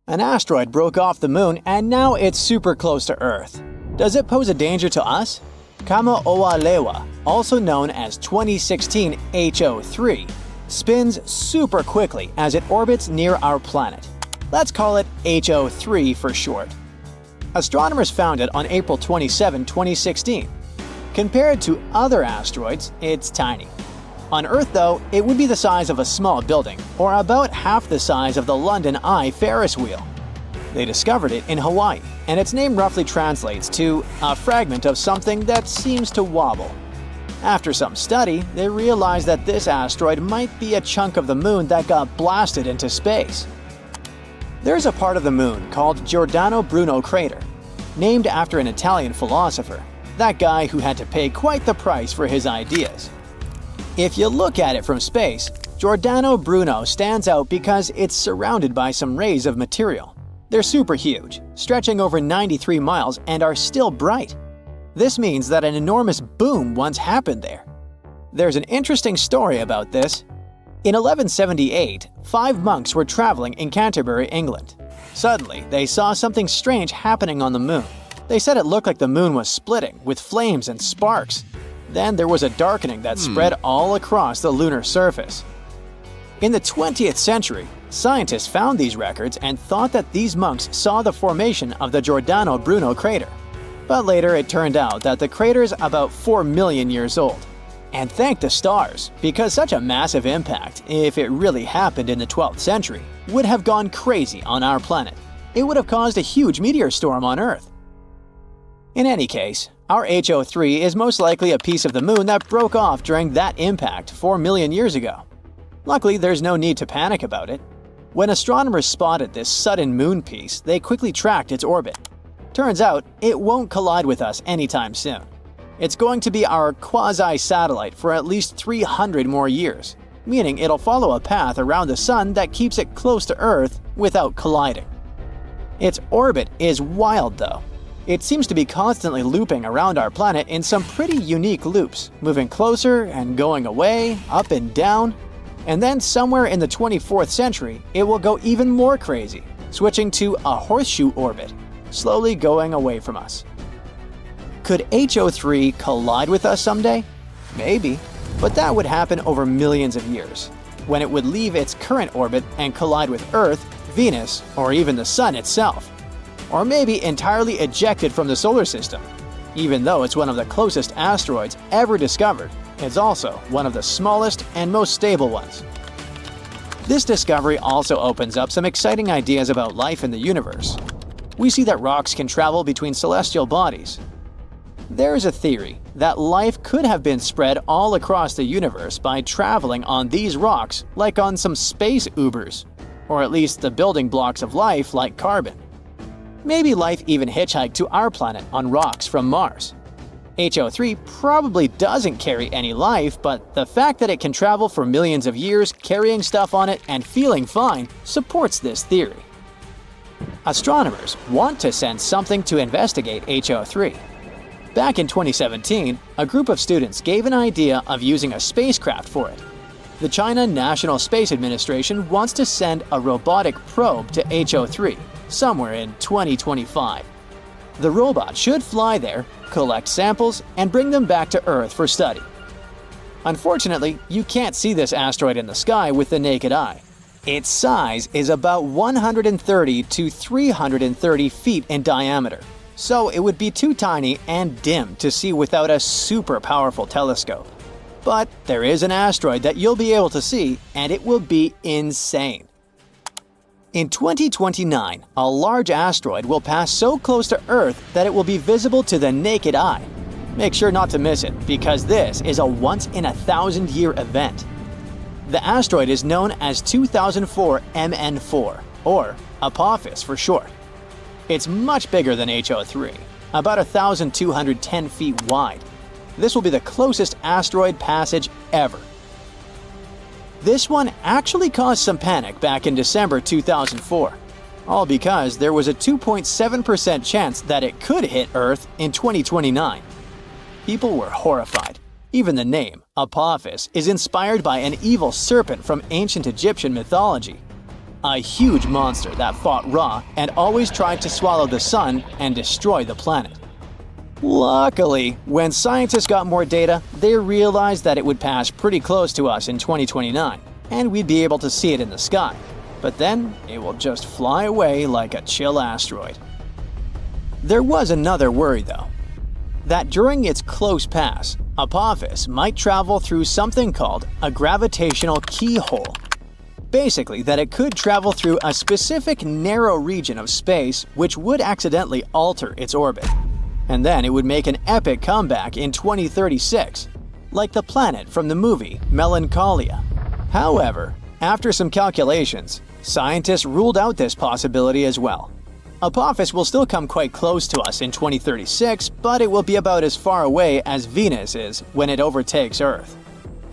An asteroid broke off the moon and now it's super close to Earth. Does it pose a danger to us? Kama'oalewa, also known as 2016 HO3, spins super quickly as it orbits near our planet. Let's call it HO3 for short. Astronomers found it on April 27, 2016. Compared to other asteroids, it's tiny. On Earth, though, it would be the size of a small building, or about half the size of the London Eye Ferris wheel. They discovered it in Hawaii, and its name roughly translates to a fragment of something that seems to wobble. After some study, they realized that this asteroid might be a chunk of the moon that got blasted into space. There's a part of the moon called Giordano Bruno crater, named after an Italian philosopher, that guy who had to pay quite the price for his ideas. If you look at it from space, Giordano Bruno stands out because it's surrounded by some rays of material. They're super huge, stretching over 93 miles and are still bright. This means that an enormous boom once happened there. There's an interesting story about this. In 1178, 5 monks were traveling in Canterbury, England. Suddenly, they saw something strange happening on the moon. They said it looked like the moon was splitting, with flames and sparks. Then there was a darkening that spread all across the lunar surface. In the 20th century, scientists found these records and thought that these monks saw the formation of the Giordano Bruno crater. But later it turned out that the crater is about 4 million years old. And thank the stars, because such a massive impact, if it really happened in the 12th century, would have gone crazy on our planet. It would have caused a huge meteor storm on Earth. In any case, our HO3 is most likely a piece of the moon that broke off during that impact 4 million years ago. Luckily, there's no need to panic about it. When astronomers spotted this sudden moon piece, they quickly tracked its orbit. Turns out, it won't collide with us anytime soon. It's going to be our quasi-satellite for at least 300 more years, meaning it'll follow a path around the Sun that keeps it close to Earth without colliding. Its orbit is wild, though. It seems to be constantly looping around our planet in some pretty unique loops, moving closer and going away, up and down. And then somewhere in the 24th century, it will go even more crazy, switching to a horseshoe orbit, slowly going away from us. Could HO3 collide with us someday? Maybe, but that would happen over millions of years, when it would leave its current orbit and collide with Earth, Venus, or even the Sun itself. Or maybe entirely ejected from the solar system. Even though it's one of the closest asteroids ever discovered, it's also one of the smallest and most stable ones. This discovery also opens up some exciting ideas about life in the universe. We see that rocks can travel between celestial bodies. There is a theory that life could have been spread all across the universe by traveling on these rocks like on some space Ubers, or at least the building blocks of life like carbon. Maybe life even hitchhiked to our planet on rocks from Mars. HO3 probably doesn't carry any life, but the fact that it can travel for millions of years carrying stuff on it and feeling fine supports this theory. Astronomers want to send something to investigate HO3. Back in 2017, a group of students gave an idea of using a spacecraft for it. The China National Space Administration wants to send a robotic probe to HO3 somewhere in 2025. The robot should fly there, collect samples, and bring them back to Earth for study. Unfortunately, you can't see this asteroid in the sky with the naked eye. Its size is about 130 to 330 feet in diameter, so it would be too tiny and dim to see without a super powerful telescope. But there is an asteroid that you'll be able to see, and it will be insane. In 2029, a large asteroid will pass so close to Earth that it will be visible to the naked eye. Make sure not to miss it, because this is a once-in-a-thousand-year event. The asteroid is known as 2004 MN4, or Apophis for short. It's much bigger than HO3, about 1,210 feet wide. This will be the closest asteroid passage ever. This one actually caused some panic back in December 2004, all because there was a 2.7% chance that it could hit Earth in 2029. People were horrified. Even the name, Apophis, is inspired by an evil serpent from ancient Egyptian mythology. a huge monster that fought Ra and always tried to swallow the sun and destroy the planet. Luckily, when scientists got more data, they realized that it would pass pretty close to us in 2029, and we'd be able to see it in the sky. But then, it will just fly away like a chill asteroid. There was another worry though. That during its close pass, Apophis might travel through something called a gravitational keyhole. Basically, that it could travel through a specific narrow region of space which would accidentally alter its orbit. And then it would make an epic comeback in 2036, like the planet from the movie Melancholia. However, after some calculations, scientists ruled out this possibility as well. Apophis will still come quite close to us in 2036, but it will be about as far away as Venus is when it overtakes Earth.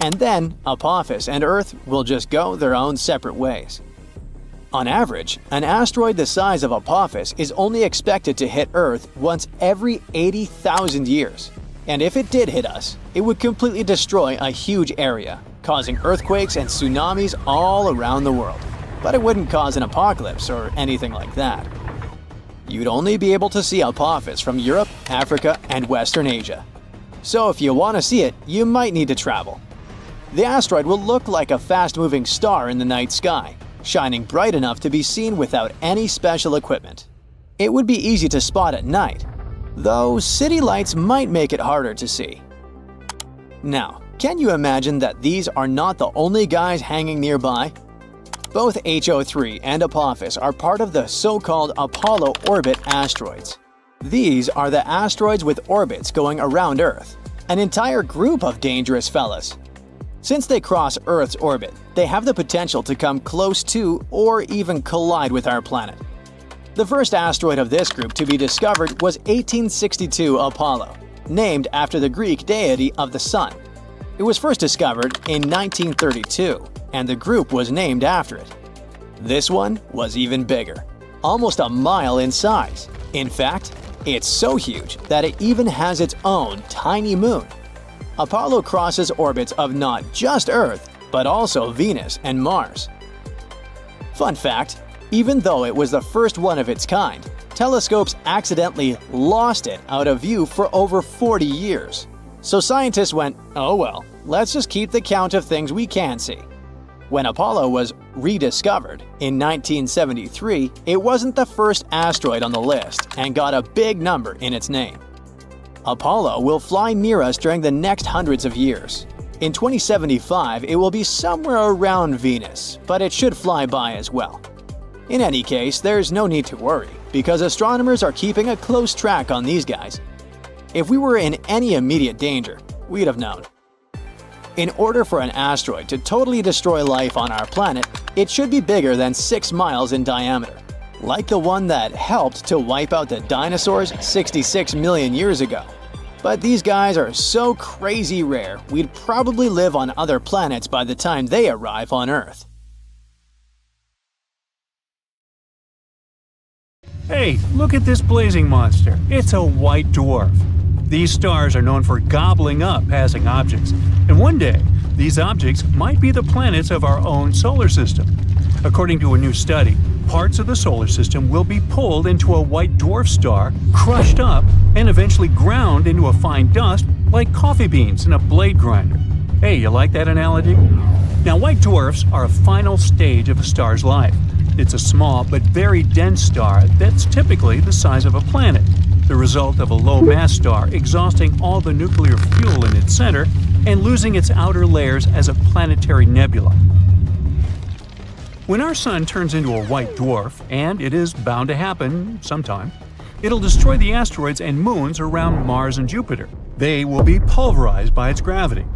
And then, Apophis and Earth will just go their own separate ways. On average, an asteroid the size of Apophis is only expected to hit Earth once every 80,000 years. And if it did hit us, it would completely destroy a huge area, causing earthquakes and tsunamis all around the world. But it wouldn't cause an apocalypse or anything like that. You'd only be able to see Apophis from Europe, Africa, and Western Asia. So if you want to see it, you might need to travel. The asteroid will look like a fast-moving star in the night sky, shining bright enough to be seen without any special equipment. It would be easy to spot at night, though city lights might make it harder to see. Now, can you imagine that these are not the only guys hanging nearby? Both HO3 and Apophis are part of the so-called Apollo orbit asteroids. These are the asteroids with orbits going around Earth, an entire group of dangerous fellas. Since they cross Earth's orbit, they have the potential to come close to or even collide with our planet. The first asteroid of this group to be discovered was 1862 Apollo, named after the Greek deity of the sun. It was first discovered in 1932, and the group was named after it. This one was even bigger, almost a mile in size. In fact, it's so huge that it even has its own tiny moon. Apollo crosses orbits of not just Earth, but also Venus and Mars. Fun fact, even though it was the first one of its kind, telescopes accidentally lost it out of view for over 40 years. So scientists went, oh well, let's just keep the count of things we can see. When Apollo was rediscovered in 1973, it wasn't the first asteroid on the list and got a big number in its name. Apollo will fly near us during the next hundreds of years. In 2075, it will be somewhere around Venus, but it should fly by as well. In any case, there's no need to worry, because astronomers are keeping a close track on these guys. If we were in any immediate danger, we'd have known. In order for an asteroid to totally destroy life on our planet, it should be bigger than 6 miles in diameter, like the one that helped to wipe out the dinosaurs 66 million years ago. But these guys are so crazy rare, we'd probably live on other planets by the time they arrive on Earth. Hey, look at this blazing monster. It's a white dwarf. These stars are known for gobbling up passing objects, and one day, these objects might be the planets of our own solar system. According to a new study, parts of the solar system will be pulled into a white dwarf star, crushed up, and eventually ground into a fine dust like coffee beans in a blade grinder. Hey, you like that analogy? Now, white dwarfs are a final stage of a star's life. It's a small but very dense star that's typically the size of a planet, the result of a low-mass star exhausting all the nuclear fuel in its center and losing its outer layers as a planetary nebula. When our sun turns into a white dwarf, and it is bound to happen sometime, it'll destroy the asteroids and moons around Mars and Jupiter. They will be pulverized by its gravity.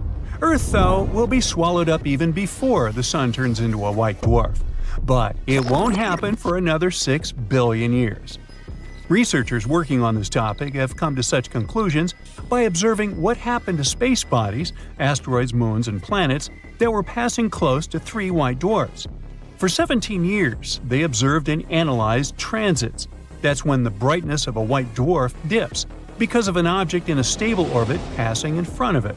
Earth, though, will be swallowed up even before the sun turns into a white dwarf. But it won't happen for another 6 billion years. Researchers working on this topic have come to such conclusions by observing what happened to space bodies, asteroids, moons, and planets that were passing close to 3 white dwarfs. For 17 years, they observed and analyzed transits. That's when the brightness of a white dwarf dips because of an object in a stable orbit passing in front of it.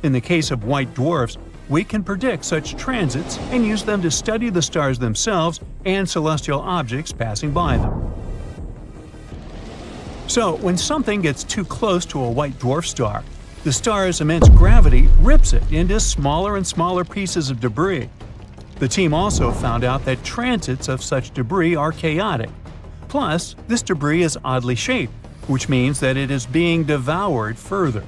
In the case of white dwarfs, we can predict such transits and use them to study the stars themselves and celestial objects passing by them. So, when something gets too close to a white dwarf star, the star's immense gravity rips it into smaller and smaller pieces of debris. The team also found out that transits of such debris are chaotic. Plus, this debris is oddly shaped, which means that it is being devoured further.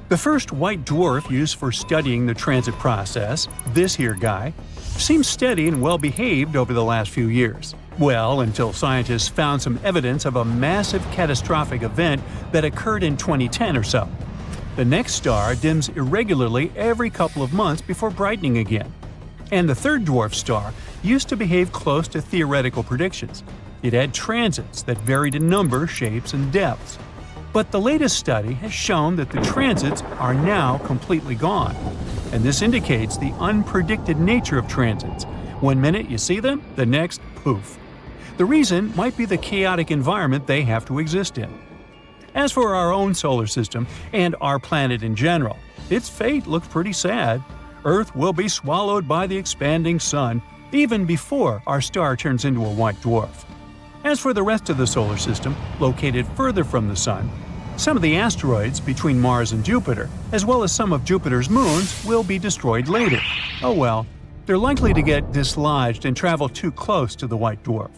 The first white dwarf used for studying the transit process, this here guy, seems steady and well-behaved over the last few years. Well, until scientists found some evidence of a massive catastrophic event that occurred in 2010 or so. The next star dims irregularly every couple of months before brightening again. And the third dwarf star used to behave close to theoretical predictions. It had transits that varied in number, shapes, and depths. But the latest study has shown that the transits are now completely gone. And this indicates the unpredicted nature of transits. One minute you see them, the next, poof. The reason might be the chaotic environment they have to exist in. As for our own solar system and our planet in general, its fate looks pretty sad. Earth will be swallowed by the expanding sun even before our star turns into a white dwarf. As for the rest of the solar system, located further from the sun, some of the asteroids between Mars and Jupiter, as well as some of Jupiter's moons, will be destroyed later. Oh well, they're likely to get dislodged and travel too close to the white dwarf.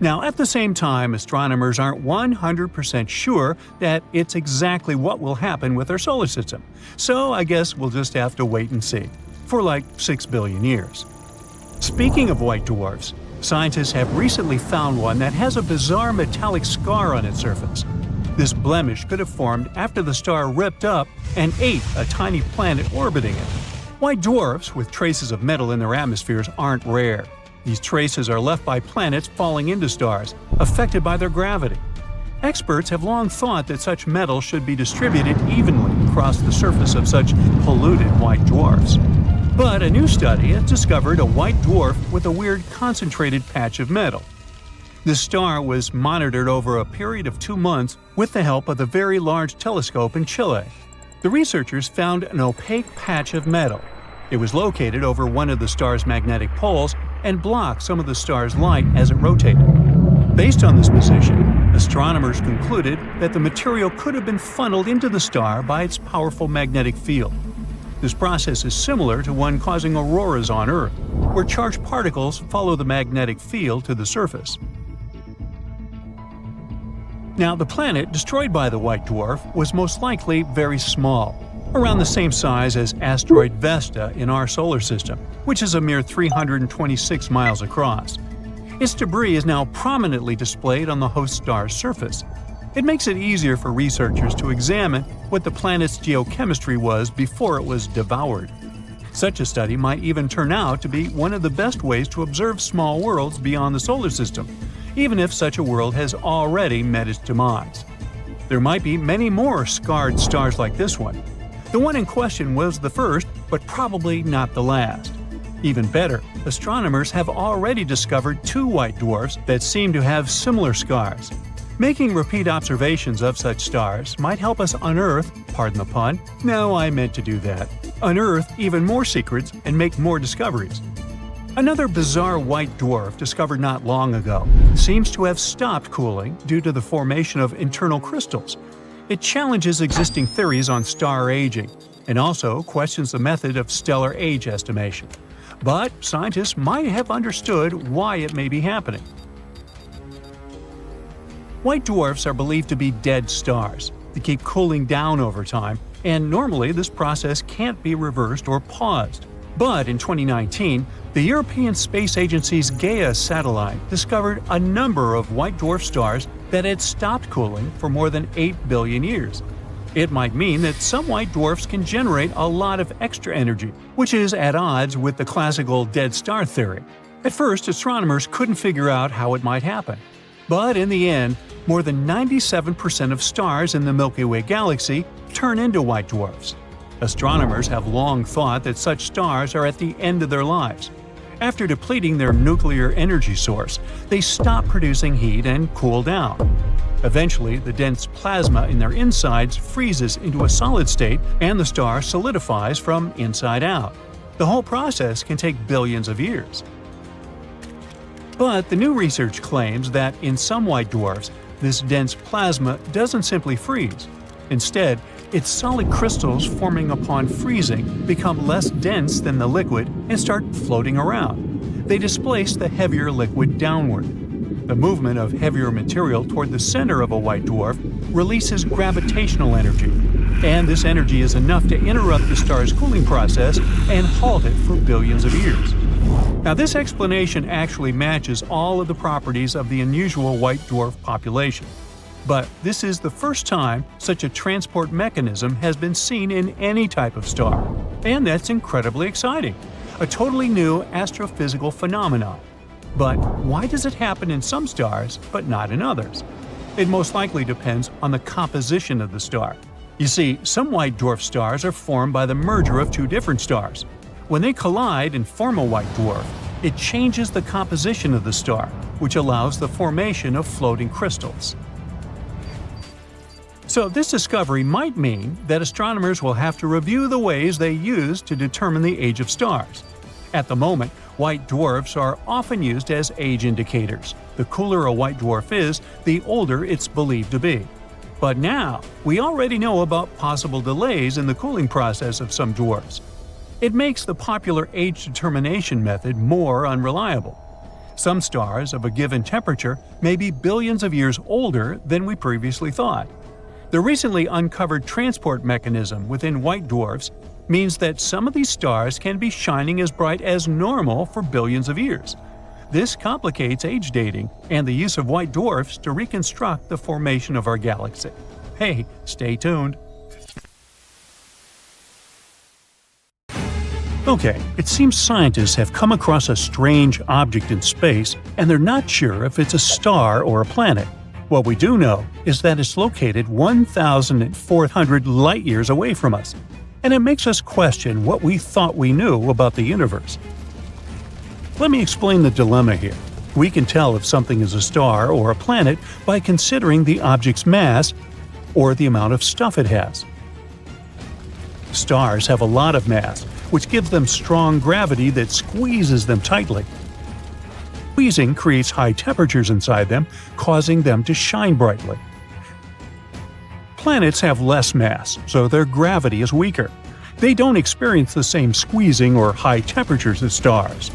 Now, at the same time, astronomers aren't 100% sure that it's exactly what will happen with our solar system. So I guess we'll just have to wait and see, for like 6 billion years. Speaking of white dwarfs, scientists have recently found one that has a bizarre metallic scar on its surface. This blemish could have formed after the star ripped up and ate a tiny planet orbiting it. White dwarfs with traces of metal in their atmospheres aren't rare. These traces are left by planets falling into stars, affected by their gravity. Experts have long thought that such metal should be distributed evenly across the surface of such polluted white dwarfs. But a new study has discovered a white dwarf with a weird concentrated patch of metal. This star was monitored over a period of 2 months with the help of the Very Large Telescope in Chile. The researchers found an opaque patch of metal. It was located over one of the star's magnetic poles and blocked some of the star's light as it rotated. Based on this position, astronomers concluded that the material could have been funneled into the star by its powerful magnetic field. This process is similar to one causing auroras on Earth, where charged particles follow the magnetic field to the surface. Now, the planet destroyed by the white dwarf was most likely very small, around the same size as asteroid Vesta in our solar system, which is a mere 326 miles across. Its debris is now prominently displayed on the host star's surface. It makes it easier for researchers to examine what the planet's geochemistry was before it was devoured. Such a study might even turn out to be one of the best ways to observe small worlds beyond the solar system, even if such a world has already met its demise. There might be many more scarred stars like this one. The one in question was the first, but probably not the last. Even better, astronomers have already discovered 2 white dwarfs that seem to have similar scars. Making repeat observations of such stars might help us unearth, pardon the pun, no, I meant to do that, unearth even more secrets and make more discoveries. Another bizarre white dwarf discovered not long ago seems to have stopped cooling due to the formation of internal crystals. It challenges existing theories on star aging and also questions the method of stellar age estimation. But scientists might have understood why it may be happening. White dwarfs are believed to be dead stars. They keep cooling down over time, and normally this process can't be reversed or paused. But in 2019, the European Space Agency's Gaia satellite discovered a number of white dwarf stars that had stopped cooling for more than 8 billion years. It might mean that some white dwarfs can generate a lot of extra energy, which is at odds with the classical dead star theory. At first, astronomers couldn't figure out how it might happen. But in the end, more than 97% of stars in the Milky Way galaxy turn into white dwarfs. Astronomers have long thought that such stars are at the end of their lives. After depleting their nuclear energy source, they stop producing heat and cool down. Eventually, the dense plasma in their insides freezes into a solid state and the star solidifies from inside out. The whole process can take billions of years. But the new research claims that in some white dwarfs, this dense plasma doesn't simply freeze. Instead, its solid crystals forming upon freezing become less dense than the liquid and start floating around. They displace the heavier liquid downward. The movement of heavier material toward the center of a white dwarf releases gravitational energy, and this energy is enough to interrupt the star's cooling process and halt it for billions of years. Now, this explanation actually matches all of the properties of the unusual white dwarf population. But this is the first time such a transport mechanism has been seen in any type of star. And that's incredibly exciting. A totally new astrophysical phenomenon. But why does it happen in some stars but not in others? It most likely depends on the composition of the star. You see, some white dwarf stars are formed by the merger of two different stars. When they collide and form a white dwarf, it changes the composition of the star, which allows the formation of floating crystals. So this discovery might mean that astronomers will have to review the ways they use to determine the age of stars. At the moment, white dwarfs are often used as age indicators. The cooler a white dwarf is, the older it's believed to be. But now, we already know about possible delays in the cooling process of some dwarfs. It makes the popular age determination method more unreliable. Some stars of a given temperature may be billions of years older than we previously thought. The recently uncovered transport mechanism within white dwarfs means that some of these stars can be shining as bright as normal for billions of years. This complicates age dating and the use of white dwarfs to reconstruct the formation of our galaxy. Hey, stay tuned. Okay, it seems scientists have come across a strange object in space and they're not sure if it's a star or a planet. What we do know is that it's located 1,400 light-years away from us, and it makes us question what we thought we knew about the universe. Let me explain the dilemma here. We can tell if something is a star or a planet by considering the object's mass or the amount of stuff it has. Stars have a lot of mass, which gives them strong gravity that squeezes them tightly. Squeezing creates high temperatures inside them, causing them to shine brightly. Planets have less mass, so their gravity is weaker. They don't experience the same squeezing or high temperatures as stars.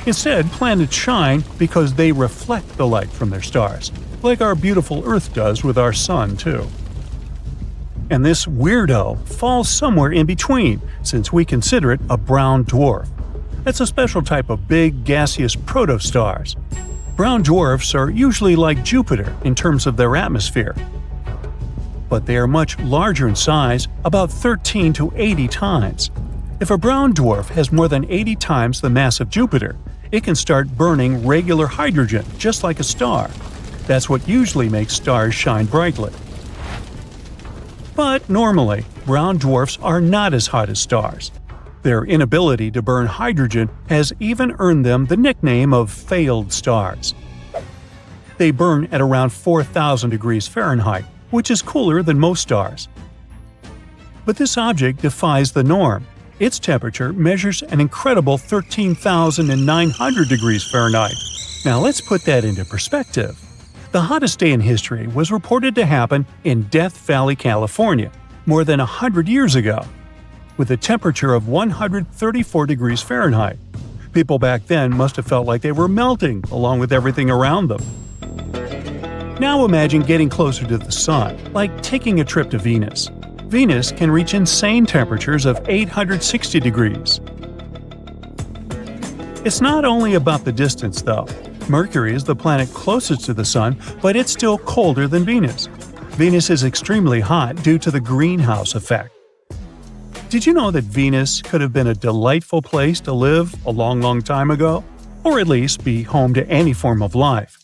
Instead, planets shine because they reflect the light from their stars, like our beautiful Earth does with our Sun, too. And this weirdo falls somewhere in between, since we consider it a brown dwarf. It's a special type of big, gaseous protostars. Brown dwarfs are usually like Jupiter in terms of their atmosphere. But they are much larger in size, about 13 to 80 times. If a brown dwarf has more than 80 times the mass of Jupiter, it can start burning regular hydrogen, just like a star. That's what usually makes stars shine brightly. But normally, brown dwarfs are not as hot as stars. Their inability to burn hydrogen has even earned them the nickname of failed stars. They burn at around 4,000 degrees Fahrenheit, which is cooler than most stars. But this object defies the norm. Its temperature measures an incredible 13,900 degrees Fahrenheit. Now let's put that into perspective. The hottest day in history was reported to happen in Death Valley, California, more than 100 years ago, with a temperature of 134 degrees Fahrenheit. People back then must have felt like they were melting along with everything around them. Now imagine getting closer to the Sun, like taking a trip to Venus. Venus can reach insane temperatures of 860 degrees. It's not only about the distance, though. Mercury is the planet closest to the Sun, but it's still colder than Venus. Venus is extremely hot due to the greenhouse effect. Did you know that Venus could have been a delightful place to live a long time ago? Or at least be home to any form of life.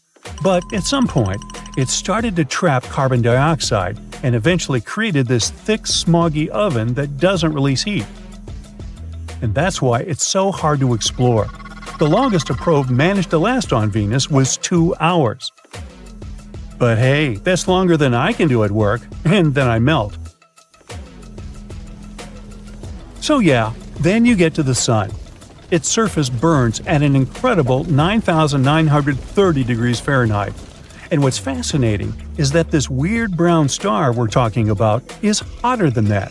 But at some point, it started to trap carbon dioxide and eventually created this thick, smoggy oven that doesn't release heat. And that's why it's so hard to explore. The longest a probe managed to last on Venus was 2 hours. But hey, that's longer than I can do at work, and then I melt. So yeah, then you get to the Sun. Its surface burns at an incredible 9,930 degrees Fahrenheit. And what's fascinating is that this weird brown star we're talking about is hotter than that.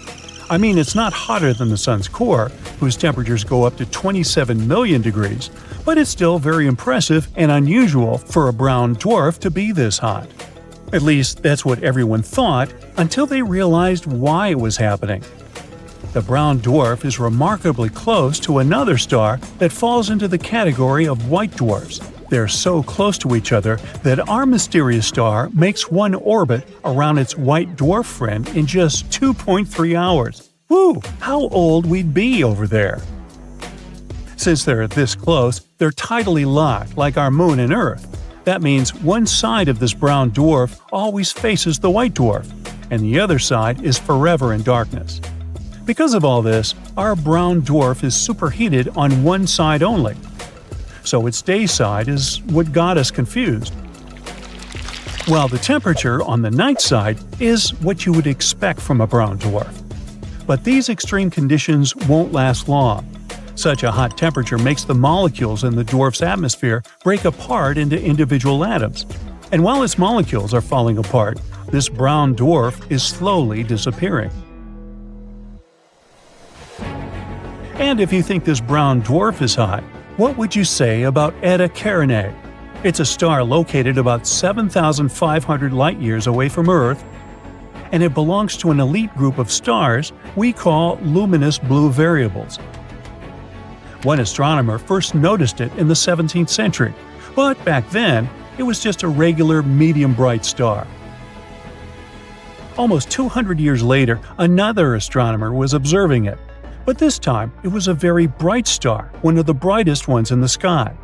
I mean, it's not hotter than the Sun's core, whose temperatures go up to 27 million degrees, but it's still very impressive and unusual for a brown dwarf to be this hot. At least, that's what everyone thought until they realized why it was happening. The brown dwarf is remarkably close to another star that falls into the category of white dwarfs. They're so close to each other that our mysterious star makes one orbit around its white dwarf friend in just 2.3 hours. Woo! How old we'd be over there! Since they're this close, they're tidally locked like our Moon and Earth. That means one side of this brown dwarf always faces the white dwarf, and the other side is forever in darkness. Because of all this, our brown dwarf is superheated on one side only. So its day side is what got us confused. While the temperature on the night side is what you would expect from a brown dwarf. But these extreme conditions won't last long. Such a hot temperature makes the molecules in the dwarf's atmosphere break apart into individual atoms. And while its molecules are falling apart, this brown dwarf is slowly disappearing. And if you think this brown dwarf is hot, what would you say about Eta Carinae? It's a star located about 7,500 light-years away from Earth, and it belongs to an elite group of stars we call luminous blue variables. One astronomer first noticed it in the 17th century, but back then, it was just a regular medium-bright star. Almost 200 years later, another astronomer was observing it. But this time, it was a very bright star, one of the brightest ones in the sky.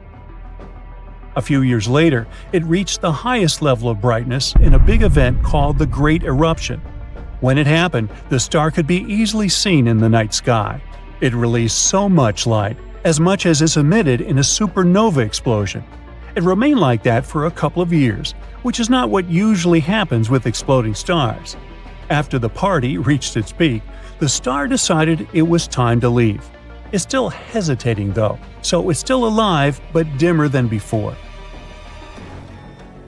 A few years later, it reached the highest level of brightness in a big event called the Great Eruption. When it happened, the star could be easily seen in the night sky. It released so much light, as much as is emitted in a supernova explosion. It remained like that for a couple of years, which is not what usually happens with exploding stars. After the party reached its peak, the star decided it was time to leave. It's still hesitating though, so it's still alive but dimmer than before.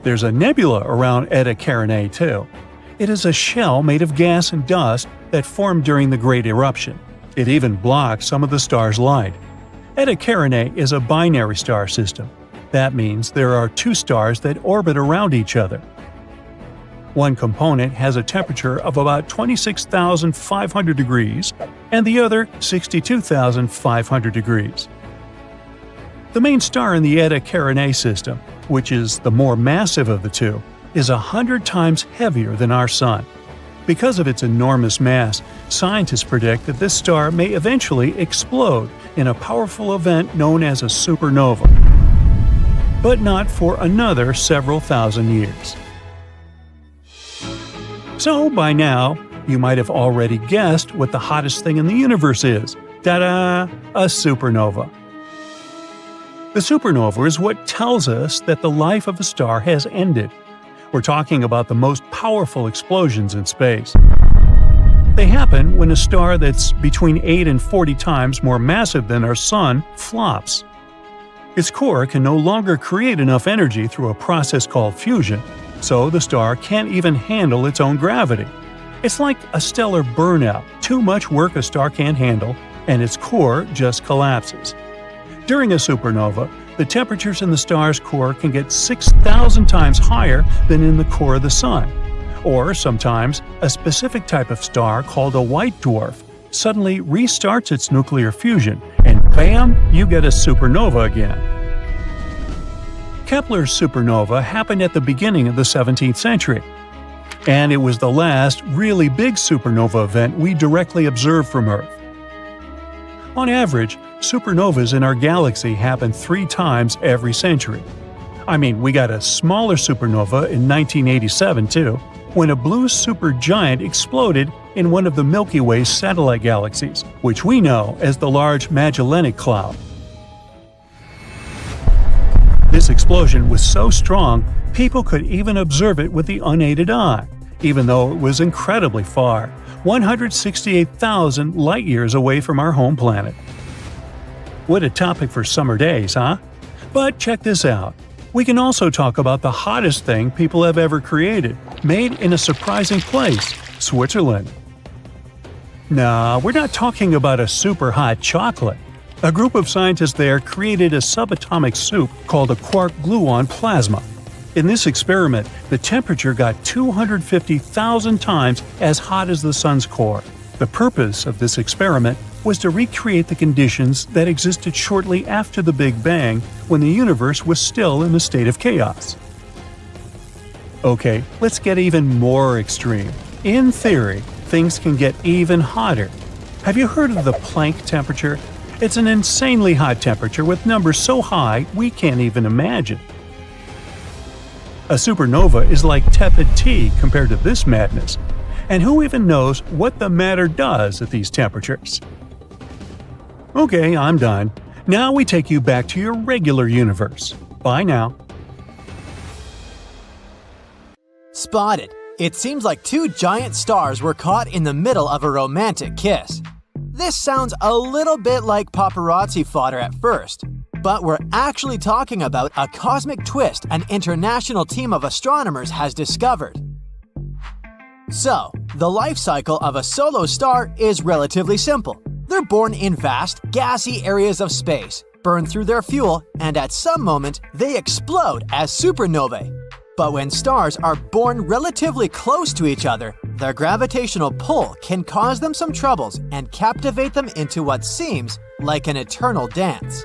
There's a nebula around Eta Carinae too. It is a shell made of gas and dust that formed during the Great Eruption. It even blocks some of the star's light. Eta Carinae is a binary star system. That means there are two stars that orbit around each other. One component has a temperature of about 26,500 degrees, and the other 62,500 degrees. The main star in the Eta Carinae system, which is the more massive of the two, is 100 times heavier than our Sun. Because of its enormous mass, scientists predict that this star may eventually explode in a powerful event known as a supernova. But not for another several thousand years. So, by now, you might have already guessed what the hottest thing in the universe is. Ta-da! A supernova. The supernova is what tells us that the life of a star has ended. We're talking about the most powerful explosions in space. They happen when a star that's between 8 and 40 times more massive than our Sun flops. Its core can no longer create enough energy through a process called fusion, so the star can't even handle its own gravity. It's like a stellar burnout, too much work a star can't handle, and its core just collapses. During a supernova, the temperatures in the star's core can get 6,000 times higher than in the core of the Sun. Or sometimes, a specific type of star called a white dwarf suddenly restarts its nuclear fusion, and bam, you get a supernova again. Kepler's supernova happened at the beginning of the 17th century, and it was the last really big supernova event we directly observed from Earth. On average, supernovas in our galaxy happen 3 times every century. I mean, we got a smaller supernova in 1987 too, when a blue supergiant exploded in one of the Milky Way's satellite galaxies, which we know as the Large Magellanic Cloud. This explosion was so strong, people could even observe it with the unaided eye, even though it was incredibly far, 168,000 light-years away from our home planet. What a topic for summer days, huh? But check this out. We can also talk about the hottest thing people have ever created, made in a surprising place, Switzerland. Nah, we're not talking about a super hot chocolate. A group of scientists there created a subatomic soup called a quark-gluon plasma. In this experiment, the temperature got 250,000 times as hot as the sun's core. The purpose of this experiment was to recreate the conditions that existed shortly after the Big Bang, when the universe was still in a state of chaos. Okay, let's get even more extreme. In theory, things can get even hotter. Have you heard of the Planck temperature? It's an insanely hot temperature with numbers so high we can't even imagine. A supernova is like tepid tea compared to this madness. And who even knows what the matter does at these temperatures? Okay, I'm done. Now we take you back to your regular universe. Bye now. Spotted. It seems like two giant stars were caught in the middle of a romantic kiss. This sounds a little bit like paparazzi fodder at first, but we're actually talking about a cosmic twist an international team of astronomers has discovered. So, the life cycle of a solo star is relatively simple. They're born in vast, gassy areas of space, burn through their fuel, and at some moment, they explode as supernovae. But when stars are born relatively close to each other, their gravitational pull can cause them some troubles and captivate them into what seems like an eternal dance.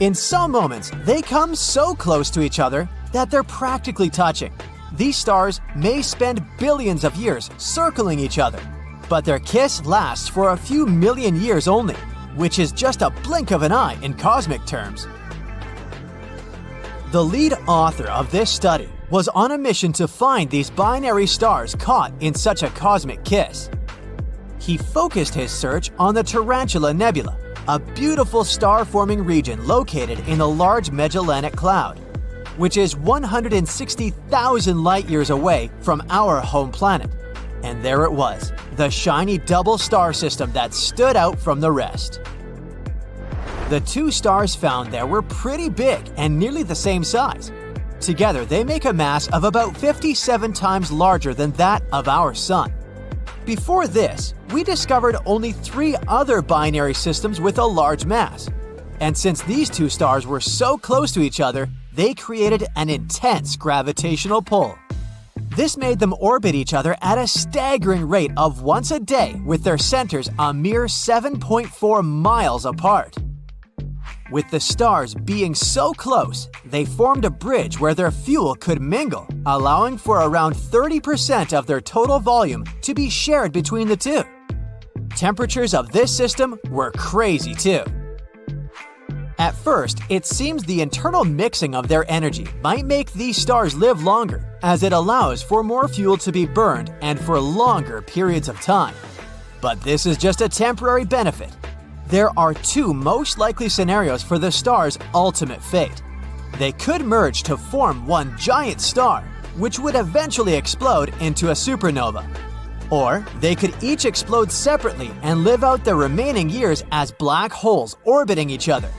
In some moments, they come so close to each other that they're practically touching. These stars may spend billions of years circling each other, but their kiss lasts for a few million years only, which is just a blink of an eye in cosmic terms. The lead author of this study was on a mission to find these binary stars caught in such a cosmic kiss. He focused his search on the Tarantula Nebula, a beautiful star-forming region located in a large Magellanic Cloud, which is 160,000 light-years away from our home planet. And there it was, the shiny double star system that stood out from the rest. The two stars found there were pretty big and nearly the same size. Together, they make a mass of about 57 times larger than that of our Sun. Before this, we discovered only 3 other binary systems with a large mass. And since these two stars were so close to each other, they created an intense gravitational pull. This made them orbit each other at a staggering rate of once a day, with their centers a mere 7.4 miles apart. With the stars being so close, they formed a bridge where their fuel could mingle, allowing for around 30% of their total volume to be shared between the two. Temperatures of this system were crazy too. At first, it seems the internal mixing of their energy might make these stars live longer, as it allows for more fuel to be burned and for longer periods of time. But this is just a temporary benefit. There are 2 most likely scenarios for the star's ultimate fate. They could merge to form one giant star, which would eventually explode into a supernova. Or they could each explode separately and live out their remaining years as black holes orbiting each other.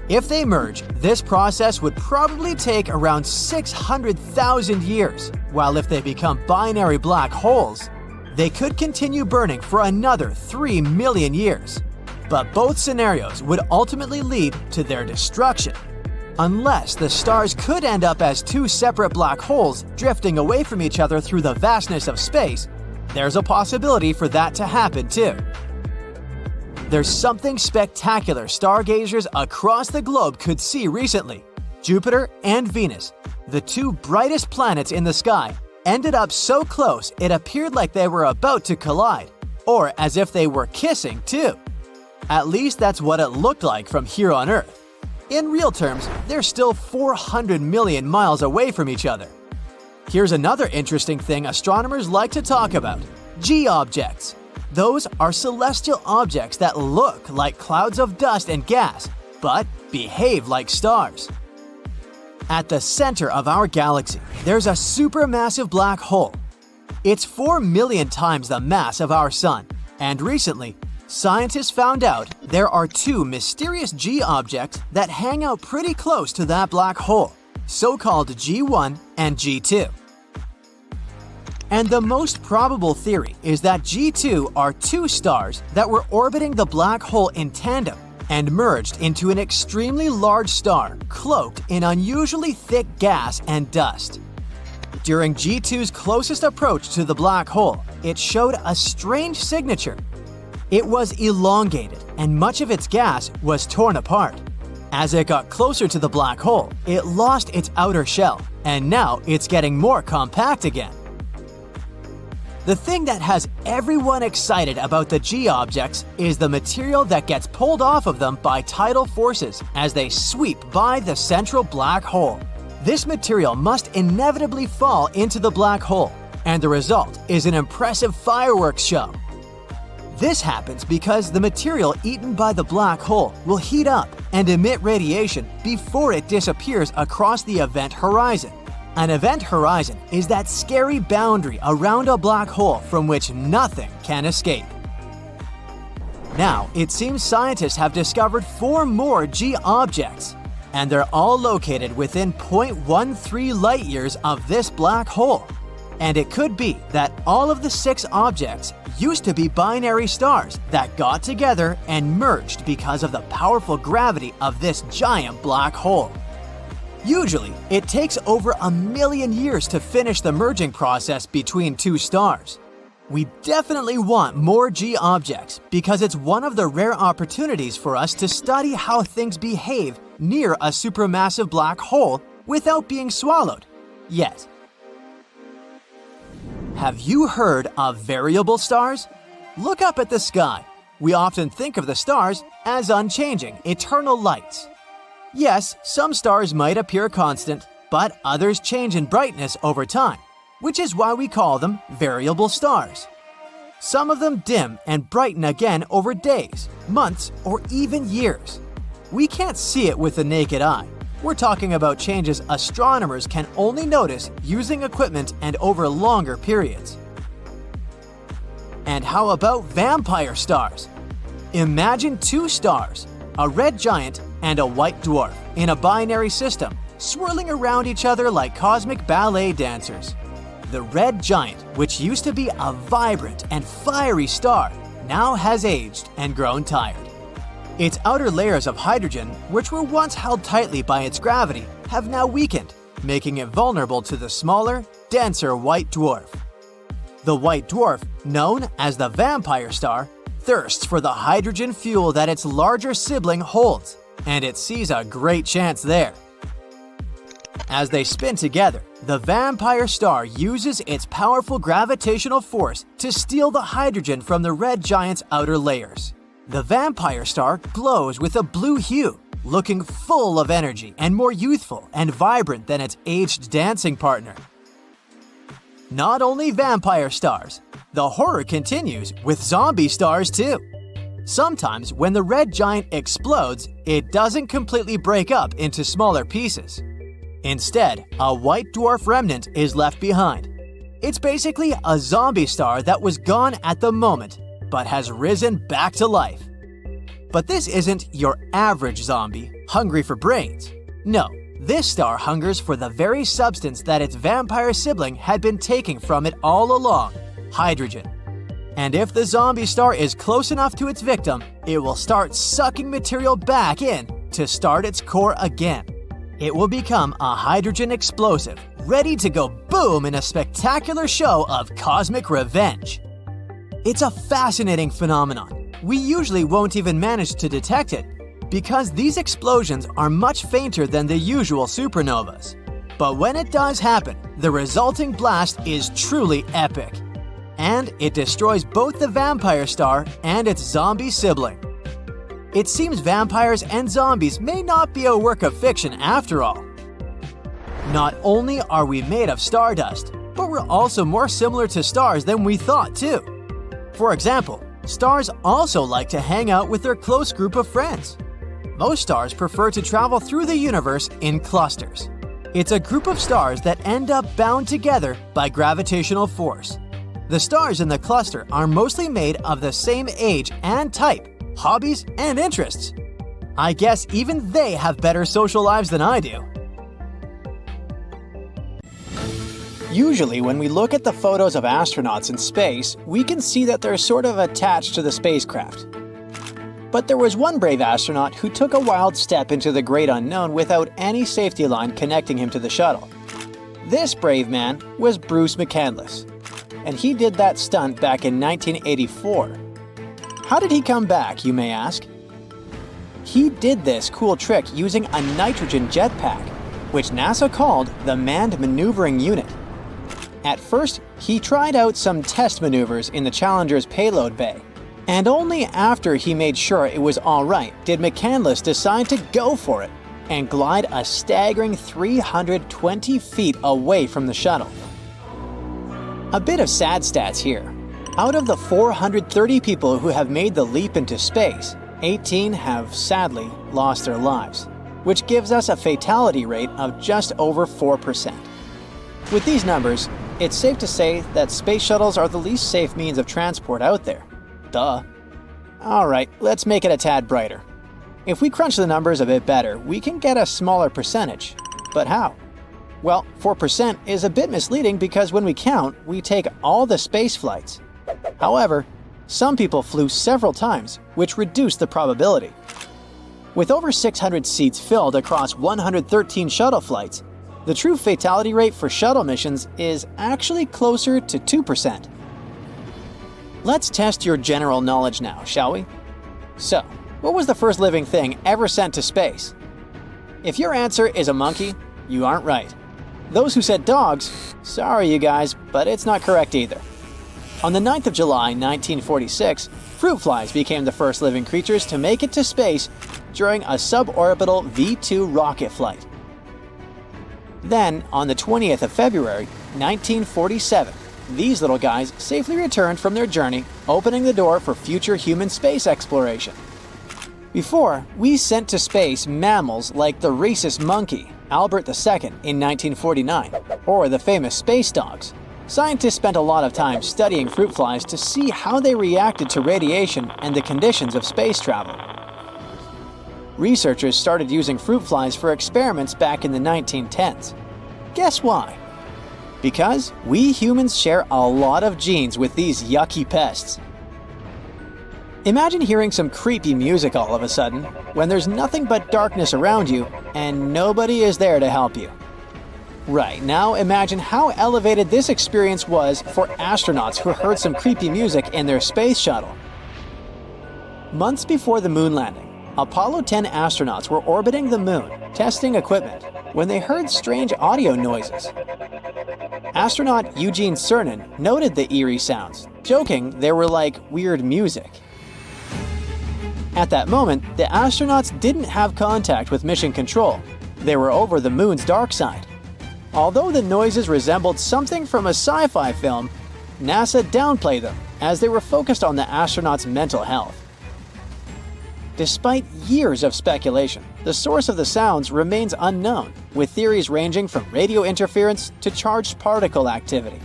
If they merge, this process would probably take around 600,000 years, while if they become binary black holes, they could continue burning for another 3 million years. But both scenarios would ultimately lead to their destruction. Unless the stars could end up as 2 separate black holes drifting away from each other through the vastness of space, there's a possibility for that to happen too. There's something spectacular stargazers across the globe could see recently. Jupiter and Venus, the 2 brightest planets in the sky, ended up so close it appeared like they were about to collide, or as if they were kissing too. At least that's what it looked like from here on Earth. In real terms, they're still 400 million miles away from each other. Here's another interesting thing astronomers like to talk about: G-objects. Those are celestial objects that look like clouds of dust and gas, but behave like stars. At the center of our galaxy, there's a supermassive black hole. It's 4 million times the mass of our Sun, and recently, scientists found out there are two mysterious G objects that hang out pretty close to that black hole, so-called G1 and G2. And the most probable theory is that G2 are two stars that were orbiting the black hole in tandem and merged into an extremely large star cloaked in unusually thick gas and dust. During G2's closest approach to the black hole, it showed a strange signature. It was elongated, and much of its gas was torn apart. As it got closer to the black hole, it lost its outer shell, and now it's getting more compact again. The thing that has everyone excited about the G objects is the material that gets pulled off of them by tidal forces as they sweep by the central black hole. This material must inevitably fall into the black hole, and the result is an impressive fireworks show. This happens because the material eaten by the black hole will heat up and emit radiation before it disappears across the event horizon. An event horizon is that scary boundary around a black hole from which nothing can escape. Now, it seems scientists have discovered 4 more G objects, and they're all located within 0.13 light-years of this black hole. And it could be that all of the 6 objects used to be binary stars that got together and merged because of the powerful gravity of this giant black hole. Usually, it takes over 1 million years to finish the merging process between two stars. We definitely want more G objects because it's one of the rare opportunities for us to study how things behave near a supermassive black hole without being swallowed. Yet. Have you heard of variable stars? Look up at the sky. We often think of the stars as unchanging, eternal lights. Yes, some stars might appear constant, but others change in brightness over time, which is why we call them variable stars. Some of them dim and brighten again over days, months, or even years. We can't see it with the naked eye. We're talking about changes astronomers can only notice using equipment and over longer periods. And how about vampire stars? Imagine 2 stars, a red giant and a white dwarf, in a binary system, swirling around each other like cosmic ballet dancers. The red giant, which used to be a vibrant and fiery star, now has aged and grown tired. Its outer layers of hydrogen, which were once held tightly by its gravity, have now weakened, making it vulnerable to the smaller, denser white dwarf. The white dwarf, known as the vampire star, thirsts for the hydrogen fuel that its larger sibling holds, and it sees a great chance there. As they spin together, the vampire star uses its powerful gravitational force to steal the hydrogen from the red giant's outer layers. The vampire star glows with a blue hue, looking full of energy and more youthful and vibrant than its aged dancing partner. Not only vampire stars, the horror continues with zombie stars too. Sometimes when the red giant explodes, it doesn't completely break up into smaller pieces. Instead, a white dwarf remnant is left behind. It's basically a zombie star that was gone at the moment, but has risen back to life. But this isn't your average zombie, hungry for brains. No, this star hungers for the very substance that its vampire sibling had been taking from it all along, hydrogen. And if the zombie star is close enough to its victim, it will start sucking material back in to start its core again. It will become a hydrogen explosive, ready to go boom in a spectacular show of cosmic revenge. It's a fascinating phenomenon. We usually won't even manage to detect it because these explosions are much fainter than the usual supernovas. But when it does happen, the resulting blast is truly epic. And it destroys both the vampire star and its zombie sibling. It seems vampires and zombies may not be a work of fiction after all. Not only are we made of stardust, but we're also more similar to stars than we thought too. For example, stars also like to hang out with their close group of friends. Most stars prefer to travel through the universe in clusters. It's a group of stars that end up bound together by gravitational force. The stars in the cluster are mostly made of the same age and type, hobbies, and interests. I guess even they have better social lives than I do. Usually, when we look at the photos of astronauts in space, we can see that they're sort of attached to the spacecraft. But there was one brave astronaut who took a wild step into the great unknown without any safety line connecting him to the shuttle. This brave man was Bruce McCandless, and he did that stunt back in 1984. How did he come back, you may ask? He did this cool trick using a nitrogen jetpack, which NASA called the Manned Maneuvering Unit. At first, he tried out some test maneuvers in the Challenger's payload bay, and only after he made sure it was all right did McCandless decide to go for it and glide a staggering 320 feet away from the shuttle. A bit of sad stats here. Out of the 430 people who have made the leap into space, 18 have sadly lost their lives, which gives us a fatality rate of just over 4%. With these numbers, it's safe to say that space shuttles are the least safe means of transport out there. Duh. Alright, let's make it a tad brighter. If we crunch the numbers a bit better, we can get a smaller percentage. But how? Well, 4% is a bit misleading because when we count, we take all the space flights. However, some people flew several times, which reduced the probability. With over 600 seats filled across 113 shuttle flights, the true fatality rate for shuttle missions is actually closer to 2%. Let's test your general knowledge now, shall we? So, what was the first living thing ever sent to space? If your answer is a monkey, you aren't right. Those who said dogs, sorry you guys, but it's not correct either. On the 9th of July, 1946, fruit flies became the first living creatures to make it to space during a suborbital V-2 rocket flight. Then, on the 20th of February, 1947, these little guys safely returned from their journey, opening the door for future human space exploration. Before, we sent to space mammals like the rhesus monkey, Albert II, in 1949, or the famous space dogs. Scientists spent a lot of time studying fruit flies to see how they reacted to radiation and the conditions of space travel. Researchers started using fruit flies for experiments back in the 1910s. Guess why? Because we humans share a lot of genes with these yucky pests. Imagine hearing some creepy music all of a sudden, when there's nothing but darkness around you and nobody is there to help you. Right, now imagine how elevated this experience was for astronauts who heard some creepy music in their space shuttle. Months before the moon landing, Apollo 10 astronauts were orbiting the moon, testing equipment, when they heard strange audio noises. Astronaut Eugene Cernan noted the eerie sounds, joking they were like weird music. At that moment, the astronauts didn't have contact with mission control. They were over the moon's dark side. Although the noises resembled something from a sci-fi film, NASA downplayed them as they were focused on the astronauts' mental health. Despite years of speculation, the source of the sounds remains unknown, with theories ranging from radio interference to charged particle activity.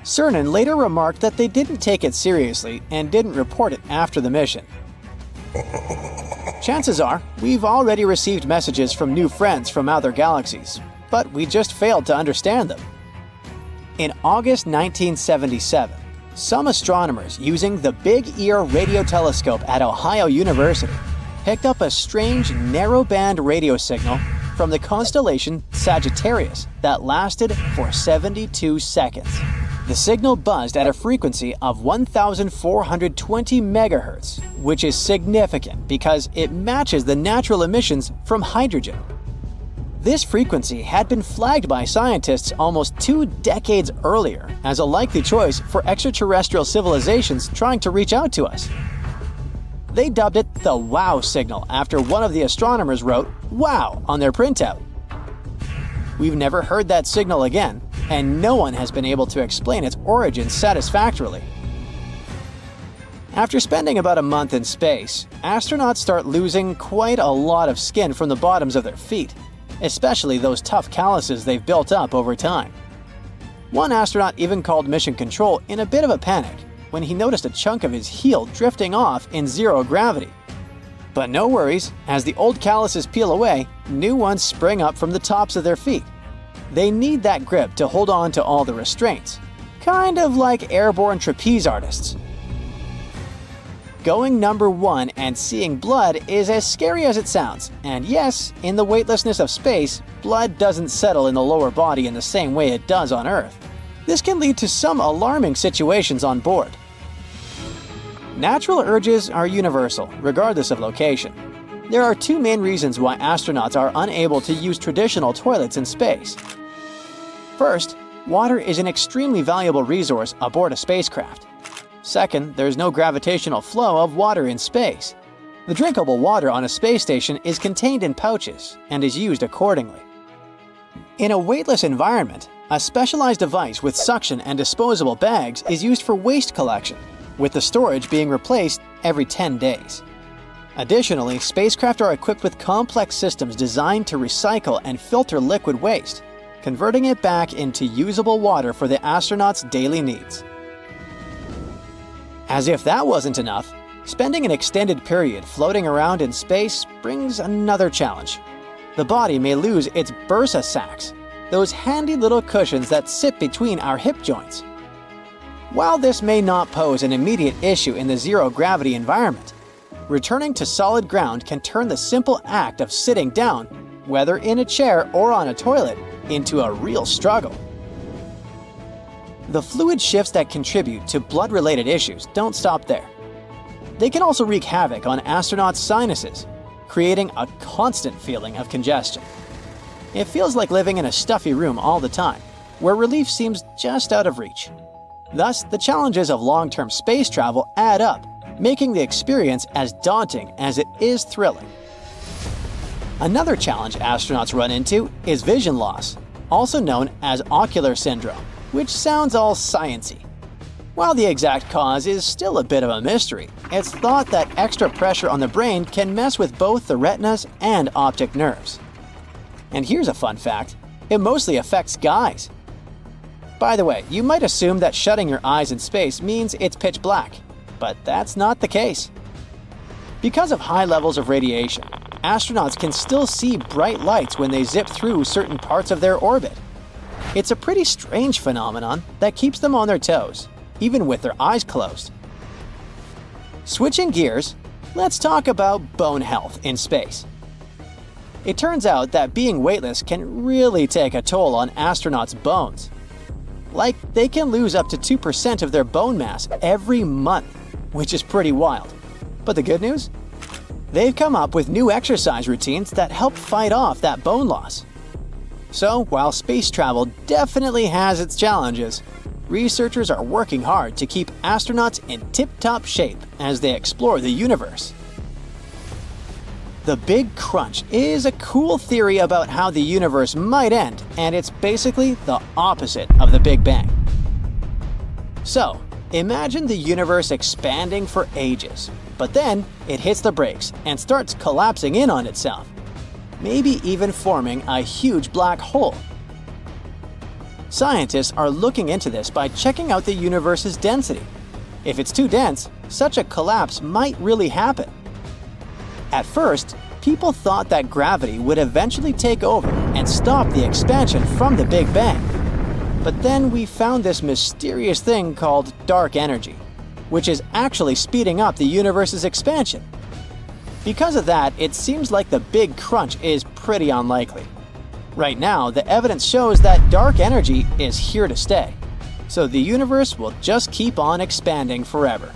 Cernan later remarked that they didn't take it seriously and didn't report it after the mission. Chances are, we've already received messages from new friends from other galaxies, but we just failed to understand them. In August 1977, some astronomers using the Big Ear radio telescope at Ohio University picked up a strange narrow-band radio signal from the constellation Sagittarius that lasted for 72 seconds. The signal buzzed at a frequency of 1,420 megahertz, which is significant because it matches the natural emissions from hydrogen. This frequency had been flagged by scientists almost 2 decades earlier as a likely choice for extraterrestrial civilizations trying to reach out to us. They dubbed it the WOW signal after one of the astronomers wrote "WOW" on their printout. We've never heard that signal again, and no one has been able to explain its origin satisfactorily. After spending about a month in space, astronauts start losing quite a lot of skin from the bottoms of their feet, especially those tough calluses they've built up over time. One astronaut even called Mission Control in a bit of a panic when he noticed a chunk of his heel drifting off in zero gravity. But no worries, as the old calluses peel away, new ones spring up from the tops of their feet. They need that grip to hold on to all the restraints, kind of like airborne trapeze artists. Going number 1 and seeing blood is as scary as it sounds, and yes, in the weightlessness of space, blood doesn't settle in the lower body in the same way it does on Earth. This can lead to some alarming situations on board. Natural urges are universal, regardless of location. There are 2 main reasons why astronauts are unable to use traditional toilets in space. First, water is an extremely valuable resource aboard a spacecraft. Second, there's no gravitational flow of water in space. The drinkable water on a space station is contained in pouches and is used accordingly. In a weightless environment, a specialized device with suction and disposable bags is used for waste collection, with the storage being replaced every 10 days. Additionally, spacecraft are equipped with complex systems designed to recycle and filter liquid waste, converting it back into usable water for the astronauts' daily needs. As if that wasn't enough, spending an extended period floating around in space brings another challenge. The body may lose its bursa sacs, those handy little cushions that sit between our hip joints. While this may not pose an immediate issue in the zero-gravity environment, returning to solid ground can turn the simple act of sitting down, whether in a chair or on a toilet, into a real struggle. The fluid shifts that contribute to blood-related issues don't stop there. They can also wreak havoc on astronauts' sinuses, creating a constant feeling of congestion. It feels like living in a stuffy room all the time, where relief seems just out of reach. Thus, the challenges of long-term space travel add up, making the experience as daunting as it is thrilling. Another challenge astronauts run into is vision loss, also known as ocular syndrome, which sounds all sciencey. While the exact cause is still a bit of a mystery, it's thought that extra pressure on the brain can mess with both the retinas and optic nerves. And here's a fun fact: it mostly affects guys. By the way, you might assume that shutting your eyes in space means it's pitch black, but that's not the case. Because of high levels of radiation, astronauts can still see bright lights when they zip through certain parts of their orbit. It's a pretty strange phenomenon that keeps them on their toes, even with their eyes closed. Switching gears, let's talk about bone health in space. It turns out that being weightless can really take a toll on astronauts' bones. Like, they can lose up to 2% of their bone mass every month, which is pretty wild. But the good news? They've come up with new exercise routines that help fight off that bone loss. So, while space travel definitely has its challenges, researchers are working hard to keep astronauts in tip-top shape as they explore the universe. The Big Crunch is a cool theory about how the universe might end, and it's basically the opposite of the Big Bang. So, imagine the universe expanding for ages, but then it hits the brakes and starts collapsing in on itself, maybe even forming a huge black hole. Scientists are looking into this by checking out the universe's density. If it's too dense, such a collapse might really happen. At first, people thought that gravity would eventually take over and stop the expansion from the Big Bang. But then we found this mysterious thing called dark energy, which is actually speeding up the universe's expansion. Because of that, it seems like the Big Crunch is pretty unlikely. Right now, the evidence shows that dark energy is here to stay, so the universe will just keep on expanding forever.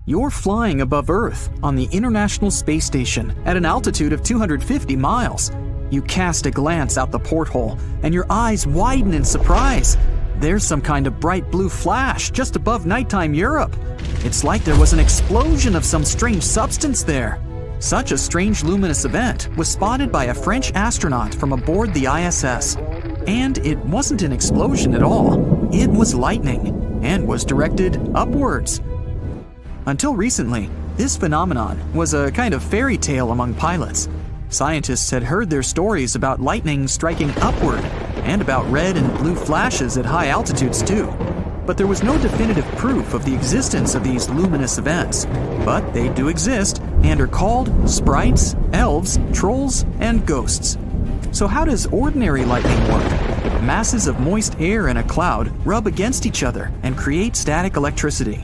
You're flying above Earth on the International Space Station at an altitude of 250 miles. You cast a glance out the porthole, and your eyes widen in surprise. There's some kind of bright blue flash just above nighttime Europe. It's like there was an explosion of some strange substance there. Such a strange luminous event was spotted by a French astronaut from aboard the ISS. And it wasn't an explosion at all. It was lightning. and was directed upwards. Until recently, this phenomenon was a kind of fairy tale among pilots. Scientists had heard their stories about lightning striking upward and about red and blue flashes at high altitudes too. But there was no definitive proof of the existence of these luminous events. But they do exist and are called sprites, elves, trolls, and ghosts. So how does ordinary lightning work? Masses of moist air in a cloud rub against each other and create static electricity.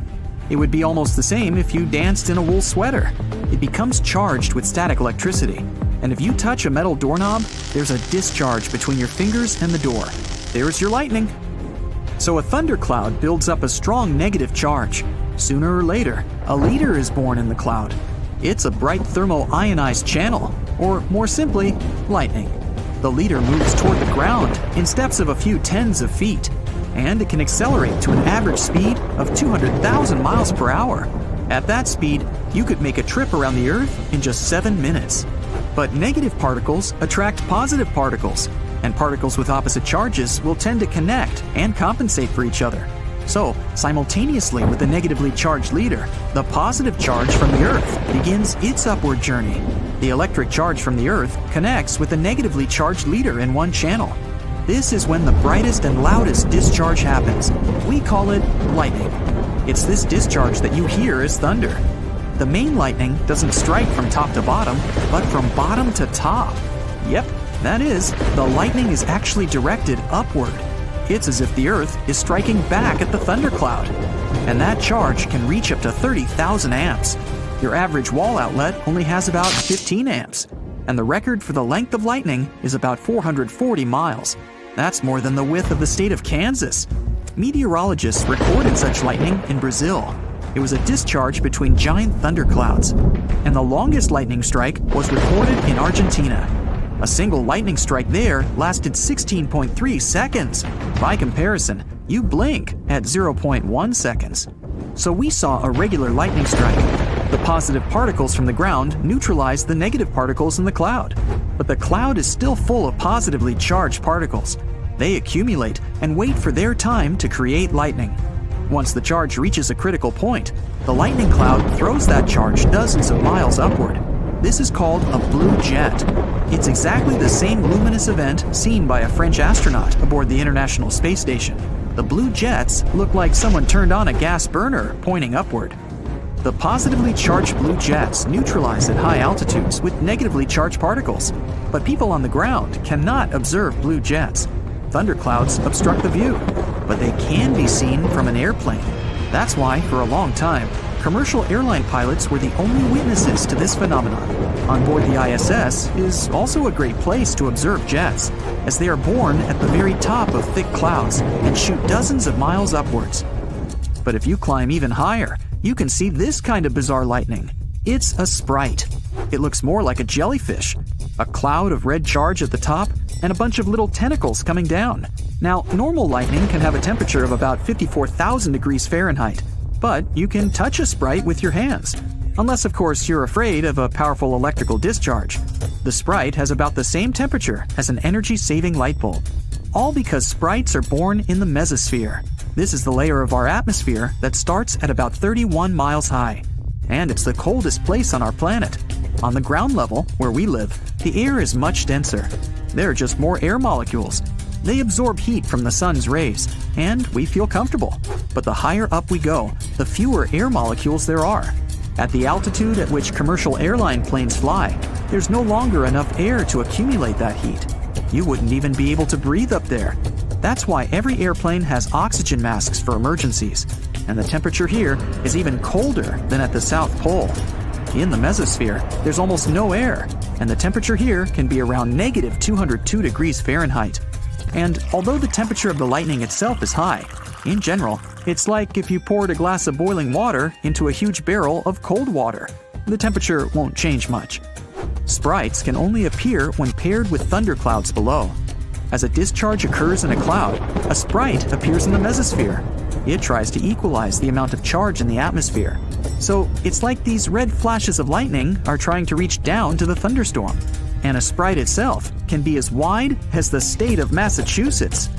It would be almost the same if you danced in a wool sweater. It becomes charged with static electricity. And if you touch a metal doorknob, there's a discharge between your fingers and the door. There's your lightning. So a thundercloud builds up a strong negative charge. Sooner or later, a leader is born in the cloud. It's a bright thermo-ionized channel, or more simply, lightning. The leader moves toward the ground in steps of a few tens of feet, and it can accelerate to an average speed of 200,000 miles per hour. At that speed, you could make a trip around the Earth in just 7 minutes. But negative particles attract positive particles, and particles with opposite charges will tend to connect and compensate for each other. So, simultaneously with the negatively charged leader, the positive charge from the Earth begins its upward journey. The electric charge from the Earth connects with the negatively charged leader in one channel. This is when the brightest and loudest discharge happens. We call it lightning. It's this discharge that you hear as thunder. The main lightning doesn't strike from top to bottom, but from bottom to top. Yep, that is, the lightning is actually directed upward. It's as if the Earth is striking back at the thundercloud. And that charge can reach up to 30,000 amps. Your average wall outlet only has about 15 amps. And the record for the length of lightning is about 440 miles. That's more than the width of the state of Kansas. Meteorologists recorded such lightning in Brazil. It was a discharge between giant thunderclouds. And the longest lightning strike was recorded in Argentina. A single lightning strike there lasted 16.3 seconds. By comparison, you blink at 0.1 seconds. So we saw a regular lightning strike. The positive particles from the ground neutralize the negative particles in the cloud. But the cloud is still full of positively charged particles. They accumulate and wait for their time to create lightning. Once the charge reaches a critical point, the lightning cloud throws that charge dozens of miles upward. This is called a blue jet. It's exactly the same luminous event seen by a French astronaut aboard the International Space Station. The blue jets look like someone turned on a gas burner pointing upward. The positively charged blue jets neutralize at high altitudes with negatively charged particles, but people on the ground cannot observe blue jets. Thunderclouds obstruct the view, but they can be seen from an airplane. That's why, for a long time, commercial airline pilots were the only witnesses to this phenomenon. On board the ISS is also a great place to observe jets, as they are born at the very top of thick clouds and shoot dozens of miles upwards. But if you climb even higher, you can see this kind of bizarre lightning. It's a sprite. It looks more like a jellyfish, a cloud of red charge at the top and a bunch of little tentacles coming down. Now, normal lightning can have a temperature of about 54,000 degrees Fahrenheit, but you can touch a sprite with your hands. Unless, of course, you're afraid of a powerful electrical discharge. The sprite has about the same temperature as an energy-saving light bulb. All because sprites are born in the mesosphere. This is the layer of our atmosphere that starts at about 31 miles high. And it's the coldest place on our planet. On the ground level, where we live, the air is much denser. There are just more air molecules. They absorb heat from the sun's rays, and we feel comfortable. But the higher up we go, the fewer air molecules there are. At the altitude at which commercial airline planes fly, there's no longer enough air to accumulate that heat. You wouldn't even be able to breathe up there. That's why every airplane has oxygen masks for emergencies. And the temperature here is even colder than at the South Pole. In the mesosphere, there's almost no air, and the temperature here can be around negative 202 degrees Fahrenheit. And although the temperature of the lightning itself is high, in general, it's like if you poured a glass of boiling water into a huge barrel of cold water. The temperature won't change much. Sprites can only appear when paired with thunderclouds below. As a discharge occurs in a cloud, a sprite appears in the mesosphere. It tries to equalize the amount of charge in the atmosphere. So it's like these red flashes of lightning are trying to reach down to the thunderstorm. And a sprite itself can be as wide as the state of Massachusetts.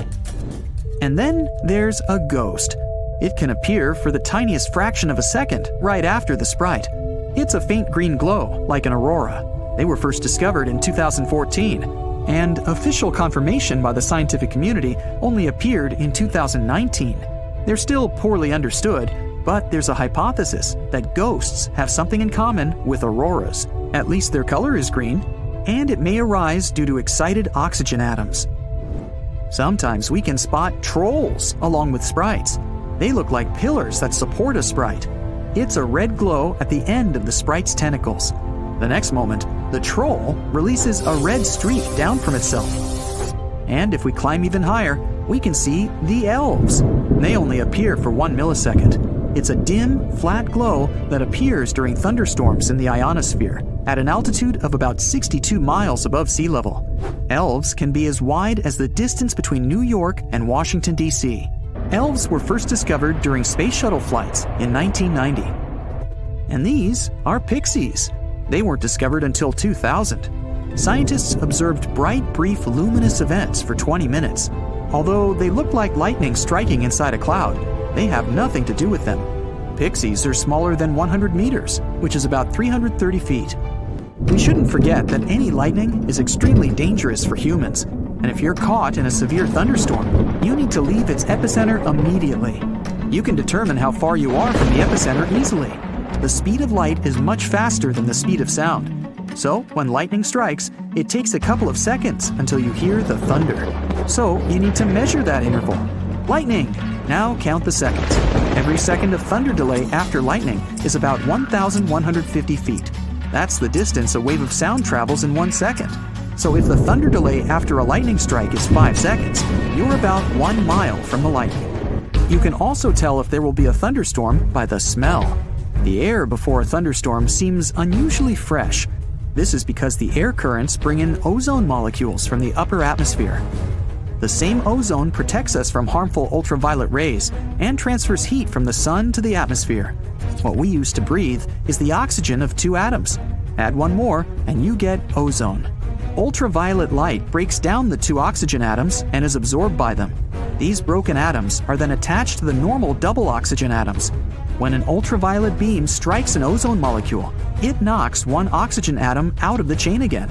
And then there's a ghost. It can appear for the tiniest fraction of a second right after the sprite. It's a faint green glow, like an aurora. They were first discovered in 2014, and official confirmation by the scientific community only appeared in 2019. They're still poorly understood, but there's a hypothesis that ghosts have something in common with auroras. At least their color is green, and it may arise due to excited oxygen atoms. Sometimes we can spot trolls along with sprites. They look like pillars that support a sprite. It's a red glow at the end of the sprite's tentacles. The next moment, the troll releases a red streak down from itself. And if we climb even higher, we can see the elves. They only appear for 1 millisecond. It's a dim, flat glow that appears during thunderstorms in the ionosphere at an altitude of about 62 miles above sea level. Elves can be as wide as the distance between New York and Washington, D.C. Elves were first discovered during space shuttle flights in 1990. And these are pixies. They weren't discovered until 2000. Scientists observed bright, brief luminous events for 20 minutes. Although they look like lightning striking inside a cloud, they have nothing to do with them. Pixies are smaller than 100 meters, which is about 330 feet. We shouldn't forget that any lightning is extremely dangerous for humans, and if you're caught in a severe thunderstorm, you need to leave its epicenter immediately. You can determine how far you are from the epicenter easily. The speed of light is much faster than the speed of sound. So, when lightning strikes, it takes a couple of seconds until you hear the thunder. So, you need to measure that interval. Lightning! Now count the seconds. Every second of thunder delay after lightning is about 1,150 feet. That's the distance a wave of sound travels in 1 second. So if the thunder delay after a lightning strike is 5 seconds, you're about 1 mile from the lightning. You can also tell if there will be a thunderstorm by the smell. The air before a thunderstorm seems unusually fresh. This is because the air currents bring in ozone molecules from the upper atmosphere. The same ozone protects us from harmful ultraviolet rays and transfers heat from the sun to the atmosphere. What we use to breathe is the oxygen of 2 atoms. Add 1 more and you get ozone. Ultraviolet light breaks down the 2 oxygen atoms and is absorbed by them. These broken atoms are then attached to the normal double oxygen atoms. When an ultraviolet beam strikes an ozone molecule, it knocks 1 oxygen atom out of the chain again.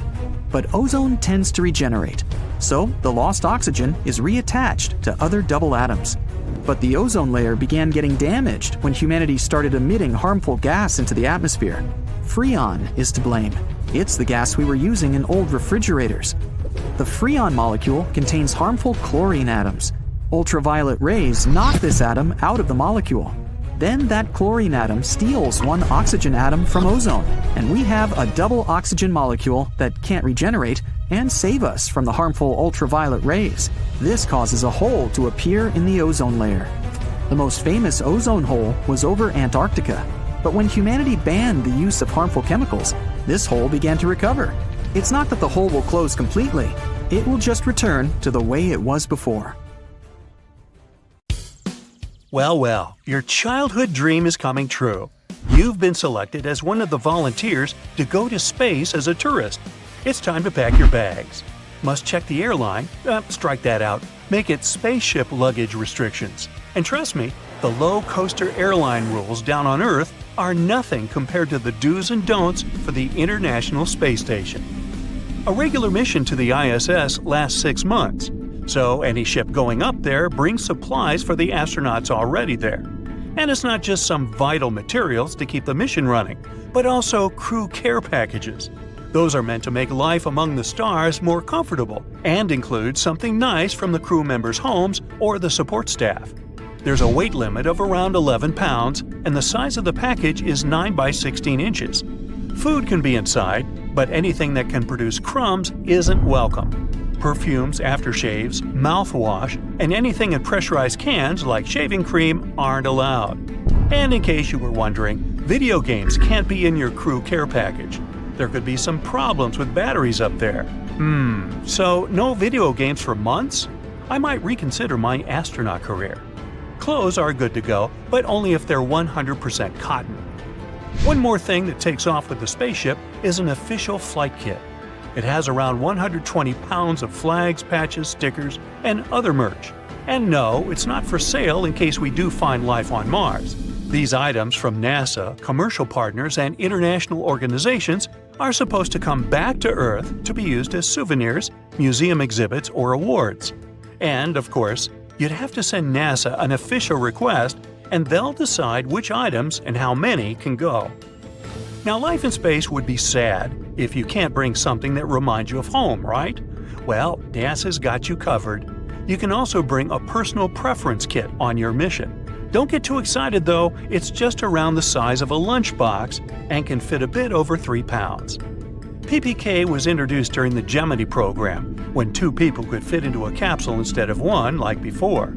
But ozone tends to regenerate, so the lost oxygen is reattached to other double atoms. But the ozone layer began getting damaged when humanity started emitting harmful gas into the atmosphere. Freon is to blame. It's the gas we were using in old refrigerators. The freon molecule contains harmful chlorine atoms. Ultraviolet rays knock this atom out of the molecule. Then that chlorine atom steals 1 oxygen atom from ozone, and we have a double oxygen molecule that can't regenerate and save us from the harmful ultraviolet rays. This causes a hole to appear in the ozone layer. The most famous ozone hole was over Antarctica, but when humanity banned the use of harmful chemicals, this hole began to recover. It's not that the hole will close completely, it will just return to the way it was before. Well, your childhood dream is coming true. You've been selected as one of the volunteers to go to space as a tourist. It's time to pack your bags. Must check the airline? Strike that out. Make it spaceship luggage restrictions. And trust me, the low-coaster airline rules down on Earth are nothing compared to the do's and don'ts for the International Space Station. A regular mission to the ISS lasts 6 months. So any ship going up there brings supplies for the astronauts already there. And it's not just some vital materials to keep the mission running, but also crew care packages. Those are meant to make life among the stars more comfortable and include something nice from the crew members' homes or the support staff. There's a weight limit of around 11 pounds, and the size of the package is 9 by 16 inches. Food can be inside, but anything that can produce crumbs isn't welcome. Perfumes, aftershaves, mouthwash, and anything in pressurized cans like shaving cream aren't allowed. And in case you were wondering, video games can't be in your crew care package. There could be some problems with batteries up there. So no video games for months? I might reconsider my astronaut career. Clothes are good to go, but only if they're 100% cotton. One more thing that takes off with the spaceship is an official flight kit. It has around 120 pounds of flags, patches, stickers, and other merch. And no, it's not for sale in case we do find life on Mars. These items from NASA, commercial partners, and international organizations are supposed to come back to Earth to be used as souvenirs, museum exhibits, or awards. And, of course, you'd have to send NASA an official request, and they'll decide which items and how many can go. Now, life in space would be sad if you can't bring something that reminds you of home, right? Well, NASA's got you covered. You can also bring a personal preference kit on your mission. Don't get too excited though, it's just around the size of a lunchbox and can fit a bit over 3 pounds. PPK was introduced during the Gemini program, when 2 people could fit into a capsule instead of 1 like before.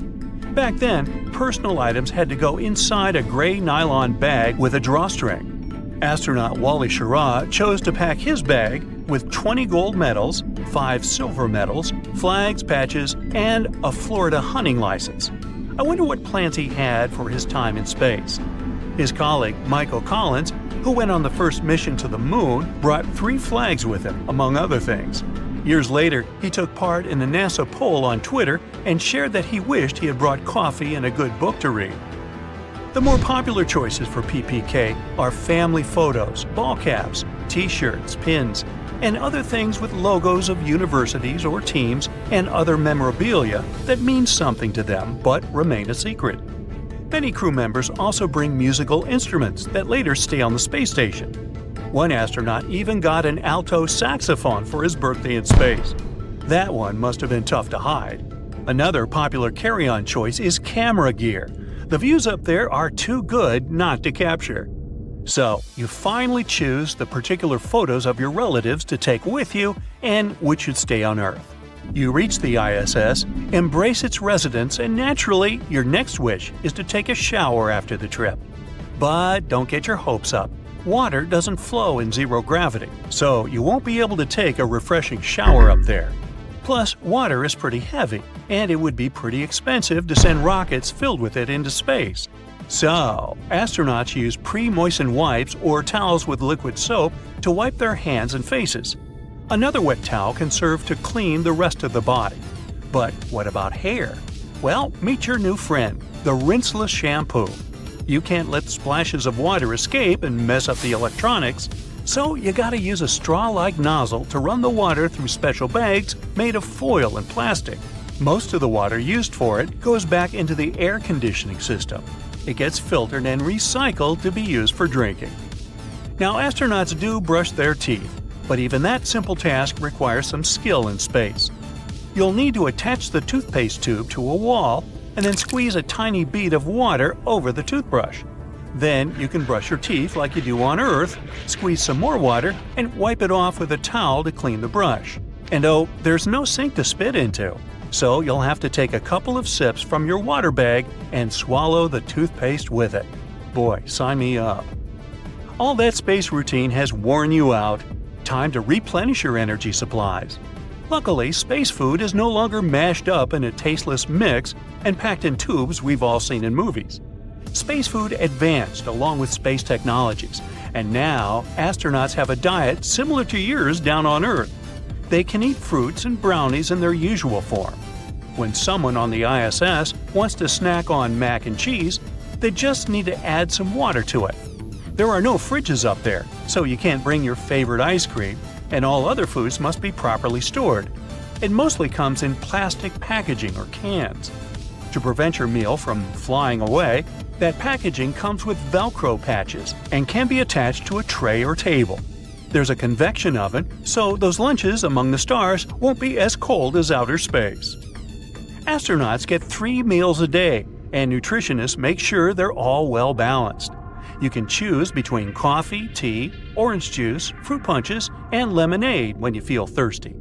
Back then, personal items had to go inside a gray nylon bag with a drawstring. Astronaut Wally Schirra chose to pack his bag with 20 gold medals, 5 silver medals, flags, patches, and a Florida hunting license. I wonder what plans he had for his time in space. His colleague, Michael Collins, who went on the first mission to the Moon, brought 3 flags with him, among other things. Years later, he took part in a NASA poll on Twitter and shared that he wished he had brought coffee and a good book to read. The more popular choices for PPK are family photos, ball caps, t-shirts, pins, and other things with logos of universities or teams and other memorabilia that mean something to them but remain a secret. Many crew members also bring musical instruments that later stay on the space station. One astronaut even got an alto saxophone for his birthday in space. That one must have been tough to hide. Another popular carry-on choice is camera gear. The views up there are too good not to capture. So, you finally choose the particular photos of your relatives to take with you and which should stay on Earth. You reach the ISS, embrace its residents, and naturally, your next wish is to take a shower after the trip. But don't get your hopes up. Water doesn't flow in zero gravity, so you won't be able to take a refreshing shower up there. Plus, water is pretty heavy, and it would be pretty expensive to send rockets filled with it into space. So, astronauts use pre-moistened wipes or towels with liquid soap to wipe their hands and faces. Another wet towel can serve to clean the rest of the body. But what about hair? Well, meet your new friend, the rinseless shampoo. You can't let splashes of water escape and mess up the electronics, so you gotta use a straw-like nozzle to run the water through special bags made of foil and plastic. Most of the water used for it goes back into the air conditioning system. It gets filtered and recycled to be used for drinking. Now, astronauts do brush their teeth, but even that simple task requires some skill in space. You'll need to attach the toothpaste tube to a wall and then squeeze a tiny bead of water over the toothbrush. Then you can brush your teeth like you do on Earth, squeeze some more water, and wipe it off with a towel to clean the brush. And oh, there's no sink to spit into, so you'll have to take a couple of sips from your water bag and swallow the toothpaste with it. Boy, sign me up. All that space routine has worn you out. Time to replenish your energy supplies. Luckily, space food is no longer mashed up in a tasteless mix and packed in tubes we've all seen in movies. Space food advanced along with space technologies, and now astronauts have a diet similar to yours down on Earth. They can eat fruits and brownies in their usual form. When someone on the ISS wants to snack on mac and cheese, they just need to add some water to it. There are no fridges up there, so you can't bring your favorite ice cream, and all other foods must be properly stored. It mostly comes in plastic packaging or cans. To prevent your meal from flying away, that packaging comes with Velcro patches and can be attached to a tray or table. There's a convection oven, so those lunches among the stars won't be as cold as outer space. Astronauts get 3 meals a day, and nutritionists make sure they're all well balanced. You can choose between coffee, tea, orange juice, fruit punches, and lemonade when you feel thirsty.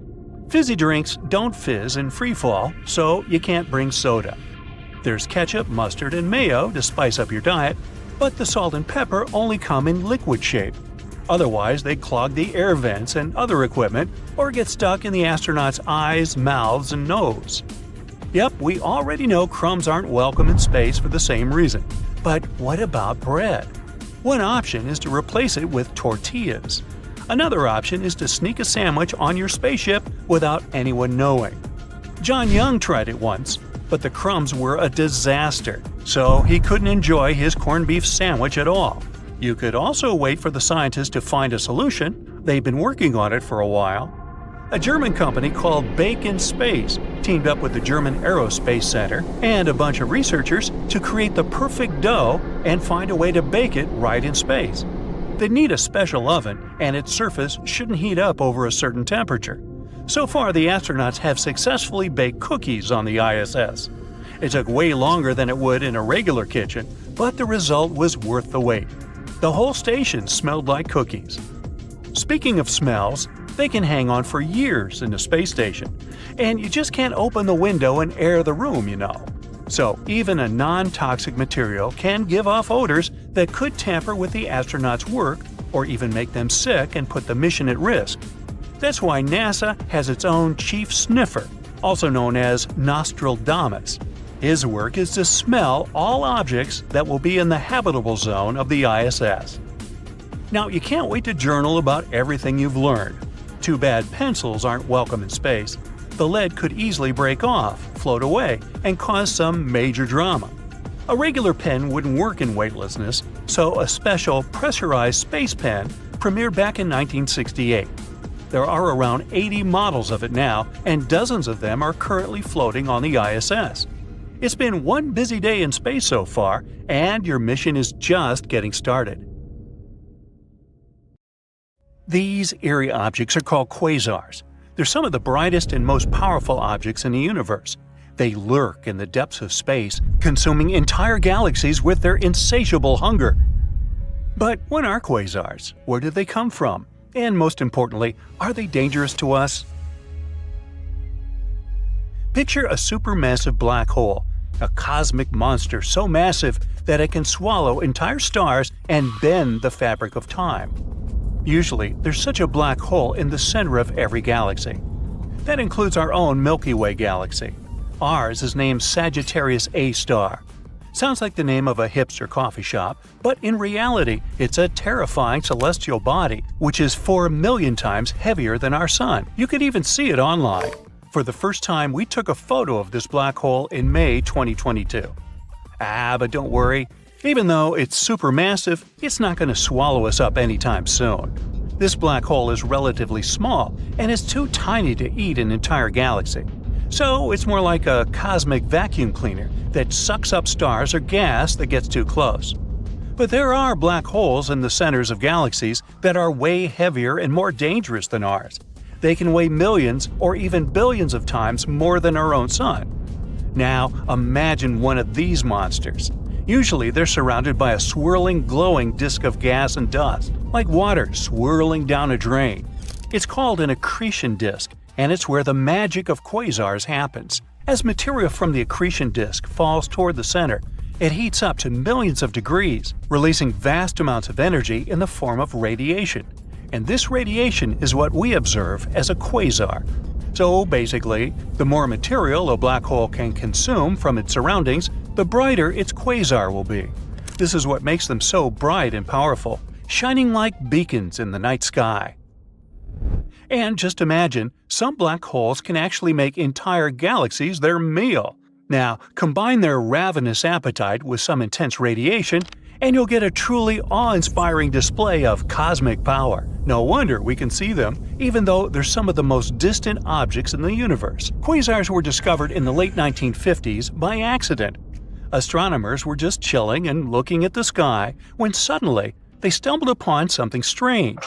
Fizzy drinks don't fizz in freefall, so you can't bring soda. There's ketchup, mustard, and mayo to spice up your diet, but the salt and pepper only come in liquid shape. Otherwise, they clog the air vents and other equipment or get stuck in the astronauts' eyes, mouths, and nose. Yep, we already know crumbs aren't welcome in space for the same reason. But what about bread? One option is to replace it with tortillas. Another option is to sneak a sandwich on your spaceship without anyone knowing. John Young tried it once. but the crumbs were a disaster, so he couldn't enjoy his corned beef sandwich at all. You could also wait for the scientists to find a solution. They've been working on it for a while. A German company called Bake in Space teamed up with the German Aerospace Center and a bunch of researchers to create the perfect dough and find a way to bake it right in space. They need a special oven, and its surface shouldn't heat up over a certain temperature. So far, the astronauts have successfully baked cookies on the ISS. It took way longer than it would in a regular kitchen, but the result was worth the wait. The whole station smelled like cookies. Speaking of smells, they can hang on for years in the space station, and you just can't open the window and air the room, you know. So even a non-toxic material can give off odors that could tamper with the astronauts' work or even make them sick and put the mission at risk. That's why NASA has its own chief sniffer, also known as Nostradamus. His work is to smell all objects that will be in the habitable zone of the ISS. Now, you can't wait to journal about everything you've learned. Too bad pencils aren't welcome in space. The lead could easily break off, float away, and cause some major drama. A regular pen wouldn't work in weightlessness, so a special pressurized space pen premiered back in 1968. There are around 80 models of it now, and dozens of them are currently floating on the ISS. It's been one busy day in space so far, and your mission is just getting started. These eerie objects are called quasars. They're some of the brightest and most powerful objects in the universe. They lurk in the depths of space, consuming entire galaxies with their insatiable hunger. But what are quasars? Where did they come from? And most importantly, are they dangerous to us? Picture a supermassive black hole, a cosmic monster so massive that it can swallow entire stars and bend the fabric of time. Usually, there's such a black hole in the center of every galaxy. That includes our own Milky Way galaxy. Ours is named Sagittarius A star. Sounds like the name of a hipster coffee shop, but in reality, it's a terrifying celestial body, which is 4 million times heavier than our Sun. You could even see it online. For the first time, we took a photo of this black hole in May 2022. But don't worry. Even though it's supermassive, it's not going to swallow us up anytime soon. This black hole is relatively small, and is too tiny to eat an entire galaxy. So it's more like a cosmic vacuum cleaner that sucks up stars or gas that gets too close. But there are black holes in the centers of galaxies that are way heavier and more dangerous than ours. They can weigh millions or even billions of times more than our own Sun. Now, imagine one of these monsters. Usually they're surrounded by a swirling, glowing disk of gas and dust, like water swirling down a drain. It's called an accretion disk, and it's where the magic of quasars happens. As material from the accretion disk falls toward the center, it heats up to millions of degrees, releasing vast amounts of energy in the form of radiation. And this radiation is what we observe as a quasar. So basically, the more material a black hole can consume from its surroundings, the brighter its quasar will be. This is what makes them so bright and powerful, shining like beacons in the night sky. And just imagine, some black holes can actually make entire galaxies their meal. Now, combine their ravenous appetite with some intense radiation, and you'll get a truly awe-inspiring display of cosmic power. No wonder we can see them, even though they're some of the most distant objects in the universe. Quasars were discovered in the late 1950s by accident. Astronomers were just chilling and looking at the sky when suddenly they stumbled upon something strange.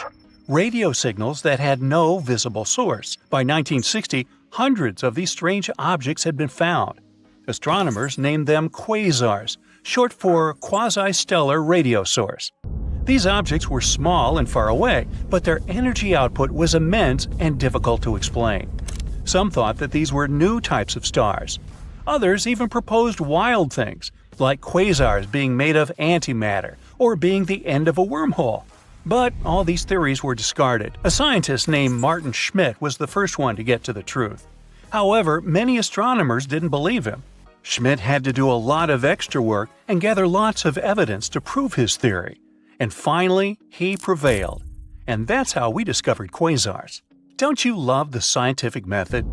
Radio signals that had no visible source. By 1960, hundreds of these strange objects had been found. Astronomers named them quasars, short for quasi-stellar radio source. These objects were small and far away, but their energy output was immense and difficult to explain. Some thought that these were new types of stars. Others even proposed wild things, like quasars being made of antimatter or being the end of a wormhole. But all these theories were discarded. A scientist named Martin Schmidt was the first one to get to the truth. However, many astronomers didn't believe him. Schmidt had to do a lot of extra work and gather lots of evidence to prove his theory. And finally, he prevailed. And that's how we discovered quasars. Don't you love the scientific method?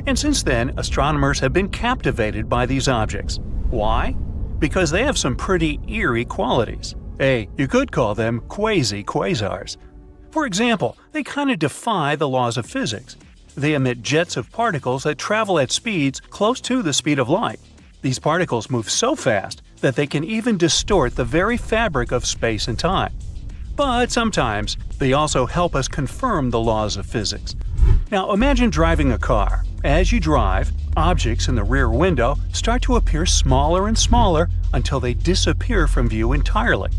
And since then, astronomers have been captivated by these objects. Why? Because they have some pretty eerie qualities. You could call them quasi-quasars. For example, they kind of defy the laws of physics. They emit jets of particles that travel at speeds close to the speed of light. These particles move so fast that they can even distort the very fabric of space and time. But sometimes, they also help us confirm the laws of physics. Now imagine driving a car. As you drive, objects in the rear window start to appear smaller and smaller until they disappear from view entirely.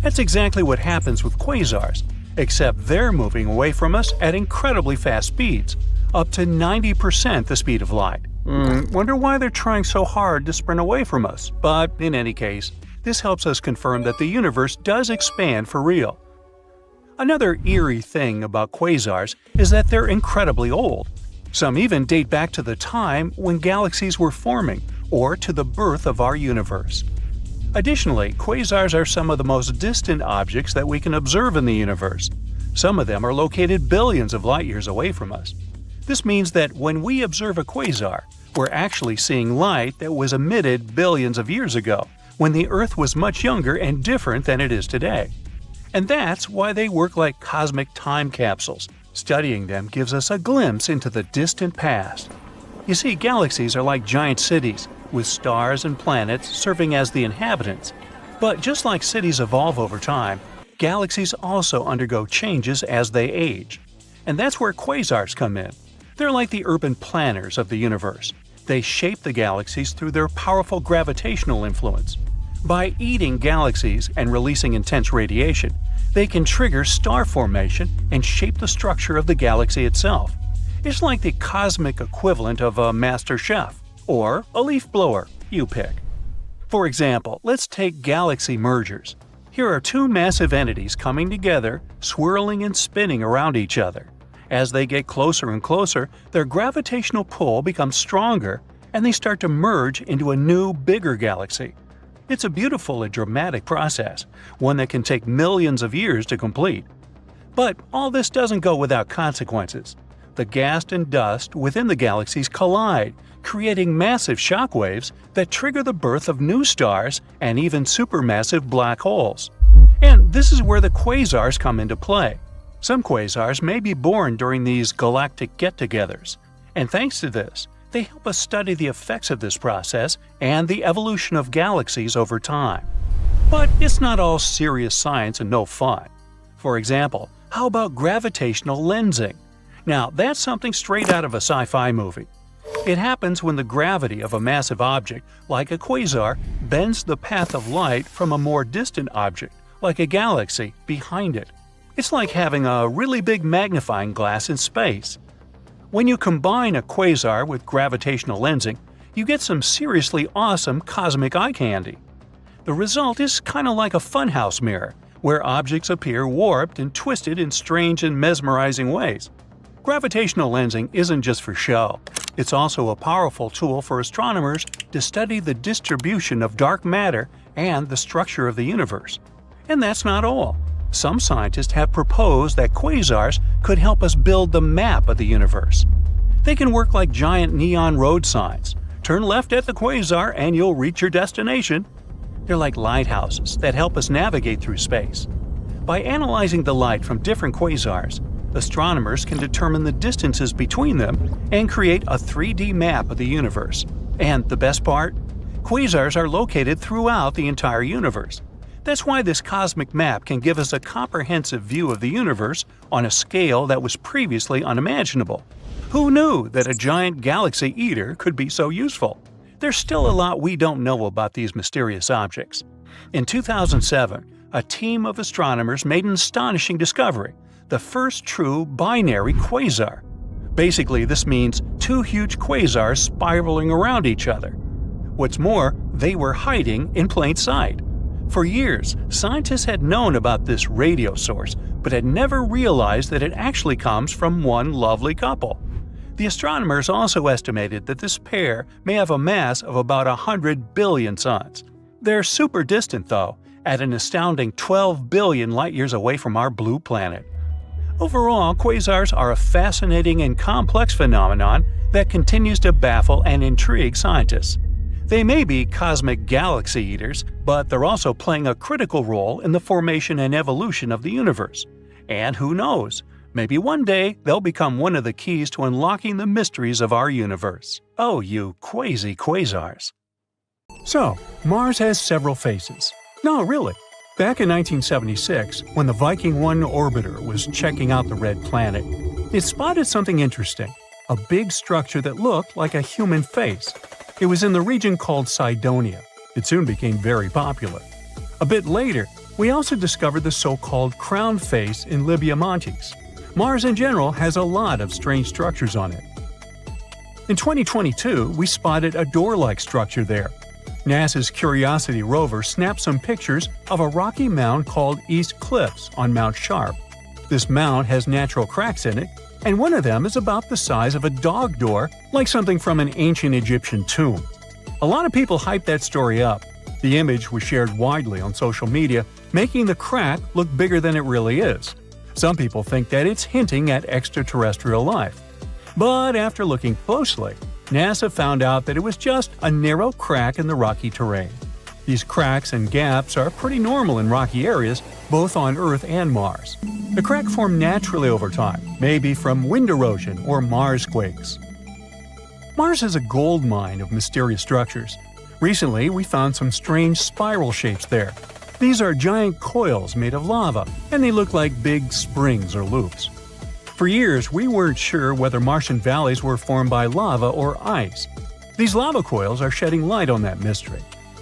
That's exactly what happens with quasars, except they're moving away from us at incredibly fast speeds, up to 90% the speed of light. Wonder why they're trying so hard to sprint away from us. But in any case, this helps us confirm that the universe does expand for real. Another eerie thing about quasars is that they're incredibly old. Some even date back to the time when galaxies were forming, or to the birth of our universe. Additionally, quasars are some of the most distant objects that we can observe in the universe. Some of them are located billions of light years away from us. This means that when we observe a quasar, we're actually seeing light that was emitted billions of years ago, when the Earth was much younger and different than it is today. And that's why they work like cosmic time capsules. Studying them gives us a glimpse into the distant past. You see, galaxies are like giant cities, with stars and planets serving as the inhabitants. But just like cities evolve over time, galaxies also undergo changes as they age. And that's where quasars come in. They're like the urban planners of the universe. They shape the galaxies through their powerful gravitational influence. By eating galaxies and releasing intense radiation, they can trigger star formation and shape the structure of the galaxy itself. It's like the cosmic equivalent of a master chef, or a leaf blower, you pick. For example, let's take galaxy mergers. Here are two massive entities coming together, swirling and spinning around each other. As they get closer and closer, their gravitational pull becomes stronger, and they start to merge into a new, bigger galaxy. It's a beautiful and dramatic process, one that can take millions of years to complete. But all this doesn't go without consequences. The gas and dust within the galaxies collide, creating massive shockwaves that trigger the birth of new stars and even supermassive black holes. And this is where the quasars come into play. Some quasars may be born during these galactic get-togethers, and thanks to this, they help us study the effects of this process and the evolution of galaxies over time. But it's not all serious science and no fun. For example, how about gravitational lensing? Now, that's something straight out of a sci-fi movie. It happens when the gravity of a massive object, like a quasar, bends the path of light from a more distant object, like a galaxy, behind it. It's like having a really big magnifying glass in space. When you combine a quasar with gravitational lensing, you get some seriously awesome cosmic eye candy. The result is kind of like a funhouse mirror, where objects appear warped and twisted in strange and mesmerizing ways. Gravitational lensing isn't just for show. It's also a powerful tool for astronomers to study the distribution of dark matter and the structure of the universe. And that's not all. Some scientists have proposed that quasars could help us build the map of the universe. They can work like giant neon road signs. Turn left at the quasar and you'll reach your destination. They're like lighthouses that help us navigate through space. By analyzing the light from different quasars, astronomers can determine the distances between them and create a 3D map of the universe. And the best part? Quasars are located throughout the entire universe. That's why this cosmic map can give us a comprehensive view of the universe on a scale that was previously unimaginable. Who knew that a giant galaxy eater could be so useful? There's still a lot we don't know about these mysterious objects. In 2007, a team of astronomers made an astonishing discovery: the first true binary quasar. Basically, this means two huge quasars spiraling around each other. What's more, they were hiding in plain sight. For years, scientists had known about this radio source, but had never realized that it actually comes from one lovely couple. The astronomers also estimated that this pair may have a mass of about 100 billion suns. They're super distant, though, at an astounding 12 billion light-years away from our blue planet. Overall, quasars are a fascinating and complex phenomenon that continues to baffle and intrigue scientists. They may be cosmic galaxy eaters, but they're also playing a critical role in the formation and evolution of the universe. And who knows, maybe one day they'll become one of the keys to unlocking the mysteries of our universe. Oh, you quasars. So, Mars has several faces. No, really. Back in 1976, when the Viking 1 orbiter was checking out the red planet, it spotted something interesting, a big structure that looked like a human face. It was in the region called Cydonia. It soon became very popular. A bit later, we also discovered the so-called crown face in Libya Montes. Mars in general has a lot of strange structures on it. In 2022, we spotted a door-like structure there. NASA's Curiosity rover snapped some pictures of a rocky mound called East Cliffs on Mount Sharp. This mound has natural cracks in it, and one of them is about the size of a dog door, like something from an ancient Egyptian tomb. A lot of people hyped that story up. The image was shared widely on social media, making the crack look bigger than it really is. Some people think that it's hinting at extraterrestrial life. But after looking closely, NASA found out that it was just a narrow crack in the rocky terrain. These cracks and gaps are pretty normal in rocky areas, both on Earth and Mars. The crack formed naturally over time, maybe from wind erosion or Mars quakes. Mars is a gold mine of mysterious structures. Recently, we found some strange spiral shapes there. These are giant coils made of lava, and they look like big springs or loops. For years, we weren't sure whether Martian valleys were formed by lava or ice. These lava coils are shedding light on that mystery.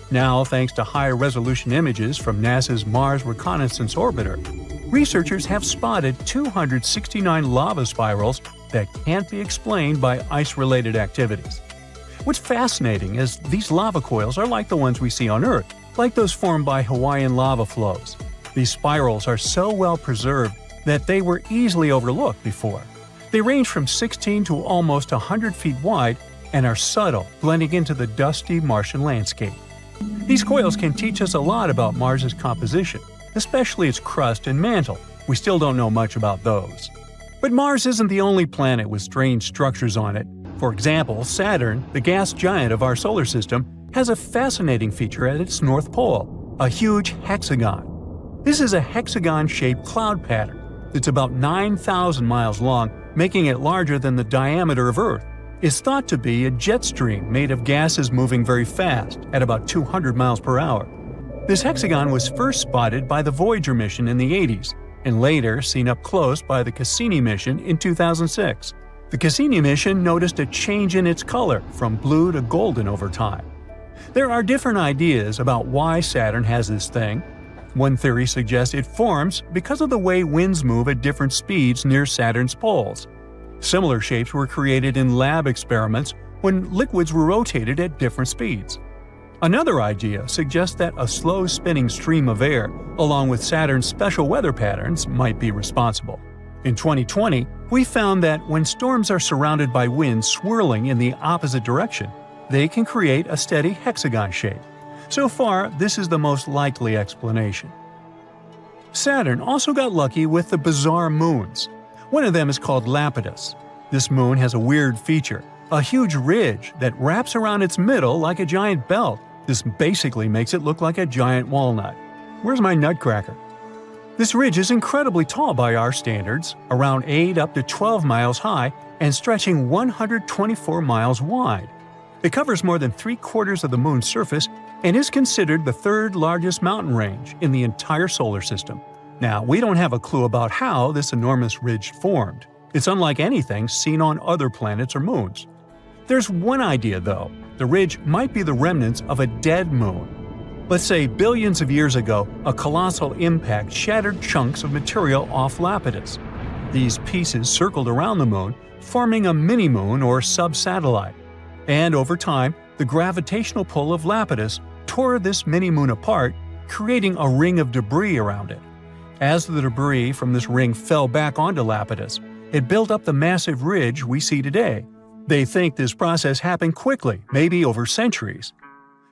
Now, thanks to higher-resolution images from NASA's Mars Reconnaissance Orbiter, researchers have spotted 269 lava spirals that can't be explained by ice-related activities. What's fascinating is these lava coils are like the ones we see on Earth, like those formed by Hawaiian lava flows. These spirals are so well preserved that they were easily overlooked before. They range from 16 to almost 100 feet wide and are subtle, blending into the dusty Martian landscape. These coils can teach us a lot about Mars's composition, especially its crust and mantle. We still don't know much about those. But Mars isn't the only planet with strange structures on it. For example, Saturn, the gas giant of our solar system, has a fascinating feature at its north pole, a huge hexagon. This is a hexagon-shaped cloud pattern. It's about 9,000 miles long, making it larger than the diameter of Earth. It's thought to be a jet stream made of gases moving very fast, at about 200 miles per hour. This hexagon was first spotted by the Voyager mission in the 80s, and later seen up close by the Cassini mission in 2006. The Cassini mission noticed a change in its color from blue to golden over time. There are different ideas about why Saturn has this thing. One theory suggests it forms because of the way winds move at different speeds near Saturn's poles. Similar shapes were created in lab experiments when liquids were rotated at different speeds. Another idea suggests that a slow spinning stream of air, along with Saturn's special weather patterns, might be responsible. In 2020, we found that when storms are surrounded by winds swirling in the opposite direction, they can create a steady hexagon shape. So far, this is the most likely explanation. Saturn also got lucky with the bizarre moons. One of them is called Lapidus. This moon has a weird feature, a huge ridge that wraps around its middle like a giant belt. This basically makes it look like a giant walnut. Where's my nutcracker? This ridge is incredibly tall by our standards, around 8 up to 12 miles high and stretching 124 miles wide. It covers more than 3/4 of the moon's surface and is considered the third largest mountain range in the entire solar system. Now, we don't have a clue about how this enormous ridge formed. It's unlike anything seen on other planets or moons. There's one idea, though. The ridge might be the remnants of a dead moon. Let's say billions of years ago, a colossal impact shattered chunks of material off Lapidus. These pieces circled around the moon, forming a mini-moon or sub-satellite. And over time, the gravitational pull of Lapidus tore this mini-moon apart, creating a ring of debris around it. As the debris from this ring fell back onto Lapidus, it built up the massive ridge we see today. They think this process happened quickly, maybe over centuries.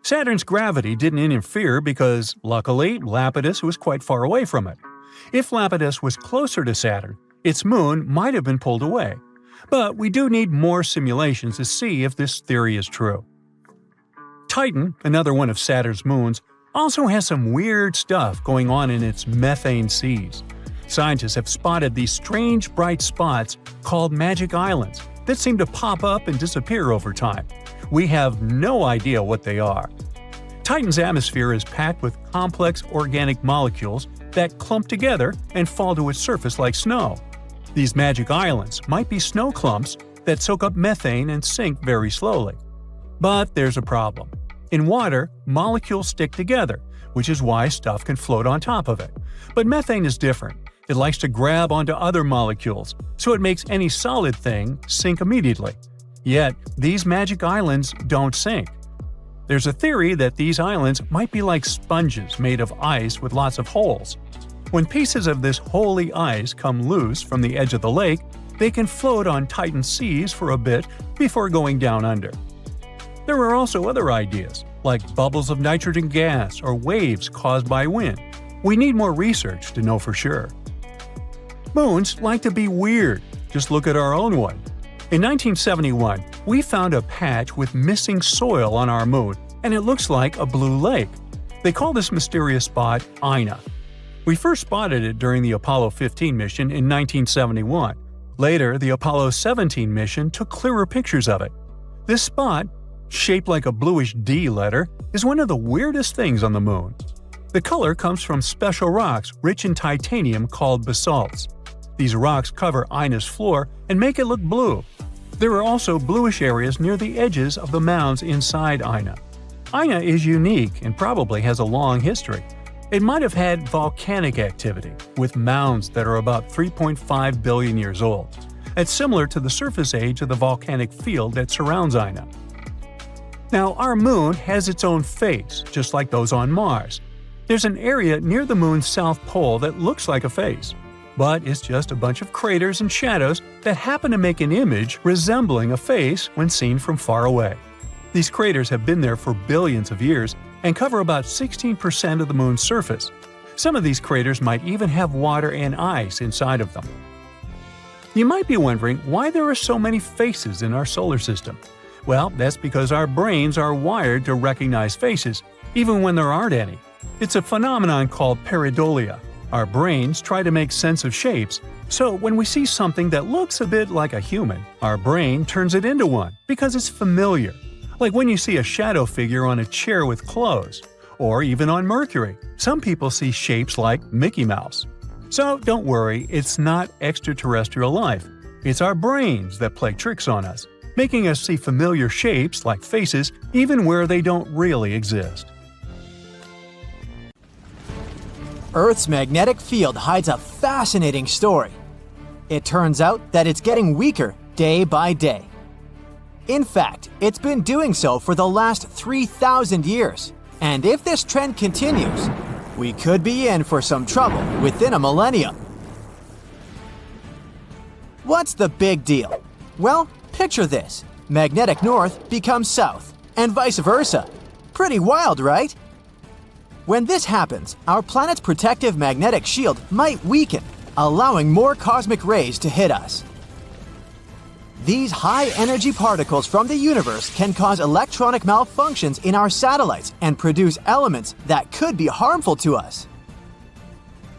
Saturn's gravity didn't interfere because, luckily, Lapidus was quite far away from it. If Lapidus was closer to Saturn, its moon might have been pulled away. But we do need more simulations to see if this theory is true. Titan, another one of Saturn's moons, also has some weird stuff going on in its methane seas. Scientists have spotted these strange bright spots called magic islands that seem to pop up and disappear over time. We have no idea what they are. Titan's atmosphere is packed with complex organic molecules that clump together and fall to its surface like snow. These magic islands might be snow clumps that soak up methane and sink very slowly. But there's a problem. In water, molecules stick together, which is why stuff can float on top of it. But methane is different. It likes to grab onto other molecules, so it makes any solid thing sink immediately. Yet, these magic islands don't sink. There's a theory that these islands might be like sponges made of ice with lots of holes. When pieces of this holy ice come loose from the edge of the lake, they can float on Titan's seas for a bit before going down under. There are also other ideas, like bubbles of nitrogen gas or waves caused by wind. We need more research to know for sure. Moons like to be weird. Just look at our own one. In 1971, we found a patch with missing soil on our moon, and it looks like a blue lake. They call this mysterious spot Ina. We first spotted it during the Apollo 15 mission in 1971. Later, the Apollo 17 mission took clearer pictures of it. This spot, shaped like a bluish D letter, is one of the weirdest things on the moon. The color comes from special rocks rich in titanium called basalts. These rocks cover Ina's floor and make it look blue. There are also bluish areas near the edges of the mounds inside Ina. Ina is unique and probably has a long history. It might have had volcanic activity, with mounds that are about 3.5 billion years old. It's similar to the surface age of the volcanic field that surrounds Ina. Now, our moon has its own face, just like those on Mars. There's an area near the moon's south pole that looks like a face, but it's just a bunch of craters and shadows that happen to make an image resembling a face when seen from far away. These craters have been there for billions of years and cover about 16% of the moon's surface. Some of these craters might even have water and ice inside of them. You might be wondering why there are so many faces in our solar system. Well, that's because our brains are wired to recognize faces, even when there aren't any. It's a phenomenon called pareidolia. Our brains try to make sense of shapes, so when we see something that looks a bit like a human, our brain turns it into one because it's familiar. Like when you see a shadow figure on a chair with clothes, or even on Mercury. Some people see shapes like Mickey Mouse. So don't worry, it's not extraterrestrial life. It's our brains that play tricks on us, making us see familiar shapes like faces even where they don't really exist. Earth's magnetic field hides a fascinating story. It turns out that it's getting weaker day by day. In fact, it's been doing so for the last 3,000 years. And if this trend continues, we could be in for some trouble within a millennium. What's the big deal? Well, picture this. Magnetic north becomes south, and vice versa. Pretty wild, right? When this happens, our planet's protective magnetic shield might weaken, allowing more cosmic rays to hit us. These high-energy particles from the universe can cause electronic malfunctions in our satellites and produce elements that could be harmful to us.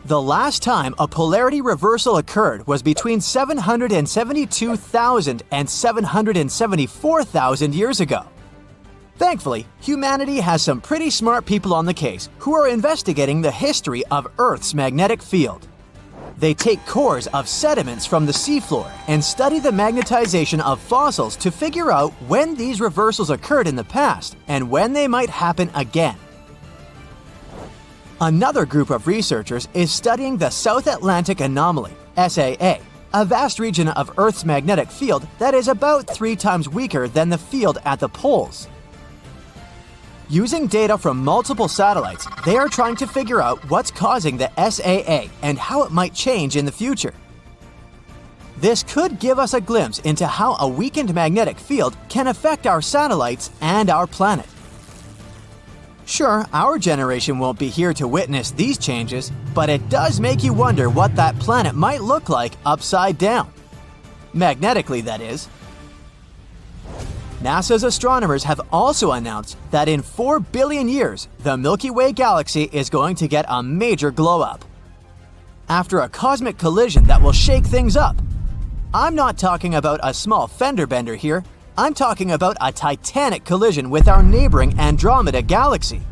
The last time a polarity reversal occurred was between 772,000 and 774,000 years ago. Thankfully, humanity has some pretty smart people on the case who are investigating the history of Earth's magnetic field. They take cores of sediments from the seafloor and study the magnetization of fossils to figure out when these reversals occurred in the past and when they might happen again. Another group of researchers is studying the South Atlantic Anomaly, SAA, a vast region of Earth's magnetic field that is about 3 times weaker than the field at the poles. Using data from multiple satellites, they are trying to figure out what's causing the SAA and how it might change in the future. This could give us a glimpse into how a weakened magnetic field can affect our satellites and our planet. Sure, our generation won't be here to witness these changes, but it does make you wonder what that planet might look like upside down. Magnetically, that is. NASA's astronomers have also announced that in 4 billion years, the Milky Way galaxy is going to get a major glow-up. After a cosmic collision that will shake things up. I'm not talking about a small fender bender here. I'm talking about a titanic collision with our neighboring Andromeda galaxy.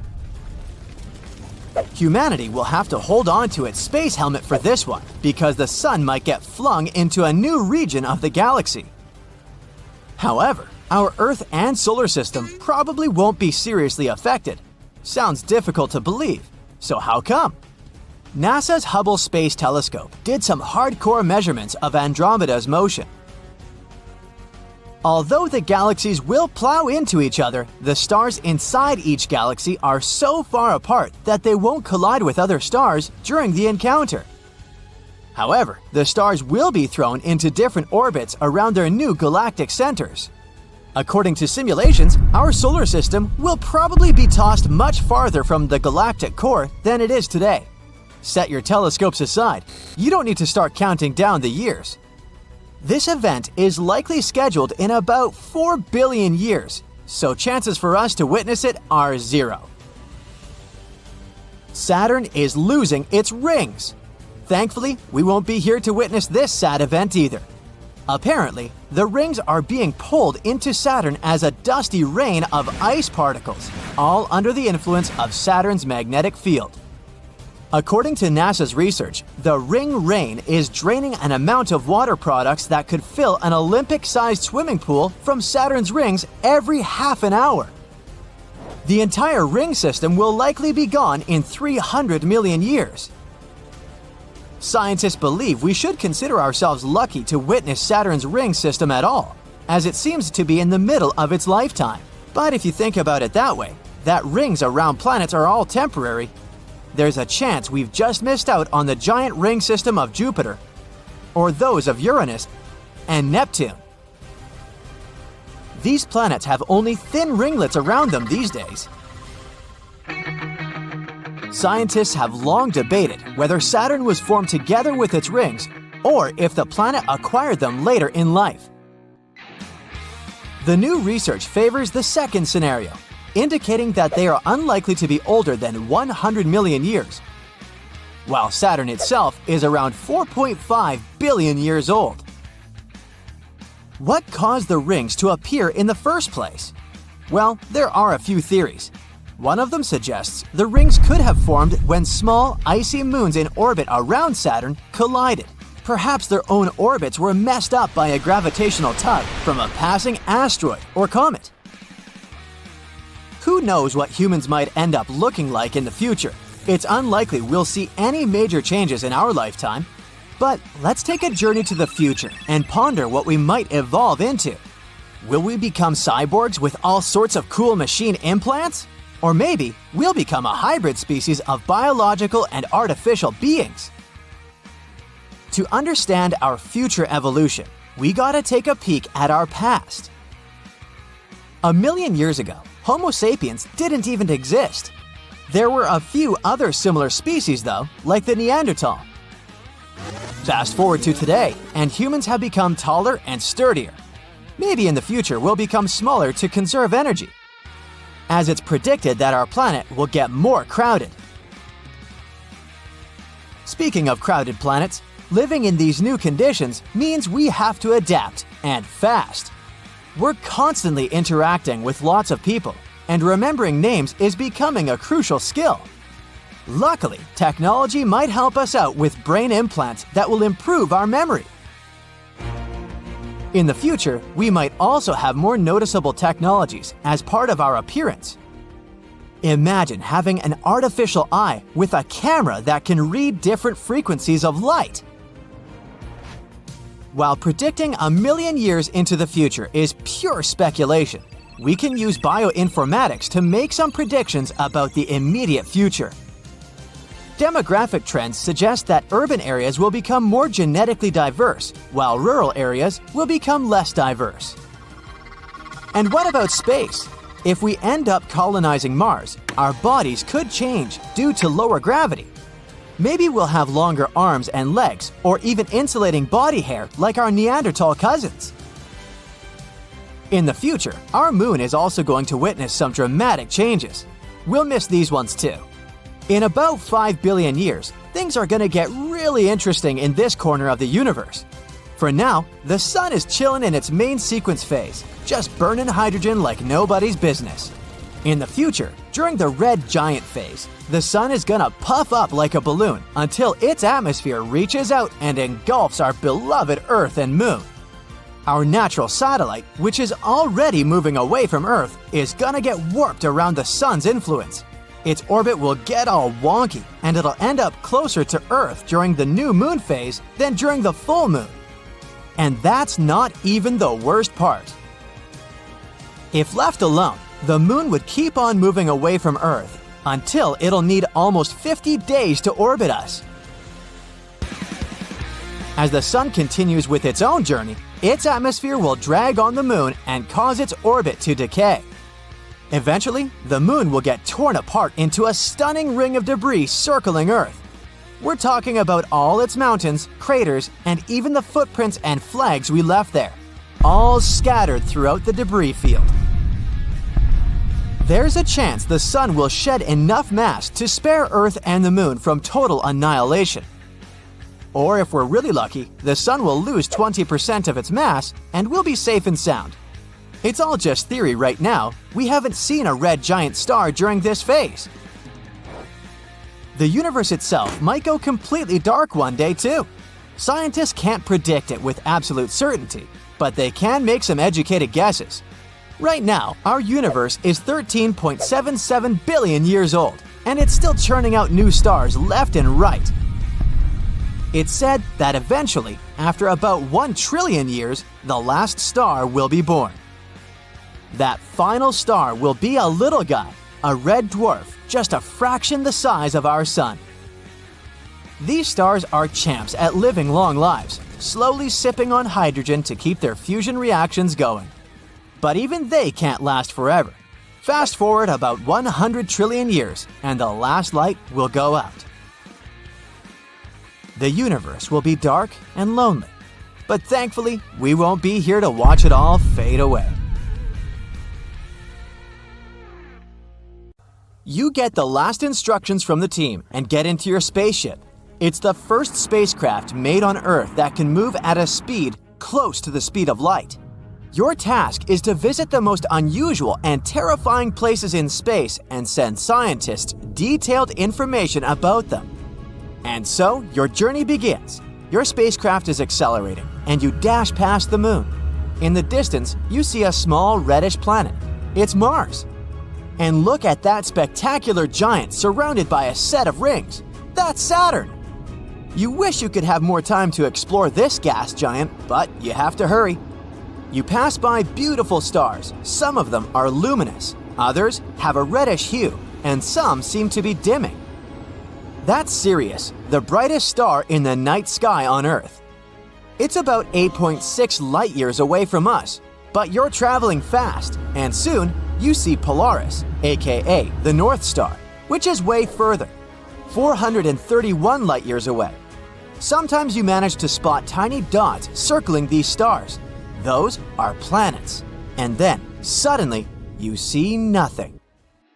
Humanity will have to hold on to its space helmet for this one, because the sun might get flung into a new region of the galaxy. However, our Earth and solar system probably won't be seriously affected. Sounds difficult to believe, so how come? NASA's Hubble Space Telescope did some hardcore measurements of Andromeda's motion. Although the galaxies will plow into each other, the stars inside each galaxy are so far apart that they won't collide with other stars during the encounter. However, the stars will be thrown into different orbits around their new galactic centers. According to simulations, our solar system will probably be tossed much farther from the galactic core than it is today. Set your telescopes aside. You don't need to start counting down the years. This event is likely scheduled in about 4 billion years, so chances for us to witness it are 0. Saturn is losing its rings. Thankfully, we won't be here to witness this sad event either. Apparently, the rings are being pulled into Saturn as a dusty rain of ice particles, all under the influence of Saturn's magnetic field. According to NASA's research, the ring rain is draining an amount of water products that could fill an Olympic-sized swimming pool from Saturn's rings every half an hour. The entire ring system will likely be gone in 300 million years. Scientists believe we should consider ourselves lucky to witness Saturn's ring system at all, as it seems to be in the middle of its lifetime. But if you think about it that way, that rings around planets are all temporary, there's a chance we've just missed out on the giant ring system of Jupiter, or those of Uranus and Neptune. These planets have only thin ringlets around them these days. Scientists have long debated whether Saturn was formed together with its rings, or if the planet acquired them later in life. The new research favors the second scenario, indicating that they are unlikely to be older than 100 million years, while Saturn itself is around 4.5 billion years old. What caused the rings to appear in the first place? Well, there are a few theories. One of them suggests the rings could have formed when small, icy moons in orbit around Saturn collided. Perhaps their own orbits were messed up by a gravitational tug from a passing asteroid or comet. Who knows what humans might end up looking like in the future? It's unlikely we'll see any major changes in our lifetime. But let's take a journey to the future and ponder what we might evolve into. Will we become cyborgs with all sorts of cool machine implants? Or maybe we'll become a hybrid species of biological and artificial beings. To understand our future evolution, we gotta take a peek at our past. 1 million years ago, Homo sapiens didn't even exist. There were a few other similar species though, like the Neanderthal. Fast forward to today, and humans have become taller and sturdier. Maybe in the future we'll become smaller to conserve energy, as it's predicted that our planet will get more crowded. Speaking of crowded planets, living in these new conditions means we have to adapt, and fast. We're constantly interacting with lots of people, and remembering names is becoming a crucial skill. Luckily, technology might help us out with brain implants that will improve our memory. In the future, we might also have more noticeable technologies as part of our appearance. Imagine having an artificial eye with a camera that can read different frequencies of light. While predicting 1 million years into the future is pure speculation, we can use bioinformatics to make some predictions about the immediate future. Demographic trends suggest that urban areas will become more genetically diverse, while rural areas will become less diverse. And what about space? If we end up colonizing Mars, our bodies could change due to lower gravity. Maybe we'll have longer arms and legs, or even insulating body hair like our Neanderthal cousins. In the future, our moon is also going to witness some dramatic changes. We'll miss these ones too. In about 5 billion years, things are going to get really interesting in this corner of the universe. For now, the sun is chilling in its main sequence phase, just burning hydrogen like nobody's business. In the future, during the red giant phase, the sun is gonna puff up like a balloon until its atmosphere reaches out and engulfs our beloved Earth and Moon. Our natural satellite, which is already moving away from Earth, is gonna get warped around the sun's influence. Its orbit will get all wonky, and it'll end up closer to Earth during the new moon phase than during the full moon. And that's not even the worst part. If left alone, the moon would keep on moving away from Earth until it'll need almost 50 days to orbit us. As the sun continues with its own journey, its atmosphere will drag on the moon and cause its orbit to decay. Eventually, the moon will get torn apart into a stunning ring of debris circling Earth. We're talking about all its mountains, craters, and even the footprints and flags we left there, all scattered throughout the debris field. There's a chance the sun will shed enough mass to spare Earth and the moon from total annihilation. Or if we're really lucky, the sun will lose 20% of its mass and we'll be safe and sound. It's all just theory right now. We haven't seen a red giant star during this phase. The universe itself might go completely dark one day too. Scientists can't predict it with absolute certainty, but they can make some educated guesses. Right now, our universe is 13.77 billion years old, and it's still churning out new stars left and right. It's said that eventually, after about 1 trillion years, the last star will be born. That final star will be a little guy, a red dwarf, just a fraction the size of our sun. These stars are champs at living long lives, slowly sipping on hydrogen to keep their fusion reactions going. But even they can't last forever. Fast forward about 100 trillion years, and the last light will go out. The universe will be dark and lonely, but thankfully, we won't be here to watch it all fade away. You get the last instructions from the team and get into your spaceship. It's the first spacecraft made on Earth that can move at a speed close to the speed of light. Your task is to visit the most unusual and terrifying places in space and send scientists detailed information about them. And so, your journey begins. Your spacecraft is accelerating, and you dash past the moon. In the distance, you see a small reddish planet. It's Mars. And look at that spectacular giant surrounded by a set of rings. That's Saturn. You wish you could have more time to explore this gas giant, but you have to hurry. You pass by beautiful stars. Some of them are luminous, others have a reddish hue, and some seem to be dimming. That's Sirius, the brightest star in the night sky on Earth. It's about 8.6 light-years away from us, but you're traveling fast, and soon you see Polaris, aka the North Star, which is way further, 431 light-years away. Sometimes you manage to spot tiny dots circling these stars. Those are planets. And then, suddenly, you see nothing.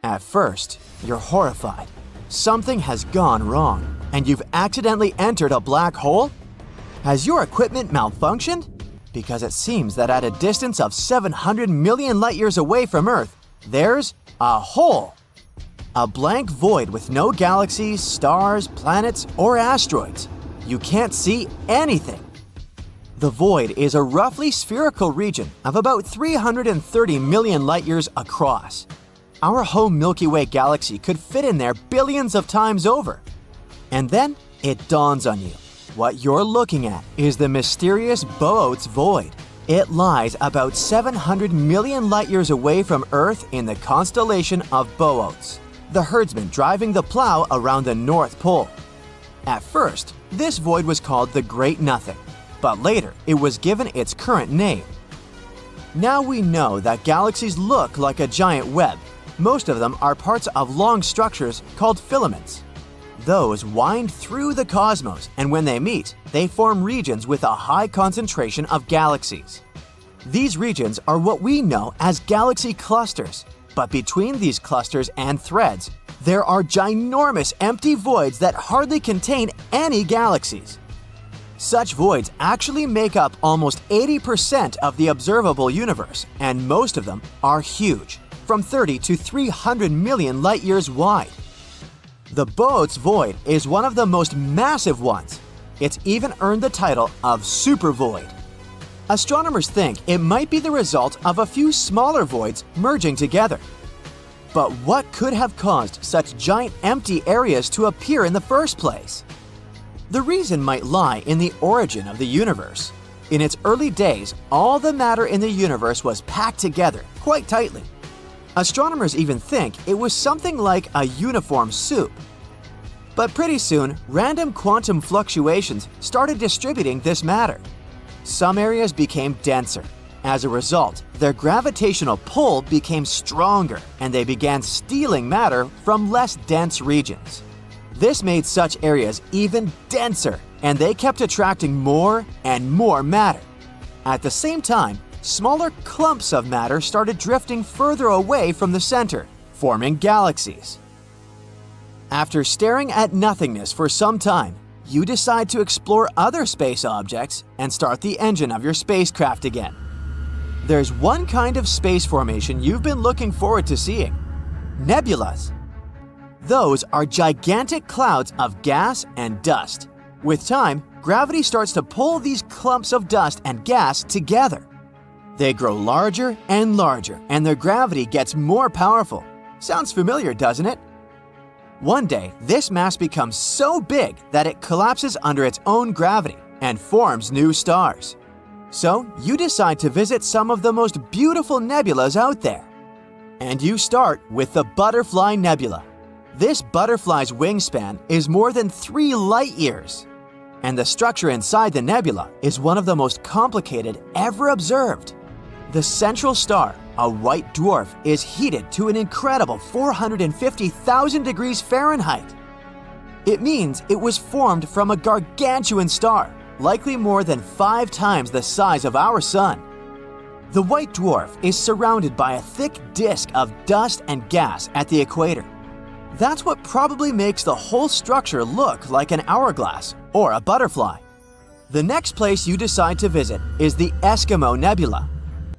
At first, you're horrified. Something has gone wrong, and you've accidentally entered a black hole? Has your equipment malfunctioned? Because it seems that at a distance of 700 million light-years away from Earth, there's a hole. A blank void with no galaxies, stars, planets, or asteroids. You can't see anything. The void is a roughly spherical region of about 330 million light-years across. Our home Milky Way galaxy could fit in there billions of times over. And then it dawns on you. What you're looking at is the mysterious Boötes void. It lies about 700 million light-years away from Earth in the constellation of Boötes, the herdsman driving the plow around the North Pole. At first, this void was called the Great Nothing, but later it was given its current name. Now we know that galaxies look like a giant web. Most of them are parts of long structures called filaments. Those wind through the cosmos, and when they meet, they form regions with a high concentration of galaxies. These regions are what we know as galaxy clusters, but between these clusters and threads, there are ginormous empty voids that hardly contain any galaxies. Such voids actually make up almost 80% of the observable universe, and most of them are huge, from 30 to 300 million light-years wide. The Bode's void is one of the most massive ones. It's even earned the title of supervoid. Astronomers think it might be the result of a few smaller voids merging together. But what could have caused such giant empty areas to appear in the first place? The reason might lie in the origin of the universe. In its early days, all the matter in the universe was packed together quite tightly. Astronomers even think it was something like a uniform soup. But pretty soon, random quantum fluctuations started distributing this matter. Some areas became denser. As a result, their gravitational pull became stronger, and they began stealing matter from less dense regions. This made such areas even denser, and they kept attracting more and more matter. At the same time, smaller clumps of matter started drifting further away from the center, forming galaxies. After staring at nothingness for some time, you decide to explore other space objects and start the engine of your spacecraft again. There's one kind of space formation you've been looking forward to seeing: nebulas. Those are gigantic clouds of gas and dust. With time, gravity starts to pull these clumps of dust and gas together. They grow larger and larger, and their gravity gets more powerful. Sounds familiar, doesn't it? One day, this mass becomes so big that it collapses under its own gravity and forms new stars. So, you decide to visit some of the most beautiful nebulas out there. And you start with the Butterfly Nebula. This butterfly's wingspan is more than 3 light-years. And the structure inside the nebula is one of the most complicated ever observed. The central star, a white dwarf, is heated to an incredible 450,000 degrees Fahrenheit. It means it was formed from a gargantuan star, likely more than 5 times the size of our Sun. The white dwarf is surrounded by a thick disk of dust and gas at the equator. That's what probably makes the whole structure look like an hourglass or a butterfly. The next place you decide to visit is the Eskimo Nebula,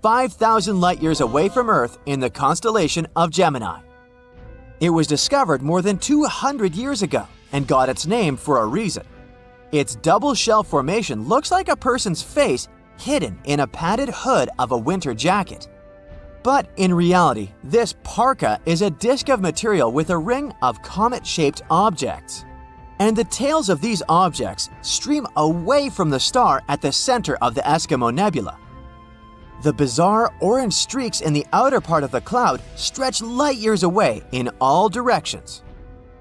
5,000 light-years away from Earth in the constellation of Gemini. It was discovered more than 200 years ago and got its name for a reason. Its double shell formation looks like a person's face hidden in a padded hood of a winter jacket. But in reality, this parka is a disk of material with a ring of comet-shaped objects. And the tails of these objects stream away from the star at the center of the Eskimo Nebula. The bizarre orange streaks in the outer part of the cloud stretch light-years away in all directions.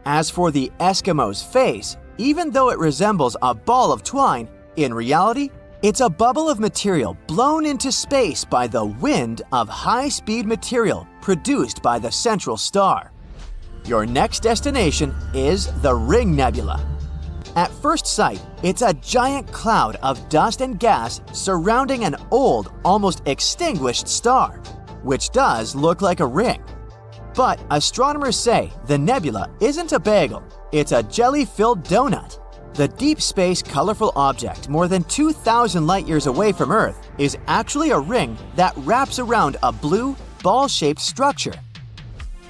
As for the Eskimo's face, even though it resembles a ball of twine, in reality, it's a bubble of material blown into space by the wind of high-speed material produced by the central star. Your next destination is the Ring Nebula. At first sight, it's a giant cloud of dust and gas surrounding an old, almost extinguished star, which does look like a ring. But astronomers say the nebula isn't a bagel, it's a jelly-filled donut. The deep space colorful object more than 2,000 light-years away from Earth is actually a ring that wraps around a blue, ball-shaped structure.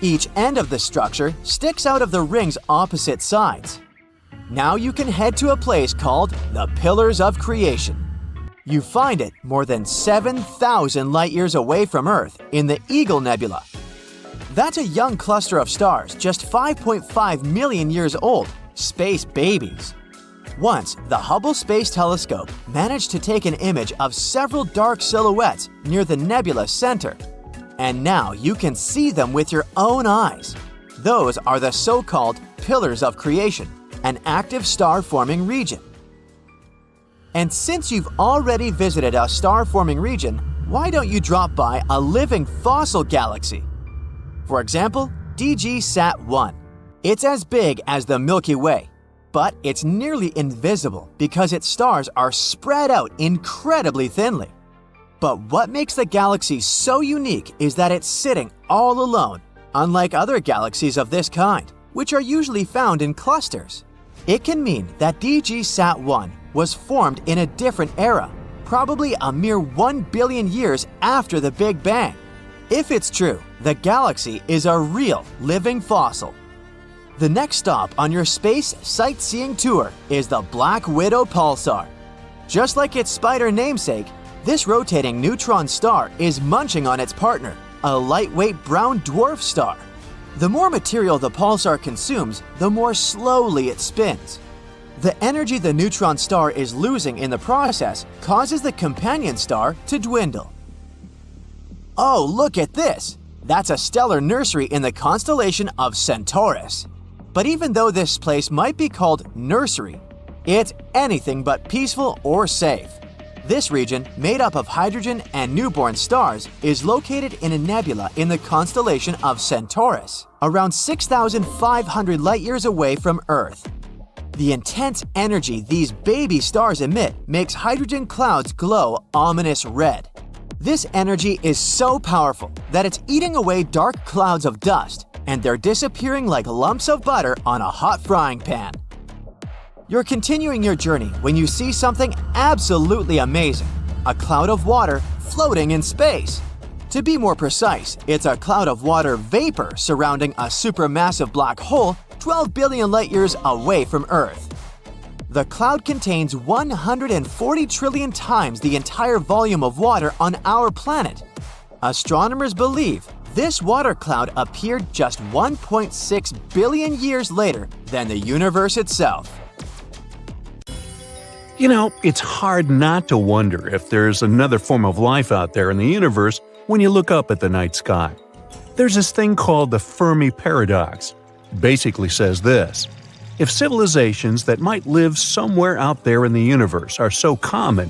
Each end of the structure sticks out of the ring's opposite sides. Now you can head to a place called the Pillars of Creation. You find it more than 7,000 light-years away from Earth in the Eagle Nebula. That's a young cluster of stars just 5.5 million years old, space babies. Once, the Hubble Space Telescope managed to take an image of several dark silhouettes near the nebula's center. And now you can see them with your own eyes. Those are the so-called Pillars of Creation, an active star-forming region. And since you've already visited a star-forming region, why don't you drop by a living fossil galaxy? For example, DG Sat-1. It's as big as the Milky Way, but it's nearly invisible because its stars are spread out incredibly thinly. But what makes the galaxy so unique is that it's sitting all alone, unlike other galaxies of this kind, which are usually found in clusters. It can mean that DG Sat-1 was formed in a different era, probably a mere 1 billion years after the Big Bang. If it's true, the galaxy is a real living fossil. The next stop on your space sightseeing tour is the Black Widow Pulsar. Just like its spider namesake, this rotating neutron star is munching on its partner, a lightweight brown dwarf star. The more material the pulsar consumes, the more slowly it spins. The energy the neutron star is losing in the process causes the companion star to dwindle. Oh, look at this! That's a stellar nursery in the constellation of Centaurus. But even though this place might be called nursery, it's anything but peaceful or safe. This region, made up of hydrogen and newborn stars, is located in a nebula in the constellation of Centaurus, around 6,500 light-years away from Earth. The intense energy these baby stars emit makes hydrogen clouds glow ominous red. This energy is so powerful that it's eating away dark clouds of dust, and they're disappearing like lumps of butter on a hot frying pan. You're continuing your journey when you see something absolutely amazing, a cloud of water floating in space. To be more precise, it's a cloud of water vapor surrounding a supermassive black hole 12 billion light-years away from Earth. The cloud contains 140 trillion times the entire volume of water on our planet. Astronomers believe this water cloud appeared just 1.6 billion years later than the universe itself. You know, it's hard not to wonder if there's another form of life out there in the universe when you look up at the night sky. There's this thing called the Fermi Paradox. It basically says this: if civilizations that might live somewhere out there in the universe are so common,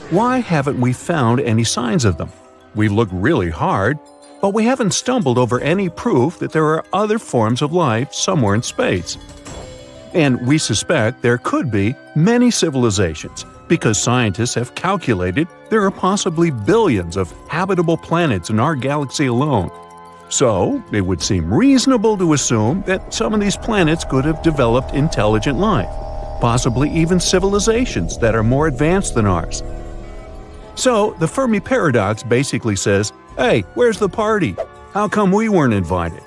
why haven't we found any signs of them? We've looked really hard, but we haven't stumbled over any proof that there are other forms of life somewhere in space. And we suspect there could be many civilizations, because scientists have calculated there are possibly billions of habitable planets in our galaxy alone. So, it would seem reasonable to assume that some of these planets could have developed intelligent life, possibly even civilizations that are more advanced than ours. So, the Fermi Paradox basically says, hey, where's the party? How come we weren't invited?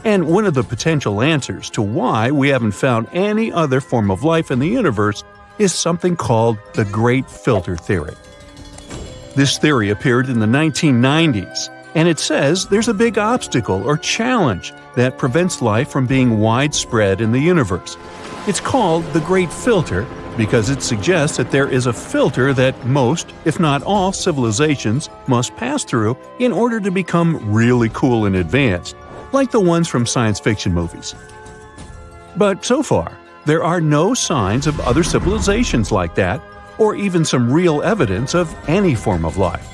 And one of the potential answers to why we haven't found any other form of life in the universe is something called the Great Filter Theory. This theory appeared in the 1990s, and it says there's a big obstacle or challenge that prevents life from being widespread in the universe. It's called the Great Filter because it suggests that there is a filter that most, if not all, civilizations must pass through in order to become really cool and advanced, like the ones from science fiction movies. But so far, there are no signs of other civilizations like that, or even some real evidence of any form of life.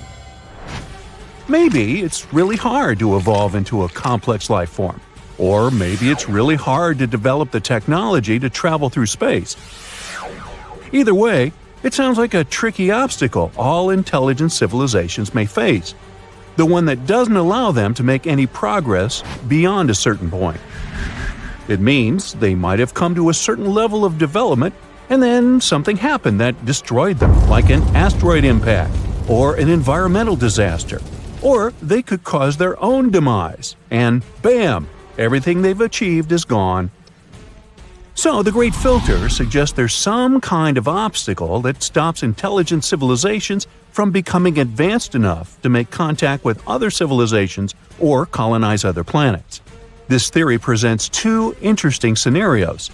Maybe it's really hard to evolve into a complex life form, or maybe it's really hard to develop the technology to travel through space. Either way, it sounds like a tricky obstacle all intelligent civilizations may face, the one that doesn't allow them to make any progress beyond a certain point. It means they might have come to a certain level of development and then something happened that destroyed them, like an asteroid impact or an environmental disaster. Or they could cause their own demise, and bam, everything they've achieved is gone. So the Great Filter suggests there's some kind of obstacle that stops intelligent civilizations from becoming advanced enough to make contact with other civilizations or colonize other planets. This theory presents two interesting scenarios.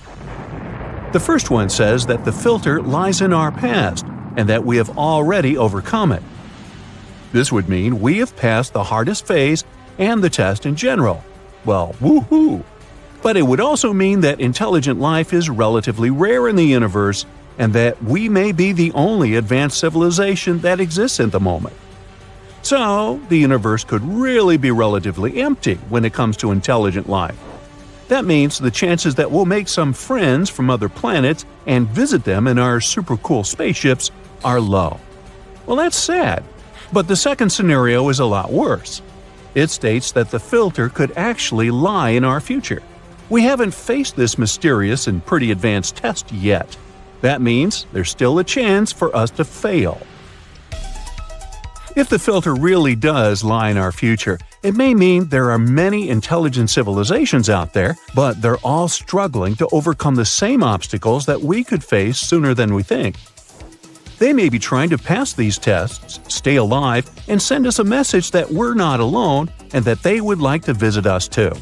The first one says that the filter lies in our past and that we have already overcome it. This would mean we have passed the hardest phase and the test in general. Well, woohoo! But it would also mean that intelligent life is relatively rare in the universe and that we may be the only advanced civilization that exists at the moment. So, the universe could really be relatively empty when it comes to intelligent life. That means the chances that we'll make some friends from other planets and visit them in our super cool spaceships are low. Well, that's sad. But the second scenario is a lot worse. It states that the filter could actually lie in our future. We haven't faced this mysterious and pretty advanced test yet. That means there's still a chance for us to fail. If the filter really does lie in our future, it may mean there are many intelligent civilizations out there, but they're all struggling to overcome the same obstacles that we could face sooner than we think. They may be trying to pass these tests, stay alive, and send us a message that we're not alone and that they would like to visit us too.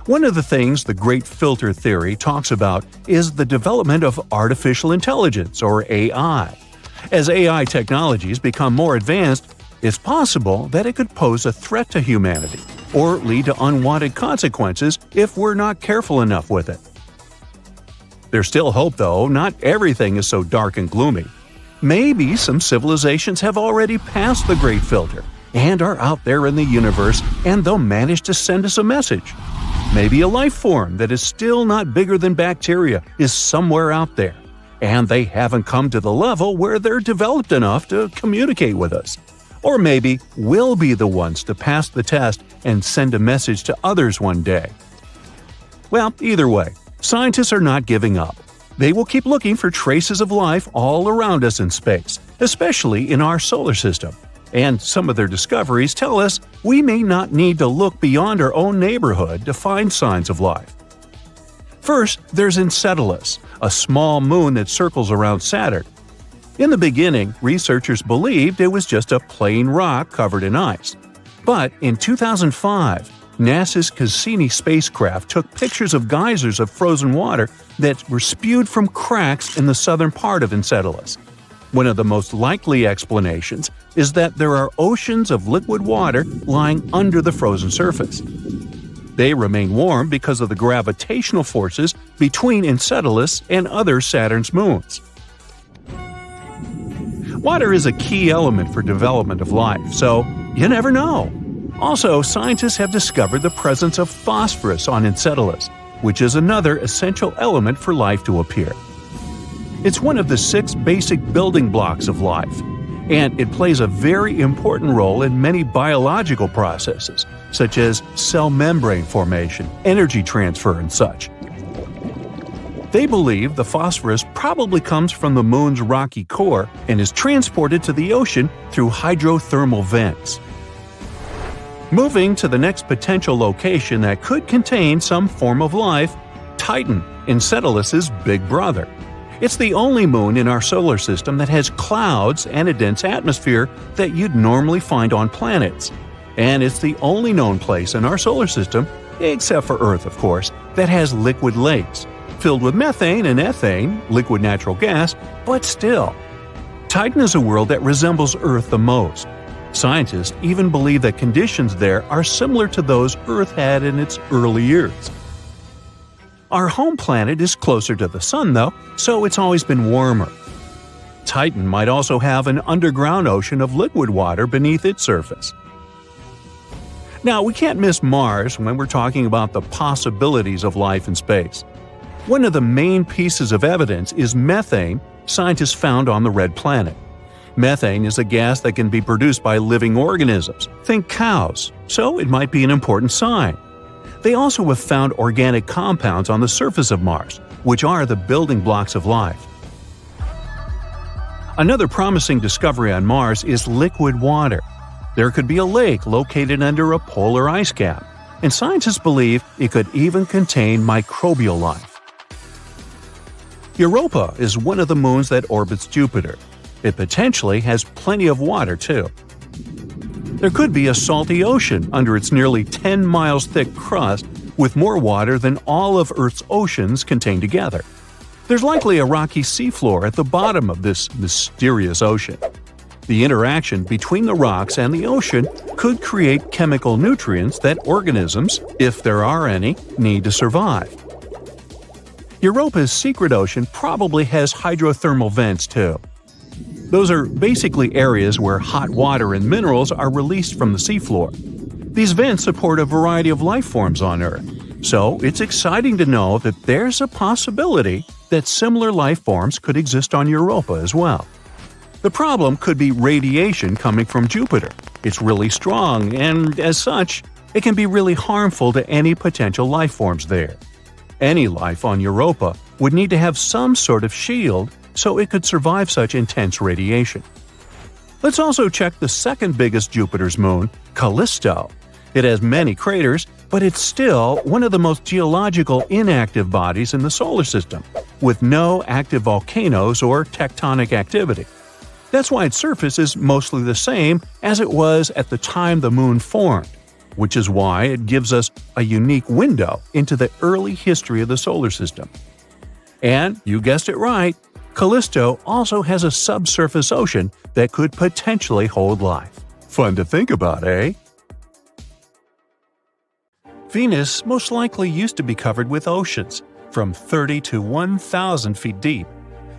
One of the things the Great Filter Theory talks about is the development of artificial intelligence, or AI. As AI technologies become more advanced, it's possible that it could pose a threat to humanity, or lead to unwanted consequences if we're not careful enough with it. There's still hope, though. Not everything is so dark and gloomy. Maybe some civilizations have already passed the Great Filter and are out there in the universe, and they'll manage to send us a message. Maybe a life form that is still not bigger than bacteria is somewhere out there, and they haven't come to the level where they're developed enough to communicate with us. Or maybe we'll be the ones to pass the test and send a message to others one day. Well, either way, scientists are not giving up. They will keep looking for traces of life all around us in space, especially in our solar system. And some of their discoveries tell us we may not need to look beyond our own neighborhood to find signs of life. First, there's Enceladus, a small moon that circles around Saturn. In the beginning, researchers believed it was just a plain rock covered in ice. But in 2005, NASA's Cassini spacecraft took pictures of geysers of frozen water that were spewed from cracks in the southern part of Enceladus. One of the most likely explanations is that there are oceans of liquid water lying under the frozen surface. They remain warm because of the gravitational forces between Enceladus and other Saturn's moons. Water is a key element for development of life, so you never know. Also, scientists have discovered the presence of phosphorus on Enceladus, which is another essential element for life to appear. It's one of the 6 basic building blocks of life, and it plays a very important role in many biological processes, such as cell membrane formation, energy transfer, and such. They believe the phosphorus probably comes from the moon's rocky core and is transported to the ocean through hydrothermal vents. Moving to the next potential location that could contain some form of life, Titan, Enceladus' big brother. It's the only moon in our solar system that has clouds and a dense atmosphere that you'd normally find on planets. And it's the only known place in our solar system, except for Earth of course, that has liquid lakes, filled with methane and ethane, liquid natural gas, but still. Titan is a world that resembles Earth the most. Scientists even believe that conditions there are similar to those Earth had in its early years. Our home planet is closer to the Sun, though, so it's always been warmer. Titan might also have an underground ocean of liquid water beneath its surface. Now, we can't miss Mars when we're talking about the possibilities of life in space. One of the main pieces of evidence is methane scientists found on the red planet. Methane is a gas that can be produced by living organisms, think cows, so it might be an important sign. They also have found organic compounds on the surface of Mars, which are the building blocks of life. Another promising discovery on Mars is liquid water. There could be a lake located under a polar ice cap, and scientists believe it could even contain microbial life. Europa is one of the moons that orbits Jupiter. It potentially has plenty of water, too. There could be a salty ocean under its nearly 10 miles thick crust with more water than all of Earth's oceans contained together. There's likely a rocky seafloor at the bottom of this mysterious ocean. The interaction between the rocks and the ocean could create chemical nutrients that organisms, if there are any, need to survive. Europa's secret ocean probably has hydrothermal vents too. Those are basically areas where hot water and minerals are released from the seafloor. These vents support a variety of life forms on Earth, so it's exciting to know that there's a possibility that similar life forms could exist on Europa as well. The problem could be radiation coming from Jupiter. It's really strong, and as such, it can be really harmful to any potential life forms there. Any life on Europa would need to have some sort of shield so it could survive such intense radiation. Let's also check the second biggest Jupiter's moon, Callisto. It has many craters, but it's still one of the most geological inactive bodies in the solar system, with no active volcanoes or tectonic activity. That's why its surface is mostly the same as it was at the time the moon formed, which is why it gives us a unique window into the early history of the solar system. And, you guessed it right, Callisto also has a subsurface ocean that could potentially hold life. Fun to think about, eh? Venus most likely used to be covered with oceans, from 30 to 1,000 feet deep.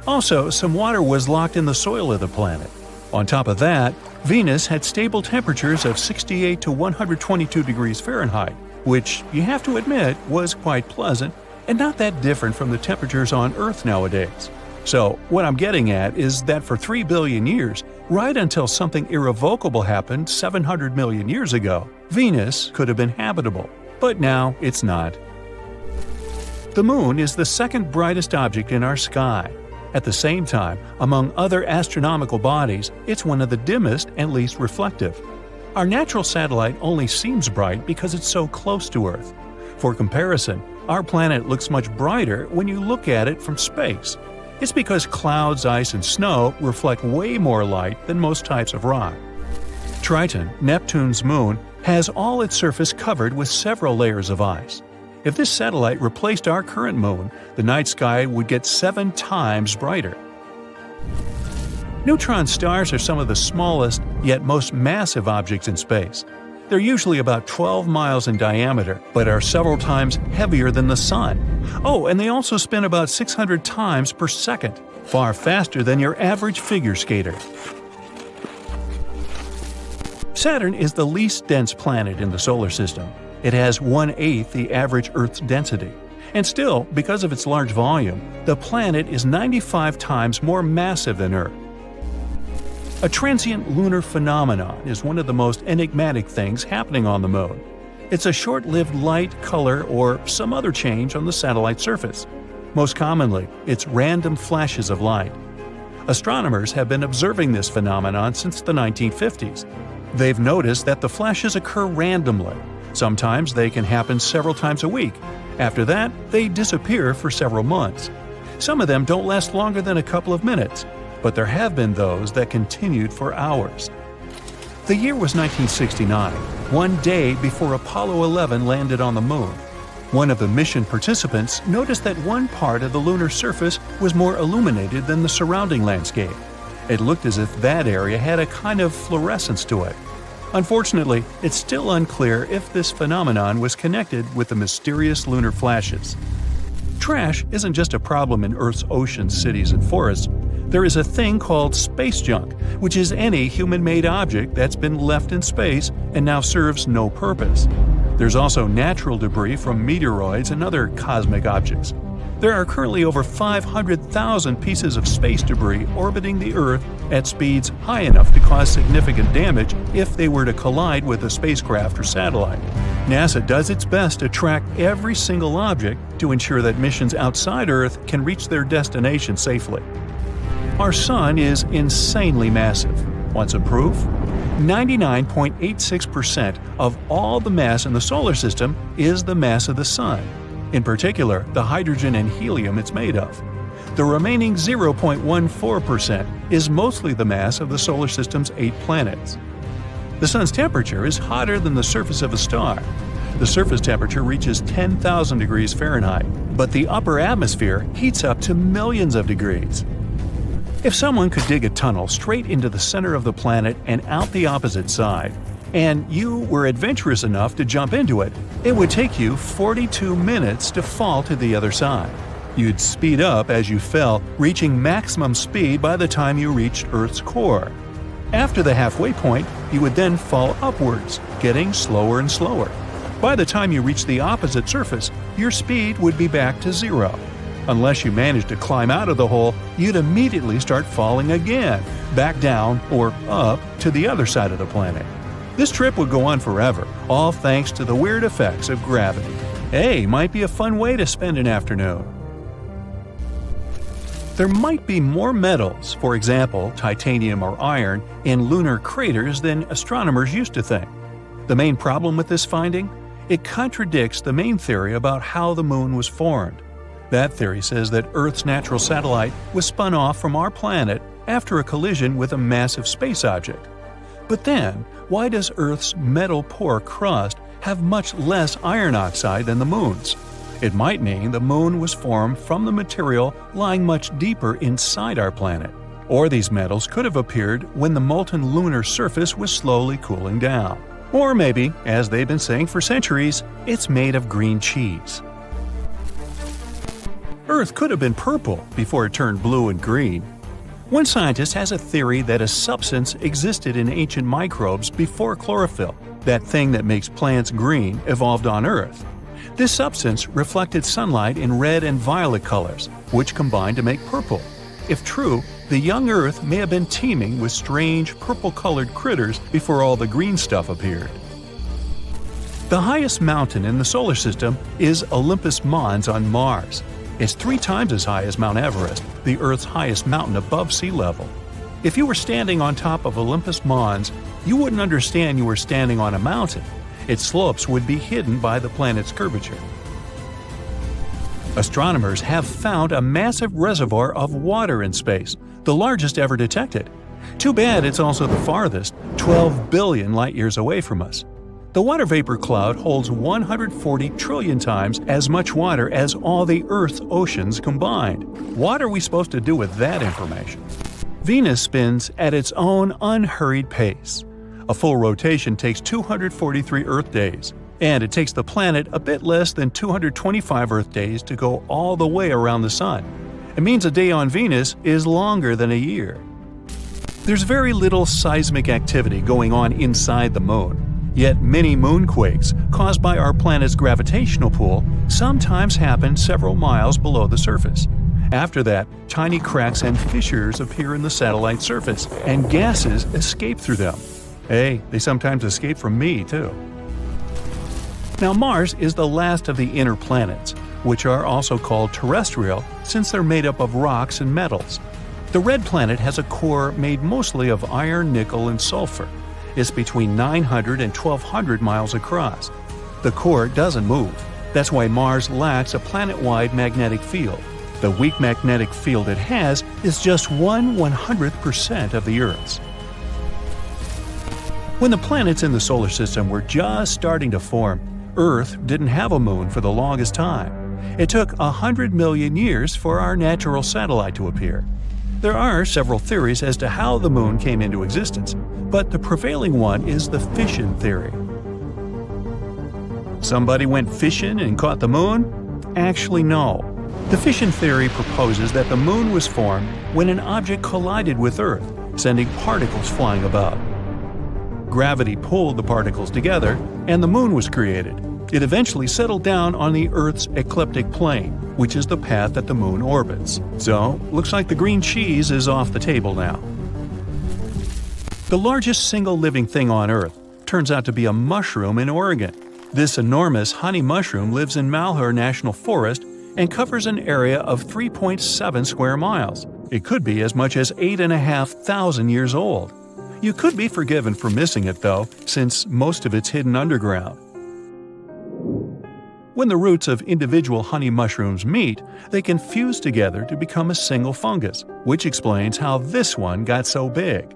Also, some water was locked in the soil of the planet. On top of that, Venus had stable temperatures of 68 to 122 degrees Fahrenheit, which, you have to admit, was quite pleasant and not that different from the temperatures on Earth nowadays. So, what I'm getting at is that for 3 billion years, right until something irrevocable happened 700 million years ago, Venus could have been habitable. But now it's not. The Moon is the second brightest object in our sky. At the same time, among other astronomical bodies, it's one of the dimmest and least reflective. Our natural satellite only seems bright because it's so close to Earth. For comparison, our planet looks much brighter when you look at it from space. It's because clouds, ice, and snow reflect way more light than most types of rock. Triton, Neptune's moon, has all its surface covered with several layers of ice. If this satellite replaced our current moon, the night sky would get 7 times brighter. Neutron stars are some of the smallest, yet most massive objects in space. They're usually about 12 miles in diameter, but are several times heavier than the Sun. Oh, and they also spin about 600 times per second, far faster than your average figure skater. Saturn is the least dense planet in the solar system. It has 1/8 the average Earth's density. And still, because of its large volume, the planet is 95 times more massive than Earth. A transient lunar phenomenon is one of the most enigmatic things happening on the Moon. It's a short-lived light, color, or some other change on the satellite surface. Most commonly, it's random flashes of light. Astronomers have been observing this phenomenon since the 1950s. They've noticed that the flashes occur randomly. Sometimes they can happen several times a week. After that, they disappear for several months. Some of them don't last longer than a couple of minutes, but there have been those that continued for hours. The year was 1969, one day before Apollo 11 landed on the Moon. One of the mission participants noticed that one part of the lunar surface was more illuminated than the surrounding landscape. It looked as if that area had a kind of fluorescence to it. Unfortunately, it's still unclear if this phenomenon was connected with the mysterious lunar flashes. Trash isn't just a problem in Earth's oceans, cities, and forests. There is a thing called space junk, which is any human-made object that's been left in space and now serves no purpose. There's also natural debris from meteoroids and other cosmic objects. There are currently over 500,000 pieces of space debris orbiting the Earth at speeds high enough to cause significant damage if they were to collide with a spacecraft or satellite. NASA does its best to track every single object to ensure that missions outside Earth can reach their destination safely. Our Sun is insanely massive. Want some proof? 99.86% of all the mass in the solar system is the mass of the Sun. In particular, the hydrogen and helium it's made of. The remaining 0.14% is mostly the mass of the solar system's 8 planets. The Sun's temperature is hotter than the surface of a star. The surface temperature reaches 10,000 degrees Fahrenheit, but the upper atmosphere heats up to millions of degrees. If someone could dig a tunnel straight into the center of the planet and out the opposite side, and you were adventurous enough to jump into it, it would take you 42 minutes to fall to the other side. You'd speed up as you fell, reaching maximum speed by the time you reached Earth's core. After the halfway point, you would then fall upwards, getting slower and slower. By the time you reached the opposite surface, your speed would be back to zero. Unless you managed to climb out of the hole, you'd immediately start falling again, back down or up to the other side of the planet. This trip would go on forever, all thanks to the weird effects of gravity. Hey, might be a fun way to spend an afternoon. There might be more metals, for example, titanium or iron, in lunar craters than astronomers used to think. The main problem with this finding? It contradicts the main theory about how the moon was formed. That theory says that Earth's natural satellite was spun off from our planet after a collision with a massive space object. But then, why does Earth's metal-poor crust have much less iron oxide than the moon's? It might mean the moon was formed from the material lying much deeper inside our planet. Or these metals could have appeared when the molten lunar surface was slowly cooling down. Or maybe, as they've been saying for centuries, it's made of green cheese. Earth could have been purple before it turned blue and green. One scientist has a theory that a substance existed in ancient microbes before chlorophyll. That thing that makes plants green evolved on Earth. This substance reflected sunlight in red and violet colors, which combined to make purple. If true, the young Earth may have been teeming with strange purple-colored critters before all the green stuff appeared. The highest mountain in the solar system is Olympus Mons on Mars. It's 3 times as high as Mount Everest, the Earth's highest mountain above sea level. If you were standing on top of Olympus Mons, you wouldn't understand you were standing on a mountain. Its slopes would be hidden by the planet's curvature. Astronomers have found a massive reservoir of water in space, the largest ever detected. Too bad it's also the farthest, 12 billion light-years away from us. The water vapor cloud holds 140 trillion times as much water as all the Earth's oceans combined. What are we supposed to do with that information? Venus spins at its own unhurried pace. A full rotation takes 243 Earth days, and it takes the planet a bit less than 225 Earth days to go all the way around the Sun. It means a day on Venus is longer than a year. There's very little seismic activity going on inside the Moon, yet many moonquakes caused by our planet's gravitational pull sometimes happen several miles below the surface. After that, tiny cracks and fissures appear in the satellite surface, and gases escape through them. Hey, they sometimes escape from me, too. Now, Mars is the last of the inner planets, which are also called terrestrial since they're made up of rocks and metals. The red planet has a core made mostly of iron, nickel, and sulfur. It's between 900 and 1200 miles across. The core doesn't move. That's why Mars lacks a planet-wide magnetic field. The weak magnetic field it has is just 1/100% of the Earth's. When the planets in the solar system were just starting to form, Earth didn't have a moon for the longest time. It took 100 million years for our natural satellite to appear. There are several theories as to how the moon came into existence, but the prevailing one is the fission theory. Somebody went fishing and caught the moon? Actually, no. The fission theory proposes that the moon was formed when an object collided with Earth, sending particles flying above. Gravity pulled the particles together, and the moon was created. It eventually settled down on the Earth's ecliptic plane, which is the path that the moon orbits. So, looks like the green cheese is off the table now. The largest single living thing on Earth turns out to be a mushroom in Oregon. This enormous honey mushroom lives in Malheur National Forest and covers an area of 3.7 square miles. It could be as much as 8,500 years old. You could be forgiven for missing it, though, since most of it's hidden underground. When the roots of individual honey mushrooms meet, they can fuse together to become a single fungus, which explains how this one got so big.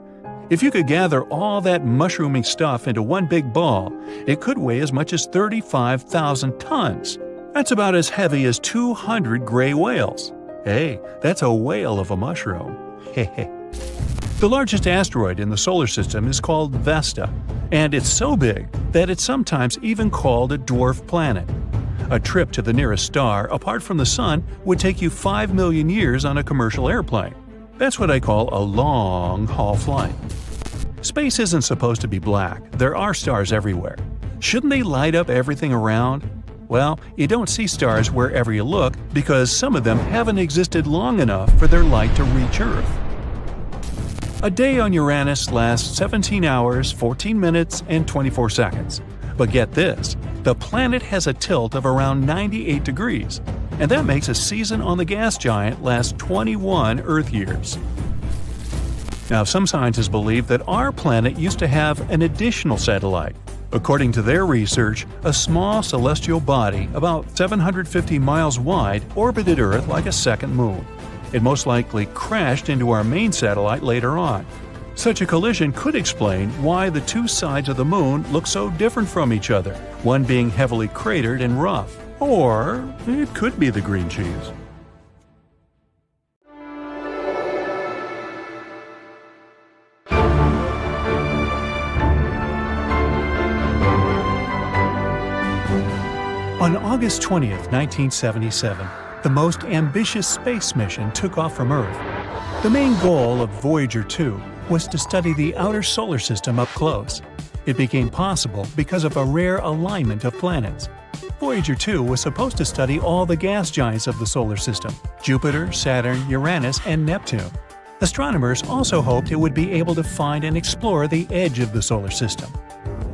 If you could gather all that mushrooming stuff into one big ball, it could weigh as much as 35,000 tons. That's about as heavy as 200 gray whales. Hey, that's a whale of a mushroom. Hehe. The largest asteroid in the solar system is called Vesta, and it's so big that it's sometimes even called a dwarf planet. A trip to the nearest star, apart from the Sun, would take you 5 million years on a commercial airplane. That's what I call a long-haul flight. Space isn't supposed to be black. There are stars everywhere. Shouldn't they light up everything around? Well, you don't see stars wherever you look because some of them haven't existed long enough for their light to reach Earth. A day on Uranus lasts 17 hours, 14 minutes, and 24 seconds. But get this, the planet has a tilt of around 98 degrees, and that makes a season on the gas giant last 21 Earth years. Now, some scientists believe that our planet used to have an additional satellite. According to their research, a small celestial body about 750 miles wide orbited Earth like a second moon. It most likely crashed into our main satellite later on. Such a collision could explain why the two sides of the moon look so different from each other, one being heavily cratered and rough. Or it could be the green cheese. On August 20th, 1977, the most ambitious space mission took off from Earth. The main goal of Voyager 2 was to study the outer solar system up close. It became possible because of a rare alignment of planets. Voyager 2 was supposed to study all the gas giants of the solar system: Jupiter, Saturn, Uranus, and Neptune. Astronomers also hoped it would be able to find and explore the edge of the solar system.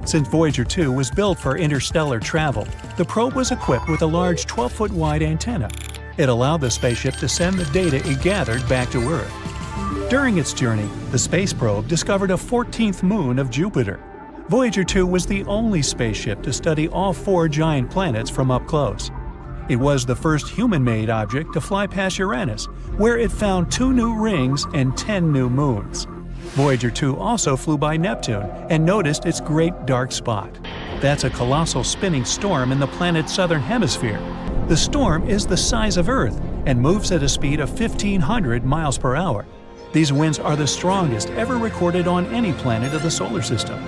Since Voyager 2 was built for interstellar travel, the probe was equipped with a large 12-foot wide antenna. It allowed the spaceship to send the data it gathered back to Earth. During its journey, the space probe discovered a 14th moon of Jupiter. Voyager 2 was the only spaceship to study all 4 giant planets from up close. It was the first human-made object to fly past Uranus, where it found 2 new rings and 10 new moons. Voyager 2 also flew by Neptune and noticed its great dark spot. That's a colossal spinning storm in the planet's southern hemisphere. The storm is the size of Earth and moves at a speed of 1,500 miles per hour. These winds are the strongest ever recorded on any planet of the solar system.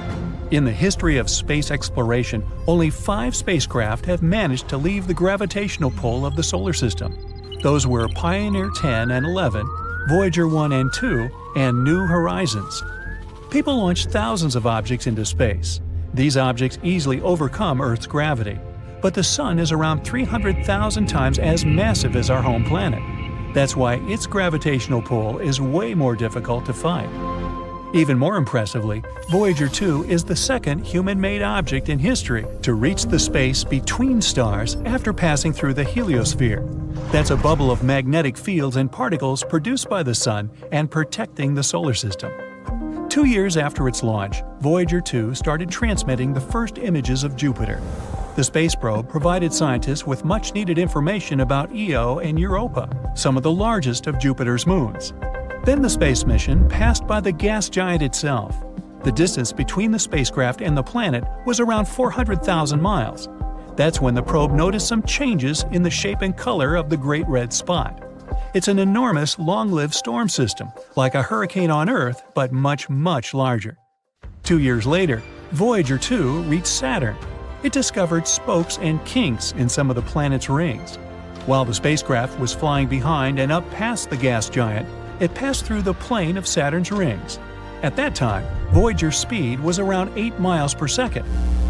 In the history of space exploration, only 5 spacecraft have managed to leave the gravitational pull of the solar system. Those were Pioneer 10 and 11, Voyager 1 and 2, and New Horizons. People launch thousands of objects into space. These objects easily overcome Earth's gravity. But the Sun is around 300,000 times as massive as our home planet. That's why its gravitational pull is way more difficult to fight. Even more impressively, Voyager 2 is the second human-made object in history to reach the space between stars after passing through the heliosphere. That's a bubble of magnetic fields and particles produced by the Sun and protecting the solar system. 2 years after its launch, Voyager 2 started transmitting the first images of Jupiter. The space probe provided scientists with much-needed information about Io and Europa, some of the largest of Jupiter's moons. Then the space mission passed by the gas giant itself. The distance between the spacecraft and the planet was around 400,000 miles. That's when the probe noticed some changes in the shape and color of the Great Red Spot. It's an enormous, long-lived storm system, like a hurricane on Earth, but much, much larger. 2 years later, Voyager 2 reached Saturn. It discovered spokes and kinks in some of the planet's rings. While the spacecraft was flying behind and up past the gas giant, it passed through the plane of Saturn's rings. At that time, Voyager's speed was around 8 miles per second.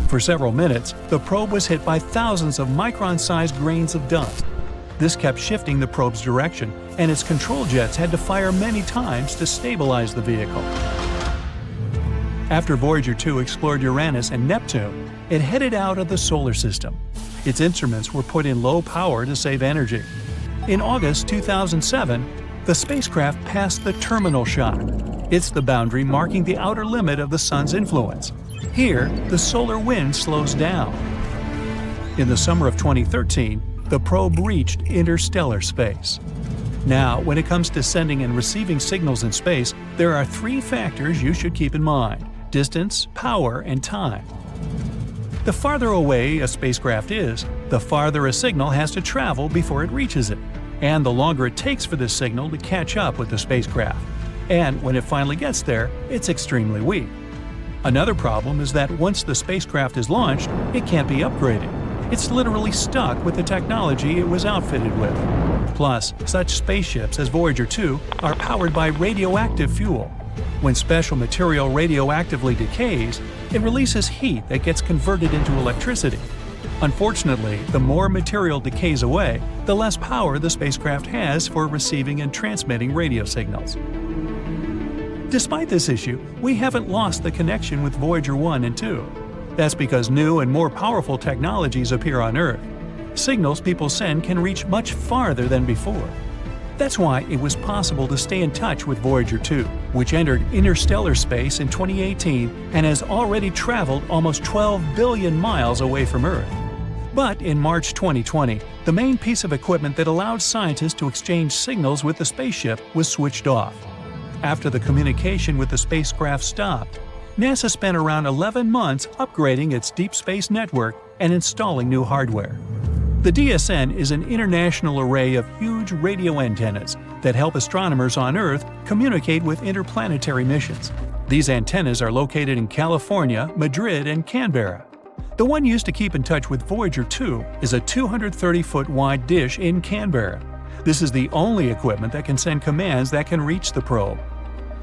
For several minutes, the probe was hit by thousands of micron-sized grains of dust. This kept shifting the probe's direction, and its control jets had to fire many times to stabilize the vehicle. After Voyager 2 explored Uranus and Neptune, it headed out of the solar system. Its instruments were put in low power to save energy. In August 2007, the spacecraft passed the terminal shock. It's the boundary marking the outer limit of the Sun's influence. Here, the solar wind slows down. In the summer of 2013, the probe reached interstellar space. Now, when it comes to sending and receiving signals in space, there are 3 factors you should keep in mind: distance, power, and time. The farther away a spacecraft is, the farther a signal has to travel before it reaches it, and the longer it takes for this signal to catch up with the spacecraft. And when it finally gets there, it's extremely weak. Another problem is that once the spacecraft is launched, it can't be upgraded. It's literally stuck with the technology it was outfitted with. Plus, such spaceships as Voyager 2 are powered by radioactive fuel. When special material radioactively decays, it releases heat that gets converted into electricity. Unfortunately, the more material decays away, the less power the spacecraft has for receiving and transmitting radio signals. Despite this issue, we haven't lost the connection with Voyager 1 and 2. That's because new and more powerful technologies appear on Earth. Signals people send can reach much farther than before. That's why it was possible to stay in touch with Voyager 2, which entered interstellar space in 2018 and has already traveled almost 12 billion miles away from Earth. But in March 2020, the main piece of equipment that allowed scientists to exchange signals with the spaceship was switched off. After the communication with the spacecraft stopped, NASA spent around 11 months upgrading its deep space network and installing new hardware. The DSN is an international array of huge radio antennas that help astronomers on Earth communicate with interplanetary missions. These antennas are located in California, Madrid, and Canberra. The one used to keep in touch with Voyager 2 is a 230-foot wide dish in Canberra. This is the only equipment that can send commands that can reach the probe.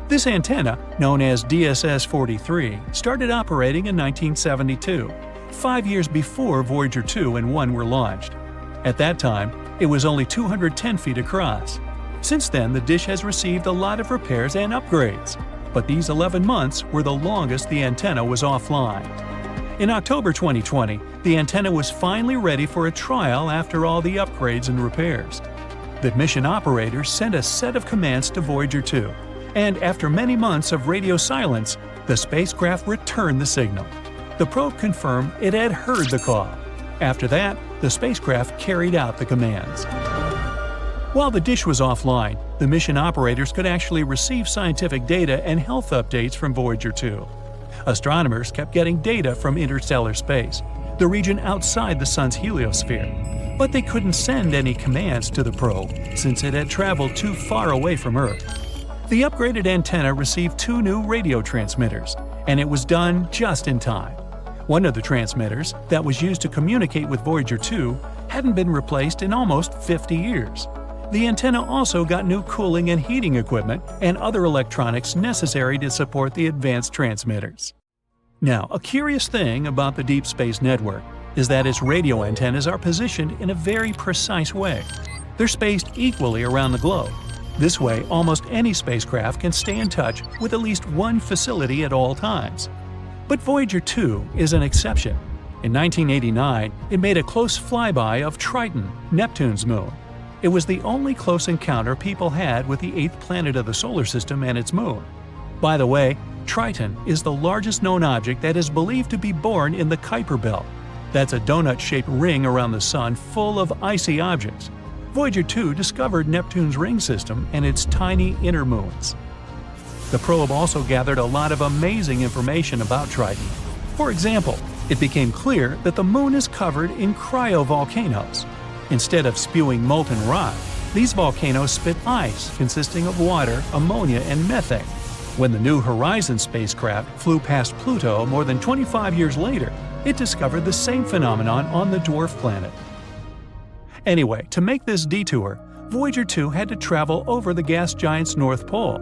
This antenna, known as DSS-43, started operating in 1972, 5 years before Voyager 2 and 1 were launched. At that time, it was only 210 feet across. Since then, the dish has received a lot of repairs and upgrades, but these 11 months were the longest the antenna was offline. In October 2020, the antenna was finally ready for a trial after all the upgrades and repairs. The mission operator sent a set of commands to Voyager 2, and after many months of radio silence, the spacecraft returned the signal. The probe confirmed it had heard the call. After that, the spacecraft carried out the commands. While the dish was offline, the mission operators could actually receive scientific data and health updates from Voyager 2. Astronomers kept getting data from interstellar space, the region outside the Sun's heliosphere, but they couldn't send any commands to the probe since it had traveled too far away from Earth. The upgraded antenna received 2 new radio transmitters, and it was done just in time. One of the transmitters, that was used to communicate with Voyager 2, hadn't been replaced in almost 50 years. The antenna also got new cooling and heating equipment and other electronics necessary to support the advanced transmitters. Now, a curious thing about the Deep Space Network is that its radio antennas are positioned in a very precise way. They're spaced equally around the globe. This way, almost any spacecraft can stay in touch with at least one facility at all times. But Voyager 2 is an exception. In 1989, it made a close flyby of Triton, Neptune's moon. It was the only close encounter people had with the 8th planet of the solar system and its moon. By the way, Triton is the largest known object that is believed to be born in the Kuiper Belt. That's a donut-shaped ring around the Sun full of icy objects. Voyager 2 discovered Neptune's ring system and its tiny inner moons. The probe also gathered a lot of amazing information about Triton. For example, it became clear that the moon is covered in cryovolcanoes. Instead of spewing molten rock, these volcanoes spit ice consisting of water, ammonia, and methane. When the New Horizons spacecraft flew past Pluto more than 25 years later, it discovered the same phenomenon on the dwarf planet. Anyway, to make this detour, Voyager 2 had to travel over the gas giant's North Pole.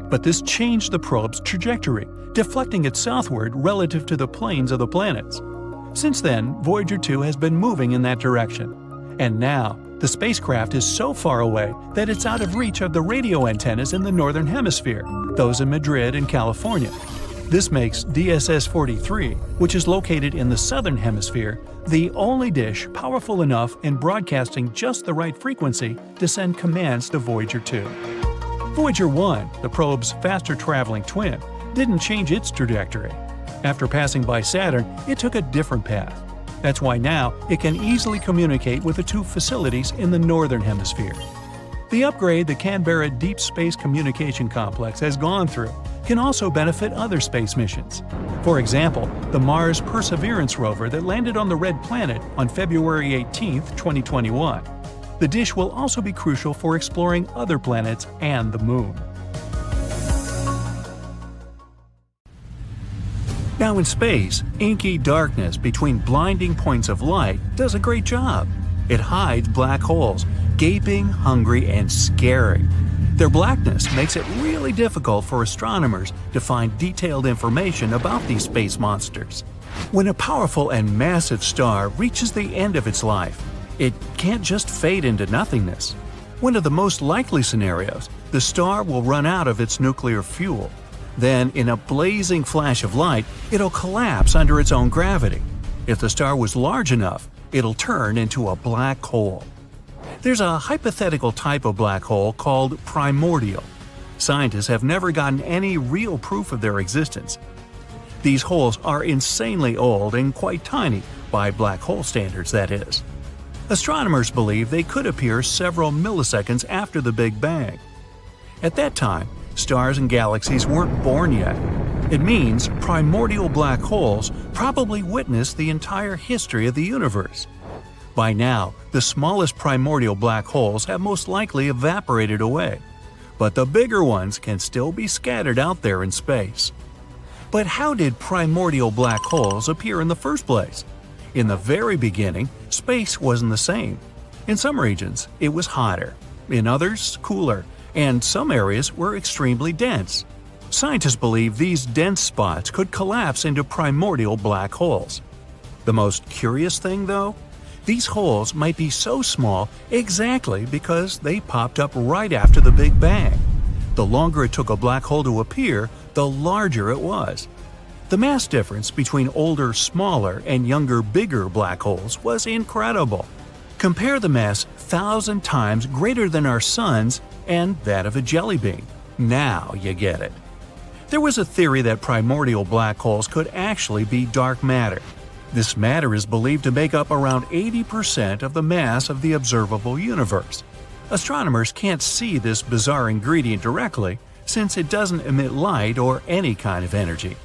But this changed the probe's trajectory, deflecting it southward relative to the planes of the planets. Since then, Voyager 2 has been moving in that direction. And now, the spacecraft is so far away that it's out of reach of the radio antennas in the Northern Hemisphere, those in Madrid and California. This makes DSS-43, which is located in the Southern Hemisphere, the only dish powerful enough in broadcasting just the right frequency to send commands to Voyager 2. Voyager 1, the probe's faster-traveling twin, didn't change its trajectory. After passing by Saturn, it took a different path. That's why now it can easily communicate with the 2 facilities in the Northern Hemisphere. The upgrade the Canberra Deep Space Communication Complex has gone through can also benefit other space missions. For example, the Mars Perseverance rover that landed on the Red Planet on February 18, 2021. The dish will also be crucial for exploring other planets and the Moon. Now in space, inky darkness between blinding points of light does a great job. It hides black holes, gaping, hungry, and scary. Their blackness makes it really difficult for astronomers to find detailed information about these space monsters. When a powerful and massive star reaches the end of its life, it can't just fade into nothingness. One of the most likely scenarios, the star will run out of its nuclear fuel. Then, in a blazing flash of light, it'll collapse under its own gravity. If the star was large enough, it'll turn into a black hole. There's a hypothetical type of black hole called primordial. Scientists have never gotten any real proof of their existence. These holes are insanely old and quite tiny, by black hole standards, that is. Astronomers believe they could appear several milliseconds after the Big Bang. At that time, stars and galaxies weren't born yet. It means primordial black holes probably witnessed the entire history of the universe. By now, the smallest primordial black holes have most likely evaporated away, but the bigger ones can still be scattered out there in space. But how did primordial black holes appear in the first place? In the very beginning, space wasn't the same. In some regions, it was hotter, in others, cooler, and some areas were extremely dense. Scientists believe these dense spots could collapse into primordial black holes. The most curious thing, though? These holes might be so small exactly because they popped up right after the Big Bang. The longer it took a black hole to appear, the larger it was. The mass difference between older, smaller, and younger, bigger black holes was incredible. Compare the mass 1,000 times greater than our Sun's and that of a jelly bean. Now you get it. There was a theory that primordial black holes could actually be dark matter. This matter is believed to make up around 80% of the mass of the observable universe. Astronomers can't see this bizarre ingredient directly since it doesn't emit light or any kind of energy.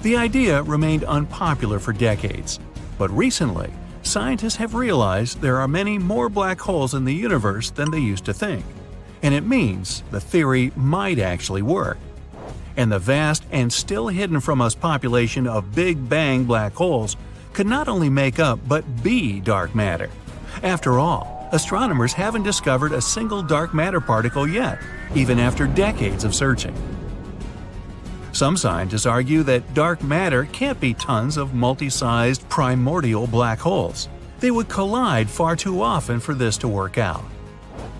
The idea remained unpopular for decades, but recently, scientists have realized there are many more black holes in the universe than they used to think, and it means the theory might actually work. And the vast and still hidden from us population of Big Bang black holes could not only make up but be dark matter. After all, astronomers haven't discovered a single dark matter particle yet, even after decades of searching. Some scientists argue that dark matter can't be tons of multi-sized primordial black holes. They would collide far too often for this to work out.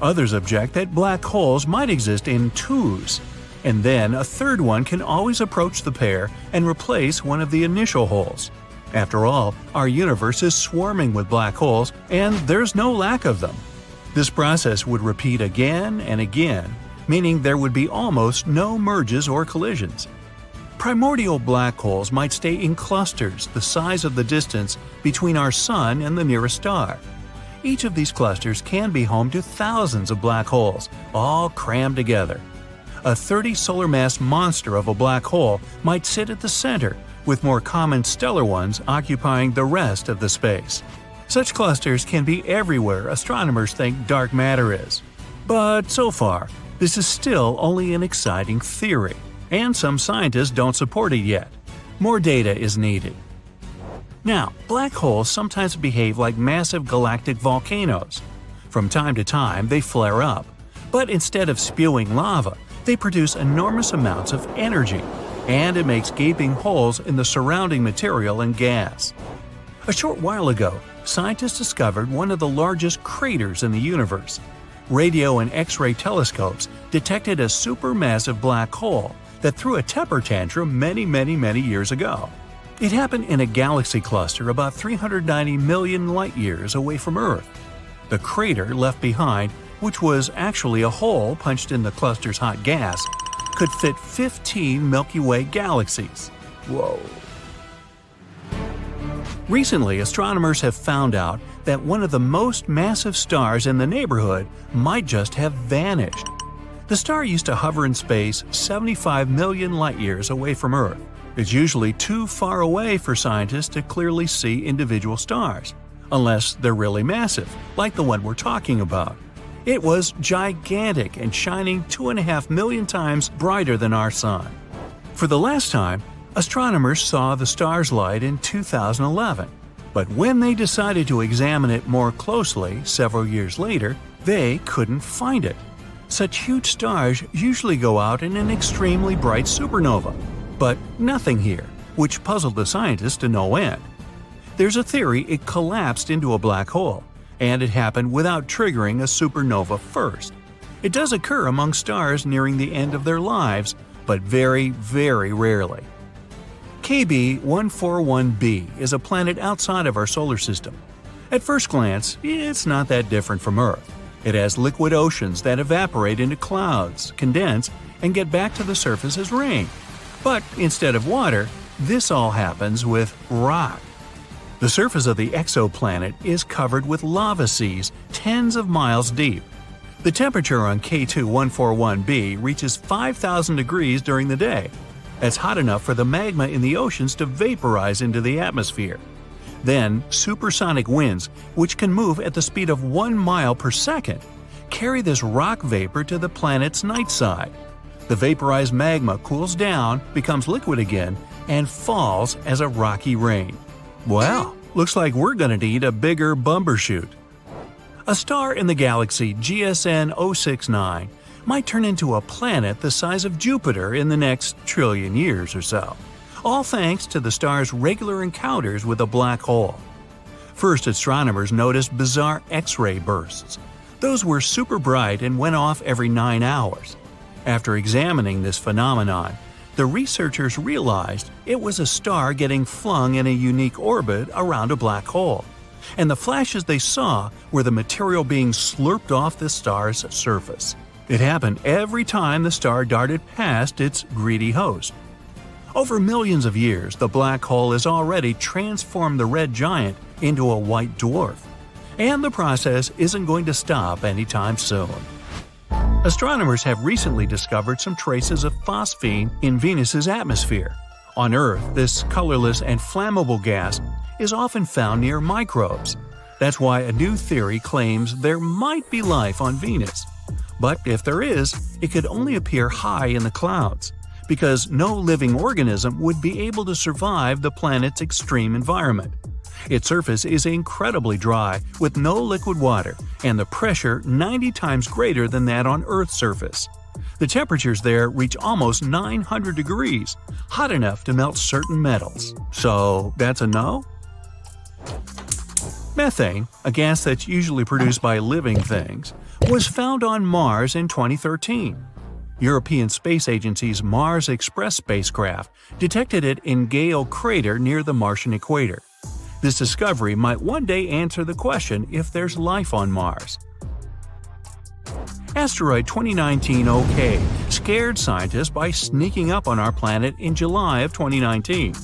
Others object that black holes might exist in twos, and then a third one can always approach the pair and replace one of the initial holes. After all, our universe is swarming with black holes, and there's no lack of them. This process would repeat again and again, meaning there would be almost no merges or collisions. Primordial black holes might stay in clusters the size of the distance between our Sun and the nearest star. Each of these clusters can be home to thousands of black holes, all crammed together. A 30 solar mass monster of a black hole might sit at the center, with more common stellar ones occupying the rest of the space. Such clusters can be everywhere astronomers think dark matter is. But so far, this is still only an exciting theory, and some scientists don't support it yet. More data is needed. Now, black holes sometimes behave like massive galactic volcanoes. From time to time, they flare up, but instead of spewing lava, they produce enormous amounts of energy, and it makes gaping holes in the surrounding material and gas. A short while ago, scientists discovered one of the largest craters in the universe. Radio and X-ray telescopes detected a supermassive black hole that threw a temper tantrum many years ago. It happened in a galaxy cluster about 390 million light-years away from Earth. The crater left behind, which was actually a hole punched in the cluster's hot gas, could fit 15 Milky Way galaxies. Whoa. Recently, astronomers have found out that one of the most massive stars in the neighborhood might just have vanished. The star used to hover in space 75 million light-years away from Earth. It's usually too far away for scientists to clearly see individual stars, unless they're really massive, like the one we're talking about. It was gigantic and shining 2.5 million times brighter than our Sun. For the last time, Astronomers saw the star's light in 2011, but when they decided to examine it more closely several years later, they couldn't find it. Such huge stars usually go out in an extremely bright supernova, but nothing here, which puzzled the scientists to no end. There's a theory it collapsed into a black hole, and it happened without triggering a supernova first. It does occur among stars nearing the end of their lives, but very, very rarely. KB 141b is a planet outside of our solar system. At first glance, it's not that different from Earth. It has liquid oceans that evaporate into clouds, condense, and get back to the surface as rain. But instead of water, this all happens with rock. The surface of the exoplanet is covered with lava seas tens of miles deep. The temperature on K2141b reaches 5,000 degrees during the day. That's hot enough for the magma in the oceans to vaporize into the atmosphere. Then, supersonic winds, which can move at the speed of 1 mile per second, carry this rock vapor to the planet's night side. The vaporized magma cools down, becomes liquid again, and falls as a rocky rain. Well, looks like we're gonna need a bigger bumbershoot. A star in the galaxy GSN 069 might turn into a planet the size of Jupiter in the next trillion years or so, all thanks to the star's regular encounters with a black hole. First, astronomers noticed bizarre X-ray bursts. Those were super bright and went off every 9 hours. After examining this phenomenon, the researchers realized it was a star getting flung in a unique orbit around a black hole, and the flashes they saw were the material being slurped off the star's surface. It happened every time the star darted past its greedy host. Over millions of years, the black hole has already transformed the red giant into a white dwarf, and the process isn't going to stop anytime soon. Astronomers have recently discovered some traces of phosphine in Venus's atmosphere. On Earth, this colorless and flammable gas is often found near microbes. That's why a new theory claims there might be life on Venus. But if there is, it could only appear high in the clouds, because no living organism would be able to survive the planet's extreme environment. Its surface is incredibly dry, with no liquid water, and the pressure 90 times greater than that on Earth's surface. The temperatures there reach almost 900 degrees, hot enough to melt certain metals. So that's a no? Methane, a gas that's usually produced by living things, was found on Mars in 2013. European Space Agency's Mars Express spacecraft detected it in Gale Crater near the Martian equator. This discovery might one day answer the question if there's life on Mars. Asteroid 2019 OK scared scientists by sneaking up on our planet in July of 2019.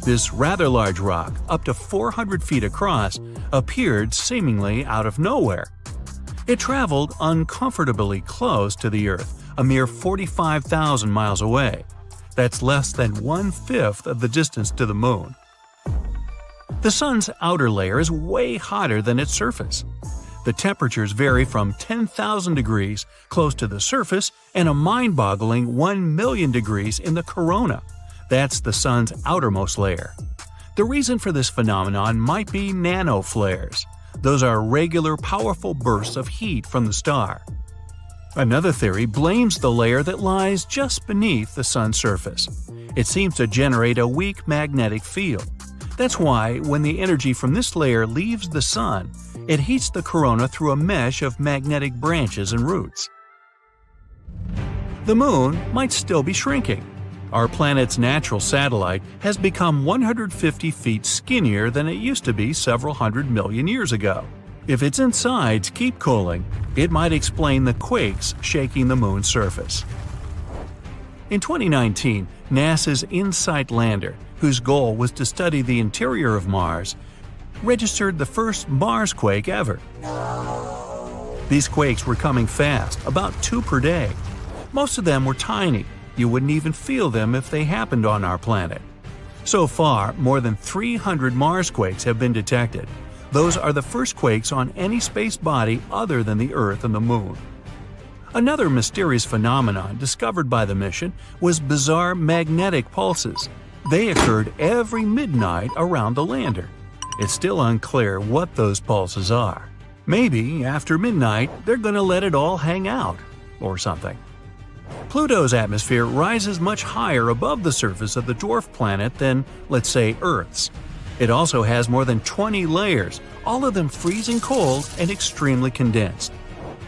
This rather large rock, up to 400 feet across, appeared seemingly out of nowhere. It traveled uncomfortably close to the Earth, a mere 45,000 miles away. That's less than 1/5 of the distance to the Moon. The Sun's outer layer is way hotter than its surface. The temperatures vary from 10,000 degrees close to the surface and a mind-boggling 1 million degrees in the corona. That's the Sun's outermost layer. The reason for this phenomenon might be nanoflares. Those are regular, powerful bursts of heat from the star. Another theory blames the layer that lies just beneath the Sun's surface. It seems to generate a weak magnetic field. That's why, when the energy from this layer leaves the Sun, it heats the corona through a mesh of magnetic branches and roots. The Moon might still be shrinking. Our planet's natural satellite has become 150 feet skinnier than it used to be several hundred million years ago. If its insides keep cooling, it might explain the quakes shaking the Moon's surface. In 2019, NASA's InSight lander, whose goal was to study the interior of Mars, registered the first Mars quake ever. These quakes were coming fast, about 2 per day. Most of them were tiny. You wouldn't even feel them if they happened on our planet. So far, more than 300 Mars quakes have been detected. Those are the first quakes on any space body other than the Earth and the Moon. Another mysterious phenomenon discovered by the mission was bizarre magnetic pulses. They occurred every midnight around the lander. It's still unclear what those pulses are. Maybe after midnight they're gonna let it all hang out, or something. Pluto's atmosphere rises much higher above the surface of the dwarf planet than, let's say, Earth's. It also has more than 20 layers, all of them freezing cold and extremely condensed.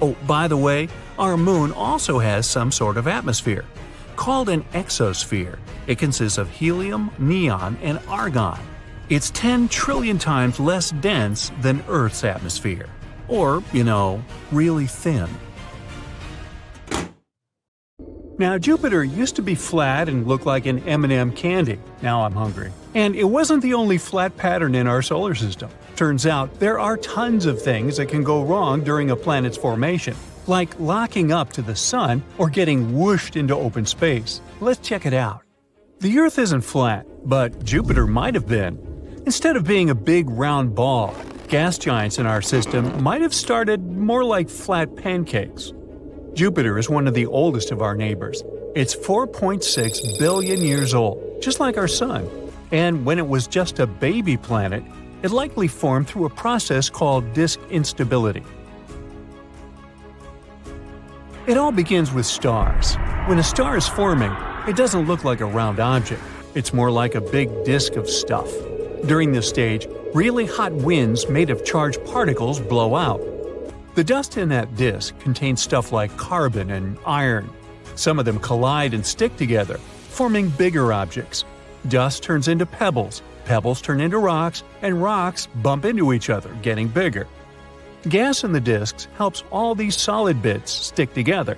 Oh, by the way, our moon also has some sort of atmosphere. Called an exosphere, it consists of helium, neon, and argon. It's 10 trillion times less dense than Earth's atmosphere. Or, really thin. Now, Jupiter used to be flat and look like an M&M candy. Now I'm hungry. And it wasn't the only flat pattern in our solar system. Turns out there are tons of things that can go wrong during a planet's formation, like locking up to the sun or getting whooshed into open space. Let's check it out. The Earth isn't flat, but Jupiter might have been. Instead of being a big round ball, gas giants in our system might have started more like flat pancakes. Jupiter is one of the oldest of our neighbors. It's 4.6 billion years old, just like our Sun. And when it was just a baby planet, it likely formed through a process called disk instability. It all begins with stars. When a star is forming, it doesn't look like a round object. It's more like a big disk of stuff. During this stage, really hot winds made of charged particles blow out. The dust in that disk contains stuff like carbon and iron. Some of them collide and stick together, forming bigger objects. Dust turns into pebbles, pebbles turn into rocks, and rocks bump into each other, getting bigger. Gas in the disks helps all these solid bits stick together.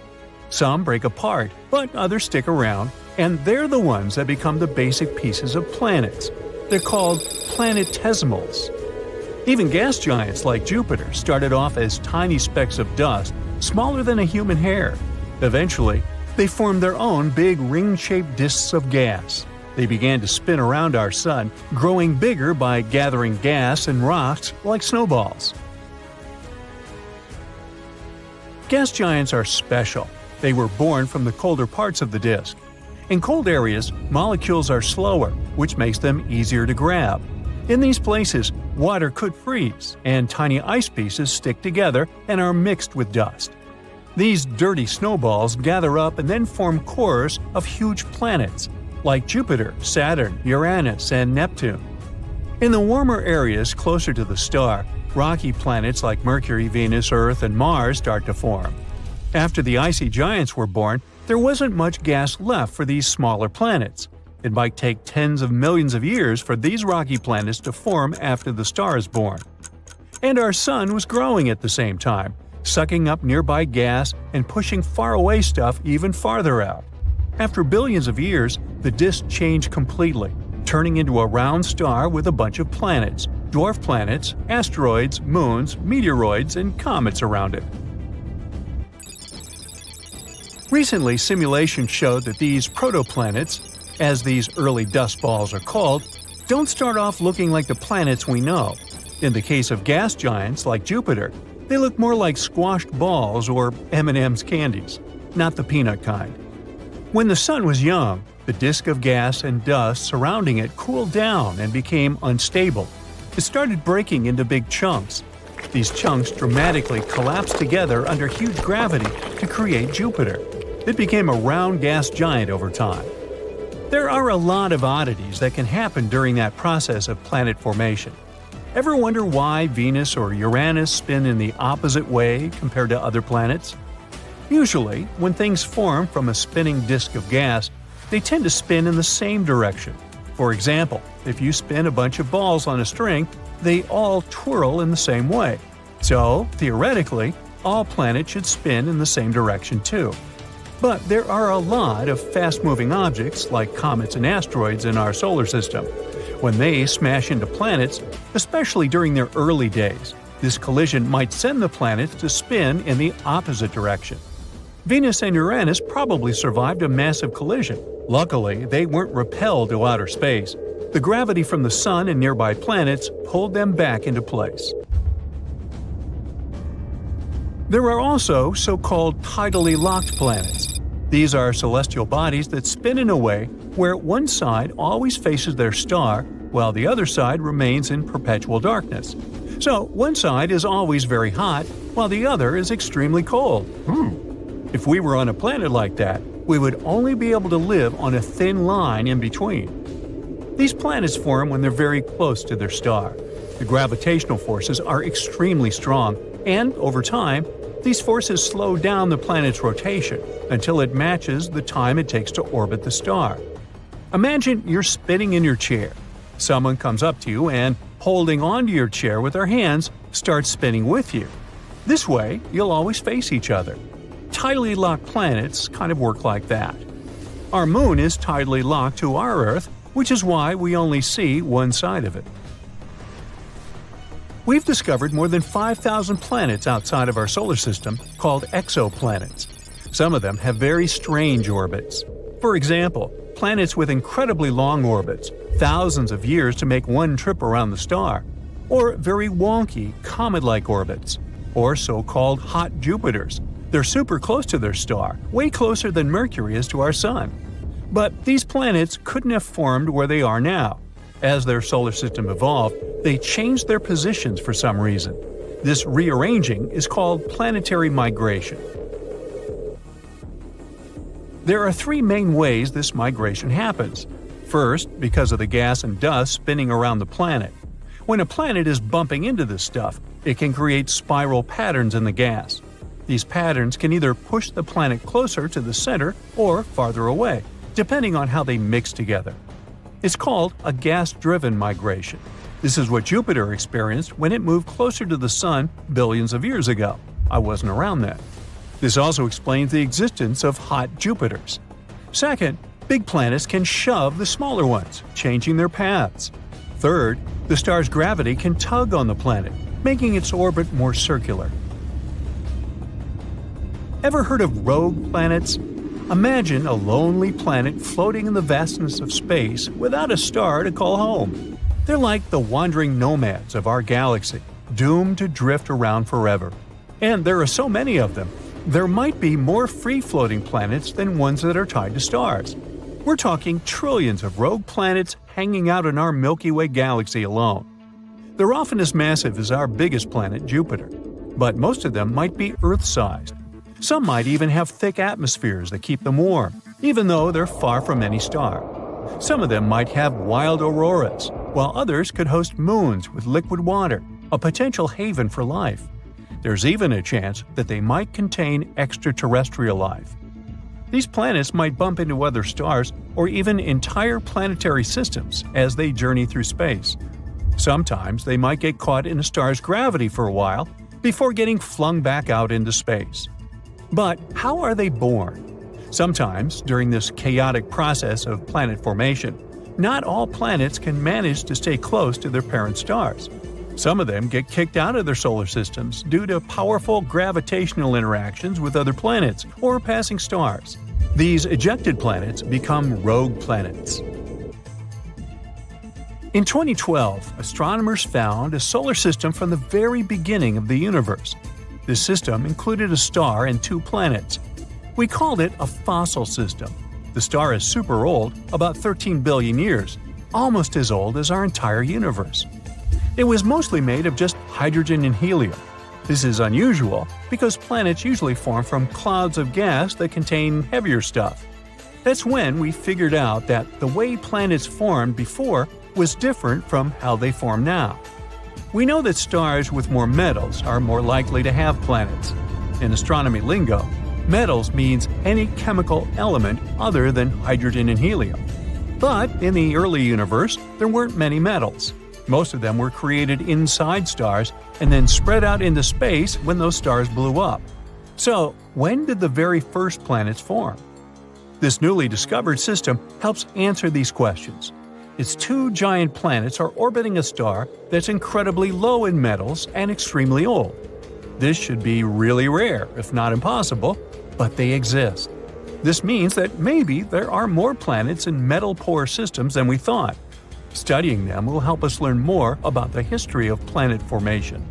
Some break apart, but others stick around, and they're the ones that become the basic pieces of planets. They're called planetesimals. Even gas giants like Jupiter started off as tiny specks of dust, smaller than a human hair. Eventually, they formed their own big ring-shaped disks of gas. They began to spin around our Sun, growing bigger by gathering gas and rocks like snowballs. Gas giants are special. They were born from the colder parts of the disk. In cold areas, molecules are slower, which makes them easier to grab. In these places, water could freeze, and tiny ice pieces stick together and are mixed with dust. These dirty snowballs gather up and then form cores of huge planets, like Jupiter, Saturn, Uranus, and Neptune. In the warmer areas closer to the star, rocky planets like Mercury, Venus, Earth, and Mars start to form. After the icy giants were born, there wasn't much gas left for these smaller planets. It might take tens of millions of years for these rocky planets to form after the star is born. And our Sun was growing at the same time, sucking up nearby gas and pushing faraway stuff even farther out. After billions of years, the disk changed completely, turning into a round star with a bunch of planets, dwarf planets, asteroids, moons, meteoroids, and comets around it. Recently, simulations showed that these protoplanets, as these early dust balls are called, don't start off looking like the planets we know. In the case of gas giants like Jupiter, they look more like squashed balls or M&M's candies, not the peanut kind. When the Sun was young, the disk of gas and dust surrounding it cooled down and became unstable. It started breaking into big chunks. These chunks dramatically collapsed together under huge gravity to create Jupiter. It became a round gas giant over time. There are a lot of oddities that can happen during that process of planet formation. Ever wonder why Venus or Uranus spin in the opposite way compared to other planets? Usually, when things form from a spinning disk of gas, they tend to spin in the same direction. For example, if you spin a bunch of balls on a string, they all twirl in the same way. So, theoretically, all planets should spin in the same direction too. But there are a lot of fast-moving objects like comets and asteroids in our solar system. When they smash into planets, especially during their early days, this collision might send the planets to spin in the opposite direction. Venus and Uranus probably survived a massive collision. Luckily, they weren't repelled to outer space. The gravity from the Sun and nearby planets pulled them back into place. There are also so-called tidally locked planets. These are celestial bodies that spin in a way where one side always faces their star while the other side remains in perpetual darkness. So one side is always very hot while the other is extremely cold. If we were on a planet like that, we would only be able to live on a thin line in between. These planets form when they're very close to their star. The gravitational forces are extremely strong, and over time, these forces slow down the planet's rotation until it matches the time it takes to orbit the star. Imagine you're spinning in your chair. Someone comes up to you and, holding onto your chair with their hands, starts spinning with you. This way, you'll always face each other. Tidally locked planets kind of work like that. Our moon is tidally locked to our Earth, which is why we only see one side of it. We've discovered more than 5,000 planets outside of our solar system called exoplanets. Some of them have very strange orbits. For example, planets with incredibly long orbits, thousands of years to make one trip around the star, or very wonky, comet-like orbits, or so-called hot Jupiters. They're super close to their star, way closer than Mercury is to our Sun. But these planets couldn't have formed where they are now. As their solar system evolved, they changed their positions for some reason. This rearranging is called planetary migration. There are three main ways this migration happens. First, because of the gas and dust spinning around the planet. When a planet is bumping into this stuff, it can create spiral patterns in the gas. These patterns can either push the planet closer to the center or farther away, depending on how they mix together. It's called a gas-driven migration. This is what Jupiter experienced when it moved closer to the Sun billions of years ago. I wasn't around then. This also explains the existence of hot Jupiters. Second, big planets can shove the smaller ones, changing their paths. Third, the star's gravity can tug on the planet, making its orbit more circular. Ever heard of rogue planets? Imagine a lonely planet floating in the vastness of space without a star to call home. They're like the wandering nomads of our galaxy, doomed to drift around forever. And there are so many of them, there might be more free-floating planets than ones that are tied to stars. We're talking trillions of rogue planets hanging out in our Milky Way galaxy alone. They're often as massive as our biggest planet, Jupiter, but most of them might be Earth-sized. Some might even have thick atmospheres that keep them warm, even though they're far from any star. Some of them might have wild auroras, while others could host moons with liquid water, a potential haven for life. There's even a chance that they might contain extraterrestrial life. These planets might bump into other stars or even entire planetary systems as they journey through space. Sometimes they might get caught in a star's gravity for a while before getting flung back out into space. But how are they born? Sometimes, during this chaotic process of planet formation, not all planets can manage to stay close to their parent stars. Some of them get kicked out of their solar systems due to powerful gravitational interactions with other planets or passing stars. These ejected planets become rogue planets. In 2012, astronomers found a solar system from the very beginning of the universe. This system included a star and two planets. We called it a fossil system. The star is super old, about 13 billion years, almost as old as our entire universe. It was mostly made of just hydrogen and helium. This is unusual because planets usually form from clouds of gas that contain heavier stuff. That's when we figured out that the way planets formed before was different from how they form now. We know that stars with more metals are more likely to have planets. In astronomy lingo, metals means any chemical element other than hydrogen and helium. But in the early universe, there weren't many metals. Most of them were created inside stars and then spread out into space when those stars blew up. So, when did the very first planets form? This newly discovered system helps answer these questions. Its two giant planets are orbiting a star that's incredibly low in metals and extremely old. This should be really rare, if not impossible, but they exist. This means that maybe there are more planets in metal-poor systems than we thought. Studying them will help us learn more about the history of planet formation.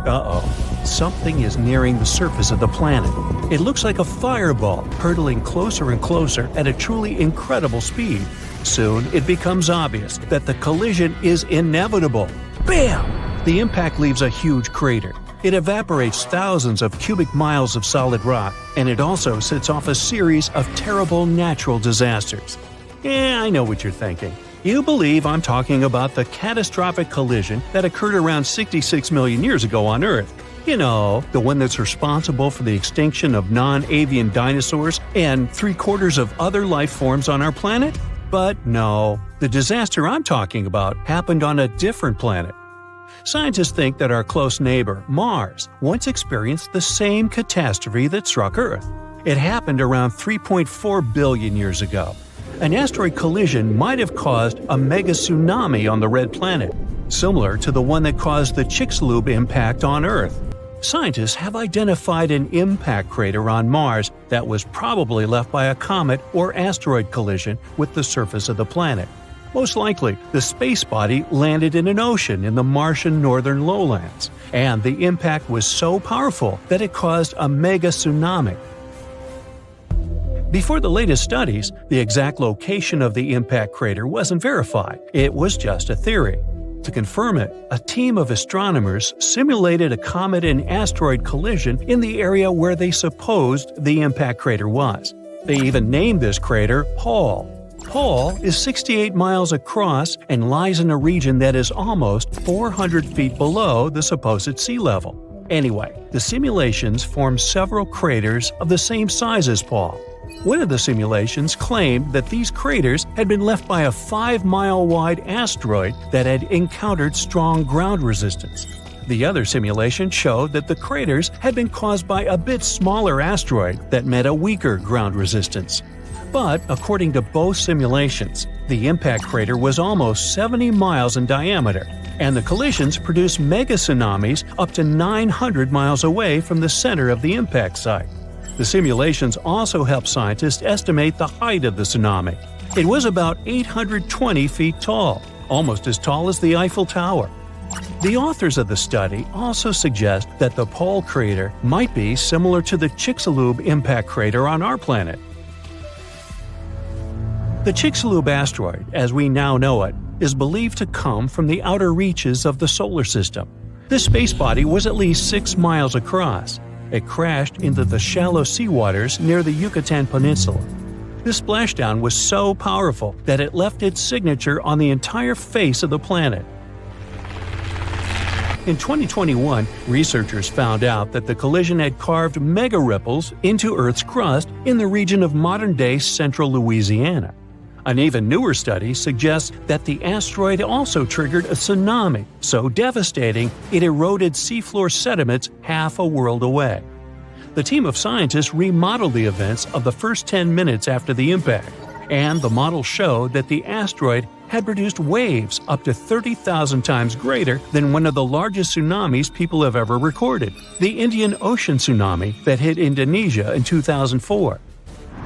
Uh-oh, something is nearing the surface of the planet. It looks like a fireball hurtling closer and closer at a truly incredible speed. Soon, it becomes obvious that the collision is inevitable. Bam! The impact leaves a huge crater. It evaporates thousands of cubic miles of solid rock, and it also sets off a series of terrible natural disasters. Yeah, I know what you're thinking. You believe I'm talking about the catastrophic collision that occurred around 66 million years ago on Earth. You know, the one that's responsible for the extinction of non-avian dinosaurs and 3/4 of other life forms on our planet? But no, the disaster I'm talking about happened on a different planet. Scientists think that our close neighbor, Mars, once experienced the same catastrophe that struck Earth. It happened around 3.4 billion years ago. An asteroid collision might have caused a mega tsunami on the red planet, similar to the one that caused the Chicxulub impact on Earth. Scientists have identified an impact crater on Mars that was probably left by a comet or asteroid collision with the surface of the planet. Most likely, the space body landed in an ocean in the Martian northern lowlands, and the impact was so powerful that it caused a mega tsunami. Before the latest studies, the exact location of the impact crater wasn't verified. It was just a theory. To confirm it, a team of astronomers simulated a comet and asteroid collision in the area where they supposed the impact crater was. They even named this crater Hall. Hall is 68 miles across and lies in a region that is almost 400 feet below the supposed sea level. Anyway, the simulations formed several craters of the same size as Paul. One of the simulations claimed that these craters had been left by a 5-mile-wide asteroid that had encountered strong ground resistance. The other simulation showed that the craters had been caused by a bit smaller asteroid that met a weaker ground resistance. But, according to both simulations, the impact crater was almost 70 miles in diameter, and the collisions produced mega tsunamis up to 900 miles away from the center of the impact site. The simulations also helped scientists estimate the height of the tsunami. It was about 820 feet tall, almost as tall as the Eiffel Tower. The authors of the study also suggest that the Pole crater might be similar to the Chicxulub impact crater on our planet. The Chicxulub asteroid, as we now know it, is believed to come from the outer reaches of the solar system. This space body was at least 6 miles across. It crashed into the shallow seawaters near the Yucatan Peninsula. This splashdown was so powerful that it left its signature on the entire face of the planet. In 2021, researchers found out that the collision had carved mega ripples into Earth's crust in the region of modern-day central Louisiana. An even newer study suggests that the asteroid also triggered a tsunami so devastating it eroded seafloor sediments half a world away. The team of scientists remodeled the events of the first 10 minutes after the impact, and the model showed that the asteroid had produced waves up to 30,000 times greater than one of the largest tsunamis people have ever recorded, the Indian Ocean tsunami that hit Indonesia in 2004.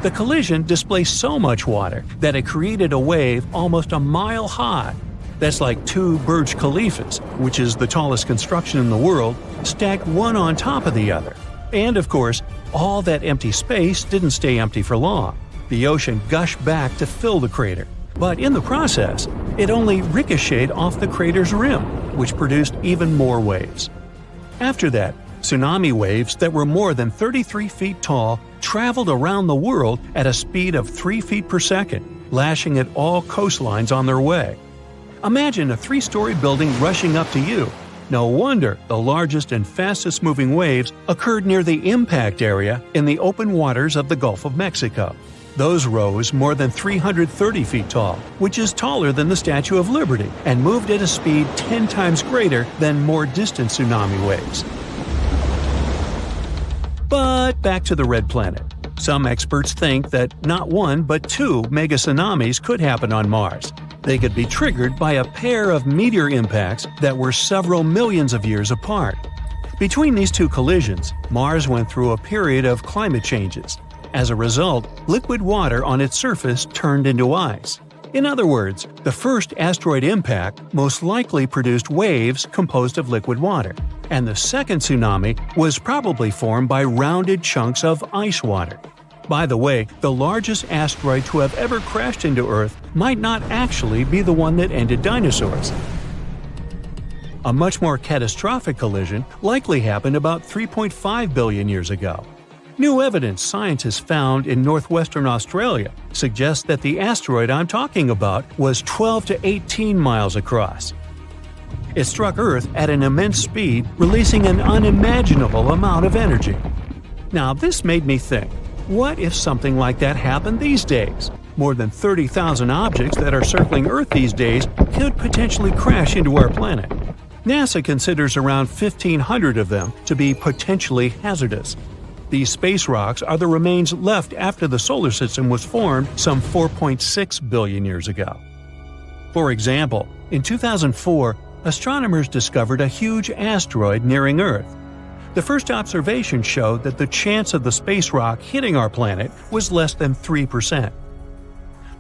The collision displaced so much water that it created a wave almost a mile high. That's like 2 Burj Khalifas, which is the tallest construction in the world, stacked one on top of the other. And of course, all that empty space didn't stay empty for long. The ocean gushed back to fill the crater. But in the process, it only ricocheted off the crater's rim, which produced even more waves. After that, tsunami waves that were more than 33 feet tall traveled around the world at a speed of 3 feet per second, lashing at all coastlines on their way. Imagine a 3-story building rushing up to you. No wonder the largest and fastest moving waves occurred near the impact area in the open waters of the Gulf of Mexico. Those rose more than 330 feet tall, which is taller than the Statue of Liberty, and moved at a speed 10 times greater than more distant tsunami waves. But back to the red planet. Some experts think that not 1 but 2 mega tsunamis could happen on Mars. They could be triggered by a pair of meteor impacts that were several millions of years apart. Between these 2 collisions, Mars went through a period of climate changes. As a result, liquid water on its surface turned into ice. In other words, the first asteroid impact most likely produced waves composed of liquid water, and the second tsunami was probably formed by rounded chunks of ice water. By the way, the largest asteroid to have ever crashed into Earth might not actually be the one that ended dinosaurs. A much more catastrophic collision likely happened about 3.5 billion years ago. New evidence scientists found in northwestern Australia suggests that the asteroid I'm talking about was 12 to 18 miles across. It struck Earth at an immense speed, releasing an unimaginable amount of energy. Now, this made me think, what if something like that happened these days? More than 30,000 objects that are circling Earth these days could potentially crash into our planet. NASA considers around 1,500 of them to be potentially hazardous. These space rocks are the remains left after the solar system was formed some 4.6 billion years ago. For example, in 2004, astronomers discovered a huge asteroid nearing Earth. The first observation showed that the chance of the space rock hitting our planet was less than 3%.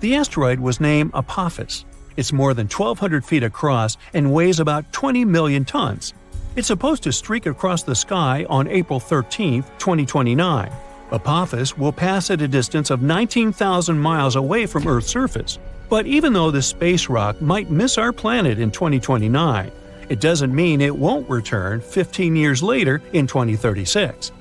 The asteroid was named Apophis. It's more than 1,200 feet across and weighs about 20 million tons. It's supposed to streak across the sky on April 13, 2029. Apophis will pass at a distance of 19,000 miles away from Earth's surface. But even though this space rock might miss our planet in 2029, it doesn't mean it won't return 15 years later in 2036.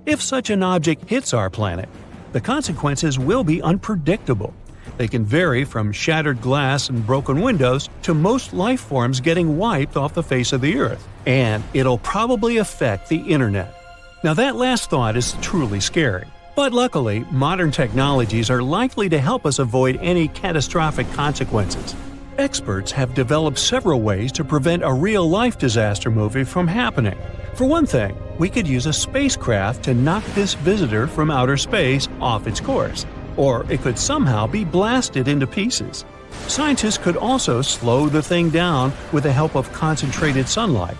If such an object hits our planet, the consequences will be unpredictable. They can vary from shattered glass and broken windows to most life forms getting wiped off the face of the Earth. And it'll probably affect the internet. Now that last thought is truly scary. But luckily, modern technologies are likely to help us avoid any catastrophic consequences. Experts have developed several ways to prevent a real-life disaster movie from happening. For one thing, we could use a spacecraft to knock this visitor from outer space off its course. Or it could somehow be blasted into pieces. Scientists could also slow the thing down with the help of concentrated sunlight.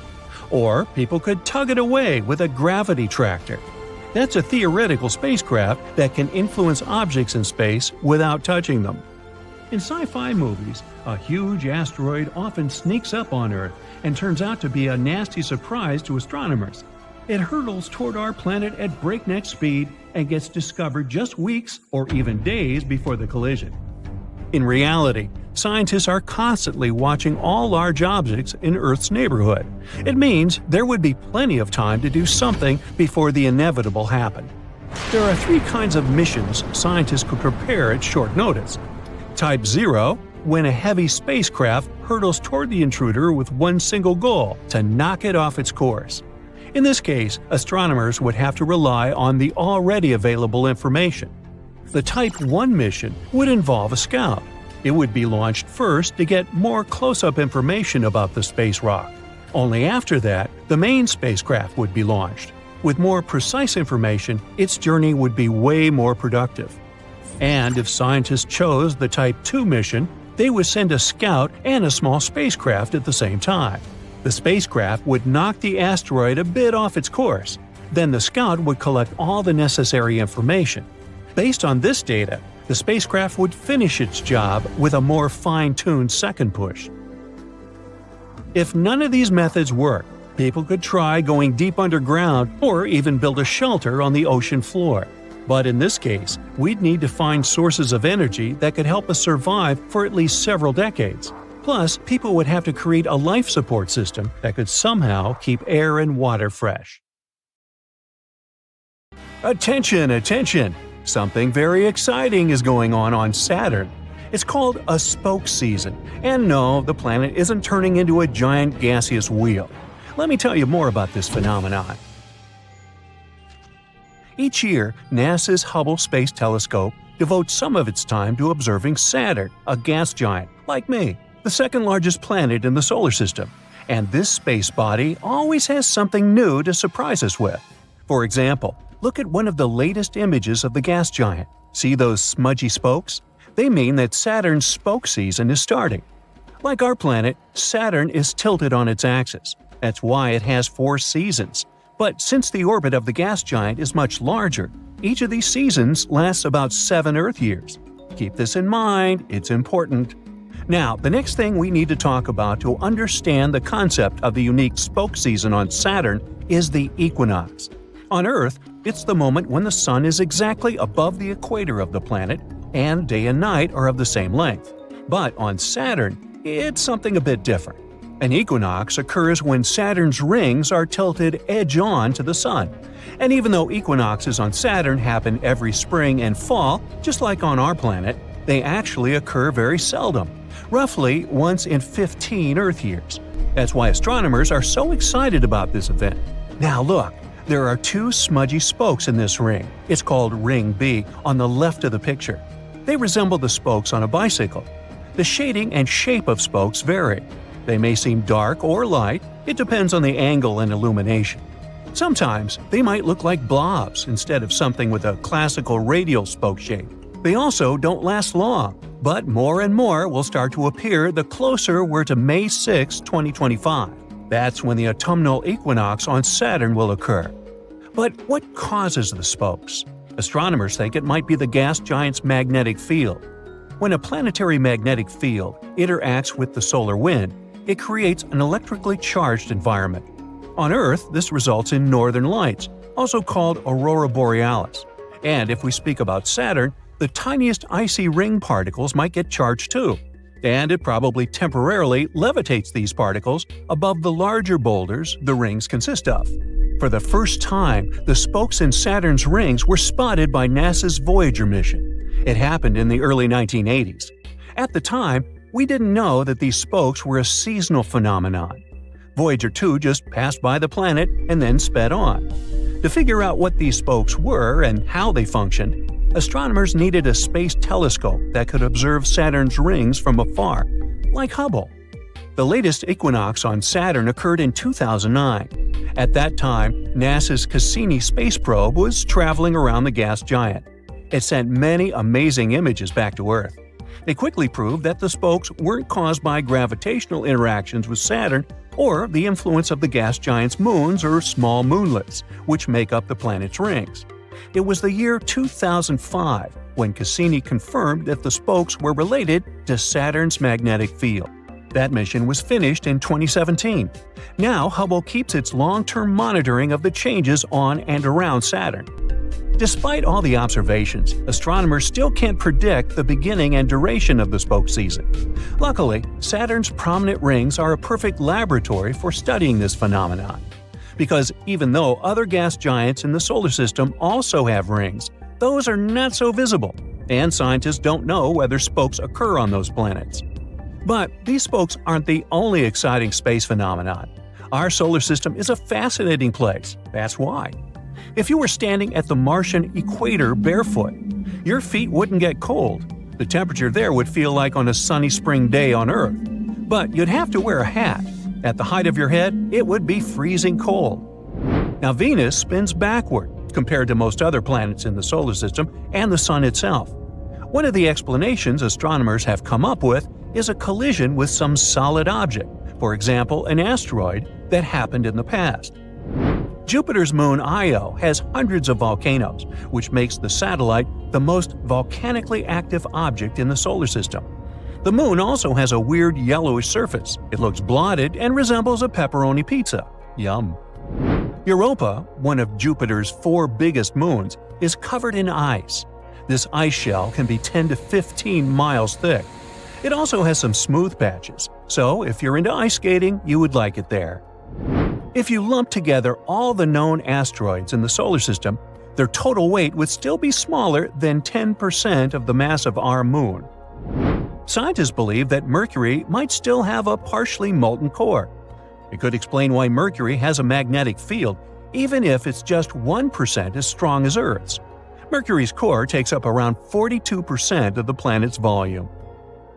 Or people could tug it away with a gravity tractor. That's a theoretical spacecraft that can influence objects in space without touching them. In sci-fi movies, a huge asteroid often sneaks up on Earth and turns out to be a nasty surprise to astronomers. It hurtles toward our planet at breakneck speed and gets discovered just weeks or even days before the collision. In reality, scientists are constantly watching all large objects in Earth's neighborhood. It means there would be plenty of time to do something before the inevitable happened. There are three kinds of missions scientists could prepare at short notice. Type 0, when a heavy spacecraft hurtles toward the intruder with one single goal, to knock it off its course. In this case, astronomers would have to rely on the already available information. The Type 1 mission would involve a scout. It would be launched first to get more close-up information about the space rock. Only after that, the main spacecraft would be launched. With more precise information, its journey would be way more productive. And if scientists chose the Type 2 mission, they would send a scout and a small spacecraft at the same time. The spacecraft would knock the asteroid a bit off its course. Then the scout would collect all the necessary information. Based on this data, the spacecraft would finish its job with a more fine-tuned second push. If none of these methods work, people could try going deep underground or even build a shelter on the ocean floor. But in this case, we'd need to find sources of energy that could help us survive for at least several decades. Plus, people would have to create a life support system that could somehow keep air and water fresh. Attention, attention! Something very exciting is going on Saturn. It's called a spoke season. And no, the planet isn't turning into a giant gaseous wheel. Let me tell you more about this phenomenon. Each year, NASA's Hubble Space Telescope devotes some of its time to observing Saturn, a gas giant, like me, the second largest planet in the solar system. And this space body always has something new to surprise us with. For example, look at one of the latest images of the gas giant. See those smudgy spokes? They mean that Saturn's spoke season is starting. Like our planet, Saturn is tilted on its axis. That's why it has 4 seasons. But since the orbit of the gas giant is much larger, each of these seasons lasts about 7 Earth years. Keep this in mind, it's important. Now, the next thing we need to talk about to understand the concept of the unique spoke season on Saturn is the equinox. On Earth, it's the moment when the sun is exactly above the equator of the planet, and day and night are of the same length. But on Saturn, it's something a bit different. An equinox occurs when Saturn's rings are tilted edge-on to the sun. And even though equinoxes on Saturn happen every spring and fall, just like on our planet, they actually occur very seldom, roughly once in 15 Earth years. That's why astronomers are so excited about this event. Now look, there are two smudgy spokes in this ring. It's called Ring B on the left of the picture. They resemble the spokes on a bicycle. The shading and shape of spokes vary. They may seem dark or light, it depends on the angle and illumination. Sometimes they might look like blobs instead of something with a classical radial spoke shape. They also don't last long, but more and more will start to appear the closer we're to May 6, 2025. That's when the autumnal equinox on Saturn will occur. But what causes the spokes? Astronomers think it might be the gas giant's magnetic field. When a planetary magnetic field interacts with the solar wind, it creates an electrically charged environment. On Earth, this results in northern lights, also called aurora borealis. And if we speak about Saturn, the tiniest icy ring particles might get charged too. And it probably temporarily levitates these particles above the larger boulders the rings consist of. For the first time, the spokes in Saturn's rings were spotted by NASA's Voyager mission. It happened in the early 1980s. At the time, we didn't know that these spokes were a seasonal phenomenon. Voyager 2 just passed by the planet and then sped on. To figure out what these spokes were and how they functioned, astronomers needed a space telescope that could observe Saturn's rings from afar, like Hubble. The latest equinox on Saturn occurred in 2009. At that time, NASA's Cassini space probe was traveling around the gas giant. It sent many amazing images back to Earth. They quickly proved that the spokes weren't caused by gravitational interactions with Saturn or the influence of the gas giant's moons or small moonlets, which make up the planet's rings. It was the year 2005 when Cassini confirmed that the spokes were related to Saturn's magnetic field. That mission was finished in 2017. Now Hubble keeps its long-term monitoring of the changes on and around Saturn. Despite all the observations, astronomers still can't predict the beginning and duration of the spoke season. Luckily, Saturn's prominent rings are a perfect laboratory for studying this phenomenon. Because even though other gas giants in the solar system also have rings, those are not so visible, and scientists don't know whether spokes occur on those planets. But these spokes aren't the only exciting space phenomenon. Our solar system is a fascinating place, that's why. If you were standing at the Martian equator barefoot, your feet wouldn't get cold. The temperature there would feel like on a sunny spring day on Earth. But you'd have to wear a hat. At the height of your head, it would be freezing cold. Now Venus spins backward compared to most other planets in the solar system and the Sun itself. One of the explanations astronomers have come up with is a collision with some solid object, for example an asteroid, that happened in the past. Jupiter's moon Io has hundreds of volcanoes, which makes the satellite the most volcanically active object in the solar system. The moon also has a weird yellowish surface. It looks blotted and resembles a pepperoni pizza. Yum. Europa, one of Jupiter's 4 biggest moons, is covered in ice. This ice shell can be 10 to 15 miles thick. It also has some smooth patches, so if you're into ice skating, you would like it there. If you lump together all the known asteroids in the solar system, their total weight would still be smaller than 10% of the mass of our moon. Scientists believe that Mercury might still have a partially molten core. It could explain why Mercury has a magnetic field, even if it's just 1% as strong as Earth's. Mercury's core takes up around 42% of the planet's volume.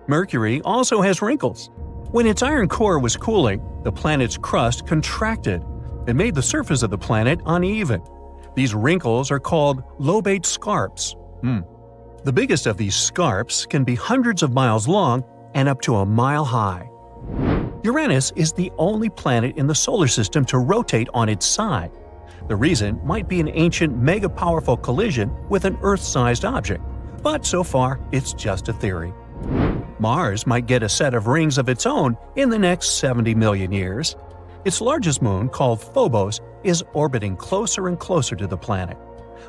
Mercury also has wrinkles. When its iron core was cooling, the planet's crust contracted. It made the surface of the planet uneven. These wrinkles are called lobate scarps. The biggest of these scarps can be hundreds of miles long and up to a mile high. Uranus is the only planet in the solar system to rotate on its side. The reason might be an ancient mega-powerful collision with an Earth-sized object, but so far it's just a theory. Mars might get a set of rings of its own in the next 70 million years. Its largest moon, called Phobos, is orbiting closer and closer to the planet.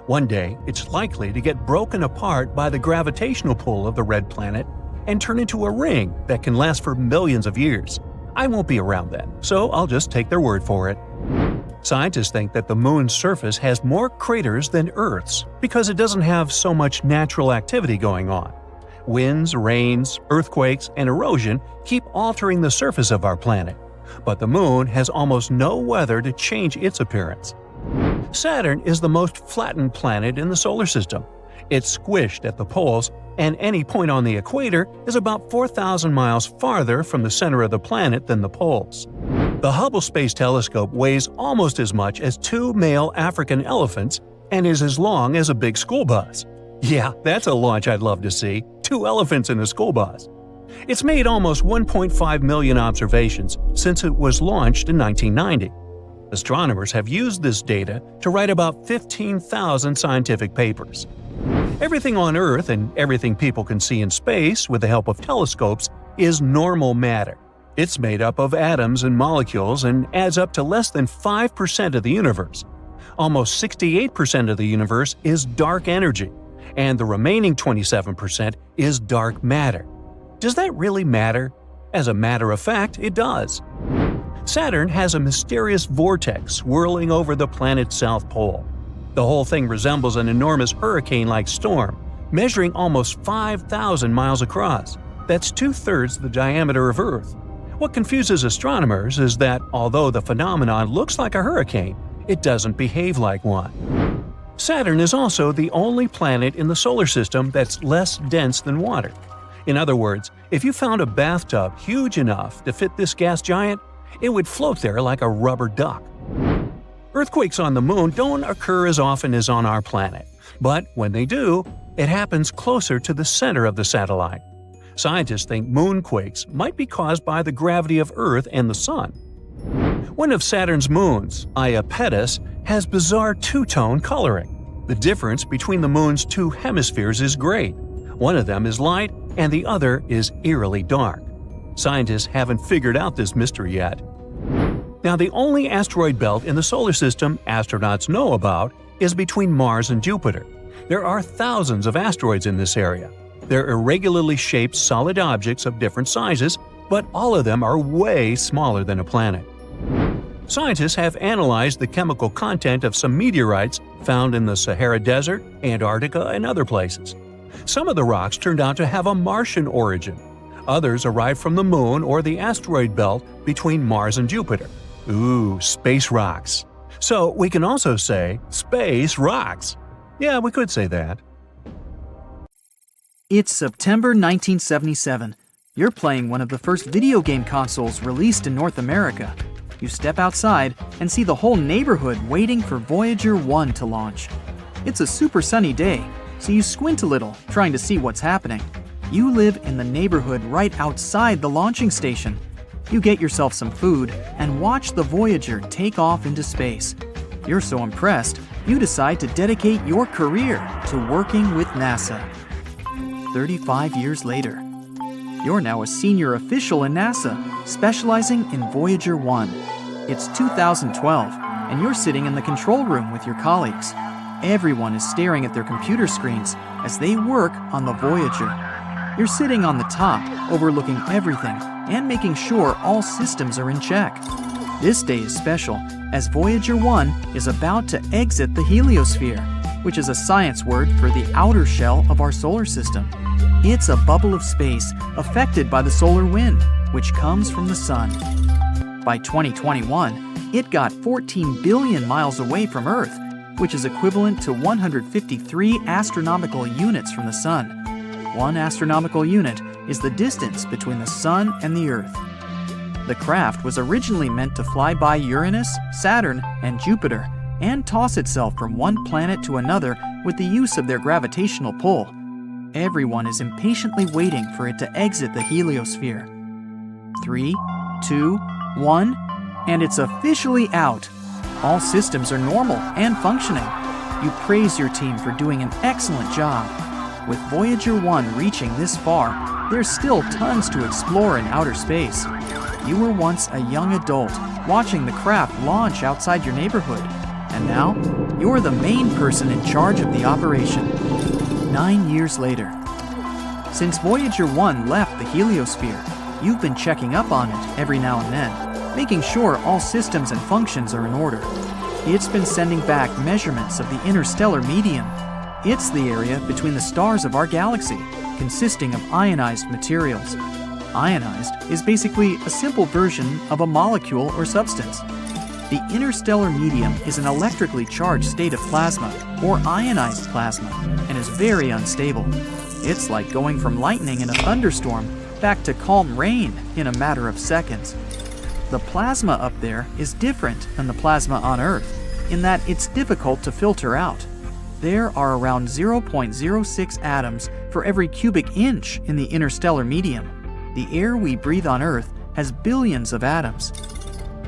One day, it's likely to get broken apart by the gravitational pull of the red planet and turn into a ring that can last for millions of years. I won't be around then, so I'll just take their word for it. Scientists think that the moon's surface has more craters than Earth's because it doesn't have so much natural activity going on. Winds, rains, earthquakes, and erosion keep altering the surface of our planet, but the moon has almost no weather to change its appearance. Saturn is the most flattened planet in the solar system. It's squished at the poles, and any point on the equator is about 4,000 miles farther from the center of the planet than the poles. The Hubble Space Telescope weighs almost as much as 2 male African elephants and is as long as a big school bus. Yeah, that's a launch I'd love to see. 2 elephants in a school bus. It's made almost 1.5 million observations since it was launched in 1990. Astronomers have used this data to write about 15,000 scientific papers. Everything on Earth and everything people can see in space with the help of telescopes is normal matter. It's made up of atoms and molecules and adds up to less than 5% of the universe. Almost 68% of the universe is dark energy, and the remaining 27% is dark matter. Does that really matter? As a matter of fact, it does. Saturn has a mysterious vortex swirling over the planet's south pole. The whole thing resembles an enormous hurricane-like storm, measuring almost 5,000 miles across. That's 2/3 the diameter of Earth. What confuses astronomers is that although the phenomenon looks like a hurricane, it doesn't behave like one. Saturn is also the only planet in the solar system that's less dense than water. In other words, if you found a bathtub huge enough to fit this gas giant, it would float there like a rubber duck. Earthquakes on the moon don't occur as often as on our planet, but when they do, it happens closer to the center of the satellite. Scientists think moonquakes might be caused by the gravity of Earth and the Sun. One of Saturn's moons, Apophis, has bizarre two-tone coloring. The difference between the moon's two hemispheres is great. One of them is light and the other is eerily dark. Scientists haven't figured out this mystery yet. Now, the only asteroid belt in the solar system astronauts know about is between Mars and Jupiter. There are thousands of asteroids in this area. They're irregularly shaped solid objects of different sizes, but all of them are way smaller than a planet. Scientists have analyzed the chemical content of some meteorites found in the Sahara Desert, Antarctica, and other places. Some of the rocks turned out to have a Martian origin. Others arrived from the Moon or the asteroid belt between Mars and Jupiter. Ooh, space rocks. So we can also say, space rocks. Yeah, we could say that. It's September 1977. You're playing one of the first video game consoles released in North America. You step outside and see the whole neighborhood waiting for Voyager 1 to launch. It's a super sunny day, so you squint a little, trying to see what's happening. You live in the neighborhood right outside the launching station. You get yourself some food and watch the Voyager take off into space. You're so impressed, you decide to dedicate your career to working with NASA. 35 years later, you're now a senior official in NASA, specializing in Voyager 1. It's 2012, and you're sitting in the control room with your colleagues. Everyone is staring at their computer screens as they work on the Voyager. You're sitting on the top, overlooking everything and making sure all systems are in check. This day is special, as Voyager 1 is about to exit the heliosphere, which is a science word for the outer shell of our solar system. It's a bubble of space affected by the solar wind, which comes from the sun. By 2021, it got 14 billion miles away from Earth, which is equivalent to 153 astronomical units from the sun. 1 astronomical unit is the distance between the sun and the Earth. The craft was originally meant to fly by Uranus, Saturn, and Jupiter, and toss itself from one planet to another with the use of their gravitational pull. Everyone is impatiently waiting for it to exit the heliosphere. 3, 2, 1, and it's officially out. All systems are normal and functioning. You praise your team for doing an excellent job. With Voyager 1 reaching this far, there's still tons to explore in outer space. You were once a young adult watching the craft launch outside your neighborhood, and now you're the main person in charge of the operation. 9 years later. Since Voyager 1 left the heliosphere, you've been checking up on it every now and then, making sure all systems and functions are in order. It's been sending back measurements of the interstellar medium. It's the area between the stars of our galaxy, consisting of ionized materials. Ionized is basically a simple version of a molecule or substance. The interstellar medium is an electrically charged state of plasma, or ionized plasma, and is very unstable. It's like going from lightning in a thunderstorm back to calm rain in a matter of seconds. The plasma up there is different than the plasma on Earth, in that it's difficult to filter out. There are around 0.06 atoms for every cubic inch in the interstellar medium. The air we breathe on Earth has billions of atoms.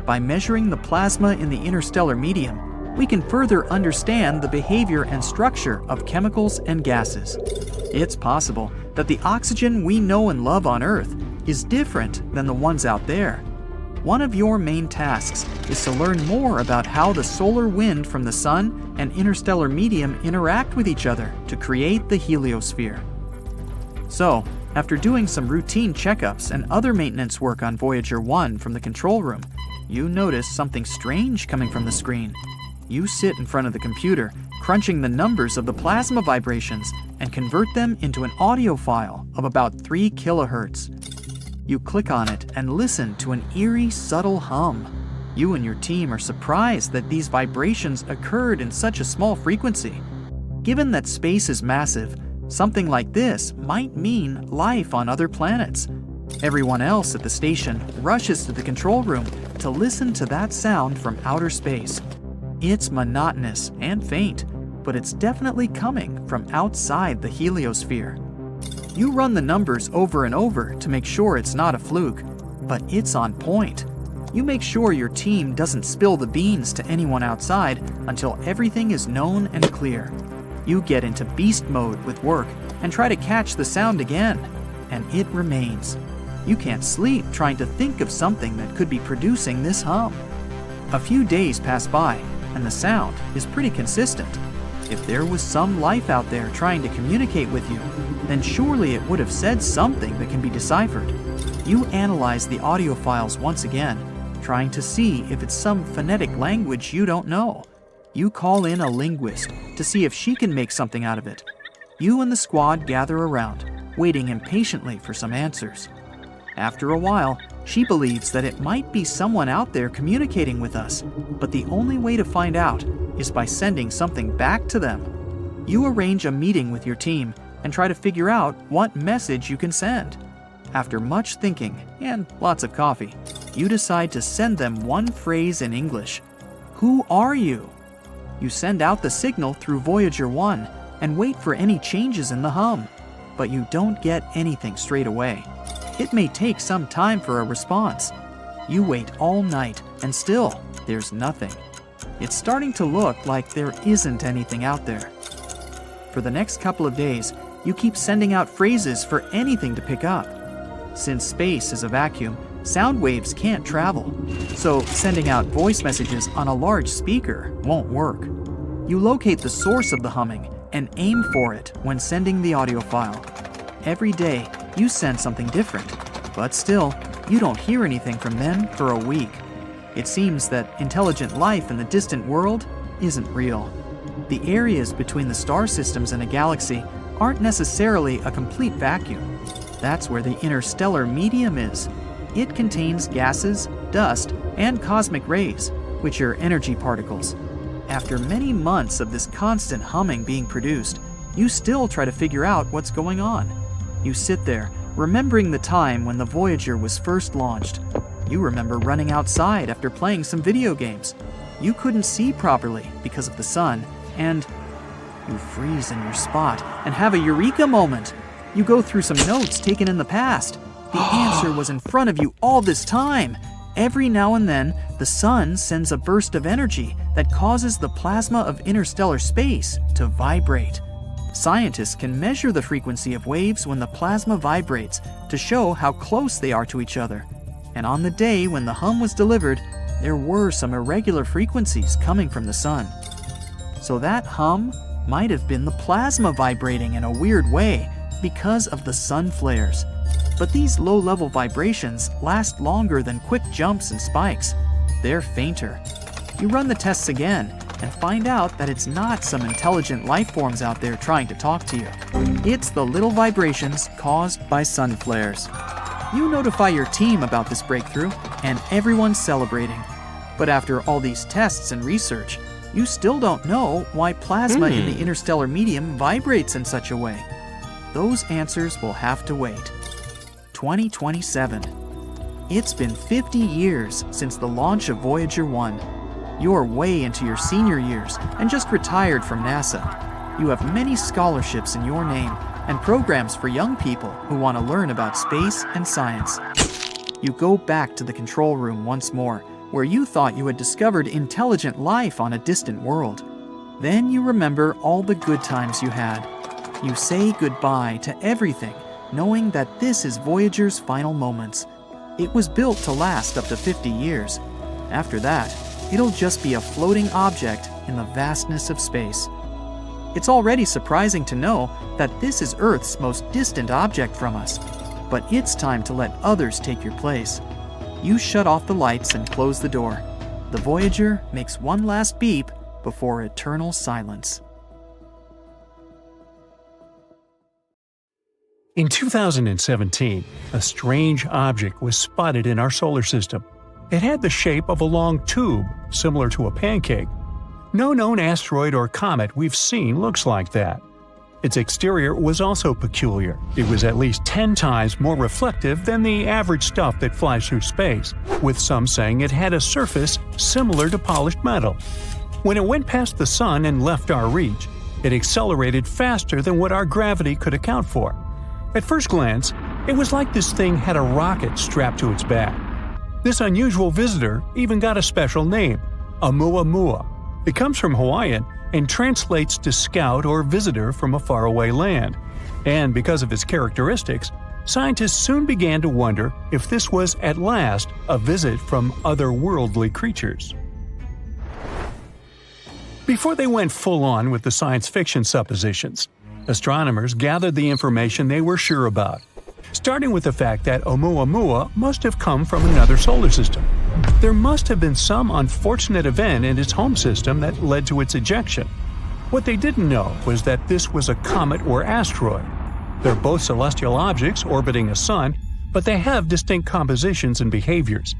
By measuring the plasma in the interstellar medium, we can further understand the behavior and structure of chemicals and gases. It's possible that the oxygen we know and love on Earth is different than the ones out there. One of your main tasks is to learn more about how the solar wind from the sun and interstellar medium interact with each other to create the heliosphere. So, after doing some routine checkups and other maintenance work on Voyager 1 from the control room, you notice something strange coming from the screen. You sit in front of the computer, crunching the numbers of the plasma vibrations and convert them into an audio file of about 3 kilohertz. You click on it and listen to an eerie, subtle hum. You and your team are surprised that these vibrations occurred in such a small frequency. Given that space is massive, something like this might mean life on other planets. Everyone else at the station rushes to the control room to listen to that sound from outer space. It's monotonous and faint, but it's definitely coming from outside the heliosphere. You run the numbers over and over to make sure it's not a fluke, but it's on point. You make sure your team doesn't spill the beans to anyone outside until everything is known and clear. You get into beast mode with work and try to catch the sound again, and it remains. You can't sleep trying to think of something that could be producing this hum. A few days pass by, and the sound is pretty consistent. If there was some life out there trying to communicate with you, then surely it would have said something that can be deciphered. You analyze the audio files once again, trying to see if it's some phonetic language you don't know. You call in a linguist to see if she can make something out of it. You and the squad gather around, waiting impatiently for some answers. After a while, she believes that it might be someone out there communicating with us, but the only way to find out is by sending something back to them. You arrange a meeting with your team and try to figure out what message you can send. After much thinking and lots of coffee, you decide to send them one phrase in English. Who are you? You send out the signal through Voyager 1 and wait for any changes in the hum, but you don't get anything straight away. It may take some time for a response. You wait all night, and still, there's nothing. It's starting to look like there isn't anything out there. For the next couple of days, you keep sending out phrases for anything to pick up. Since space is a vacuum, sound waves can't travel, so sending out voice messages on a large speaker won't work. You locate the source of the humming and aim for it when sending the audio file. Every day, you send something different, but still, you don't hear anything from them for a week. It seems that intelligent life in the distant world isn't real. The areas between the star systems in a galaxy aren't necessarily a complete vacuum. That's where the interstellar medium is. It contains gases, dust, and cosmic rays, which are energy particles. After many months of this constant humming being produced, you still try to figure out what's going on. You sit there, remembering the time when the Voyager was first launched. You remember running outside after playing some video games. You couldn't see properly because of the sun, and you freeze in your spot and have a eureka moment. You go through some notes taken in the past. The answer was in front of you all this time. Every now and then, the sun sends a burst of energy that causes the plasma of interstellar space to vibrate. Scientists can measure the frequency of waves when the plasma vibrates to show how close they are to each other. And on the day when the hum was delivered, there were some irregular frequencies coming from the sun. So that hum might have been the plasma vibrating in a weird way because of the sun flares. But these low-level vibrations last longer than quick jumps and spikes. They're fainter. You run the tests again and find out that it's not some intelligent life forms out there trying to talk to you. It's the little vibrations caused by sun flares. You notify your team about this breakthrough, and everyone's celebrating. But after all these tests and research, you still don't know why plasma in the interstellar medium vibrates in such a way. Those answers will have to wait. 2027. It's been 50 years since the launch of Voyager 1. You're way into your senior years and just retired from NASA. You have many scholarships in your name and programs for young people who want to learn about space and science. You go back to the control room once more, where you thought you had discovered intelligent life on a distant world. Then you remember all the good times you had. You say goodbye to everything, knowing that this is Voyager's final moments. It was built to last up to 50 years. After that, it'll just be a floating object in the vastness of space. It's already surprising to know that this is Earth's most distant object from us, but it's time to let others take your place. You shut off the lights and close the door. The Voyager makes one last beep before eternal silence. In 2017, a strange object was spotted in our solar system. It had the shape of a long tube, similar to a pancake. No known asteroid or comet we've seen looks like that. Its exterior was also peculiar. It was at least 10 times more reflective than the average stuff that flies through space, with some saying it had a surface similar to polished metal. When it went past the sun and left our reach, it accelerated faster than what our gravity could account for. At first glance, it was like this thing had a rocket strapped to its back. This unusual visitor even got a special name, Oumuamua. It comes from Hawaiian and translates to scout or visitor from a faraway land. And because of its characteristics, scientists soon began to wonder if this was at last a visit from otherworldly creatures. Before they went full-on with the science fiction suppositions, astronomers gathered the information they were sure about, starting with the fact that Oumuamua must have come from another solar system. There must have been some unfortunate event in its home system that led to its ejection. What they didn't know was that this was a comet or asteroid. They're both celestial objects orbiting a sun, but they have distinct compositions and behaviors.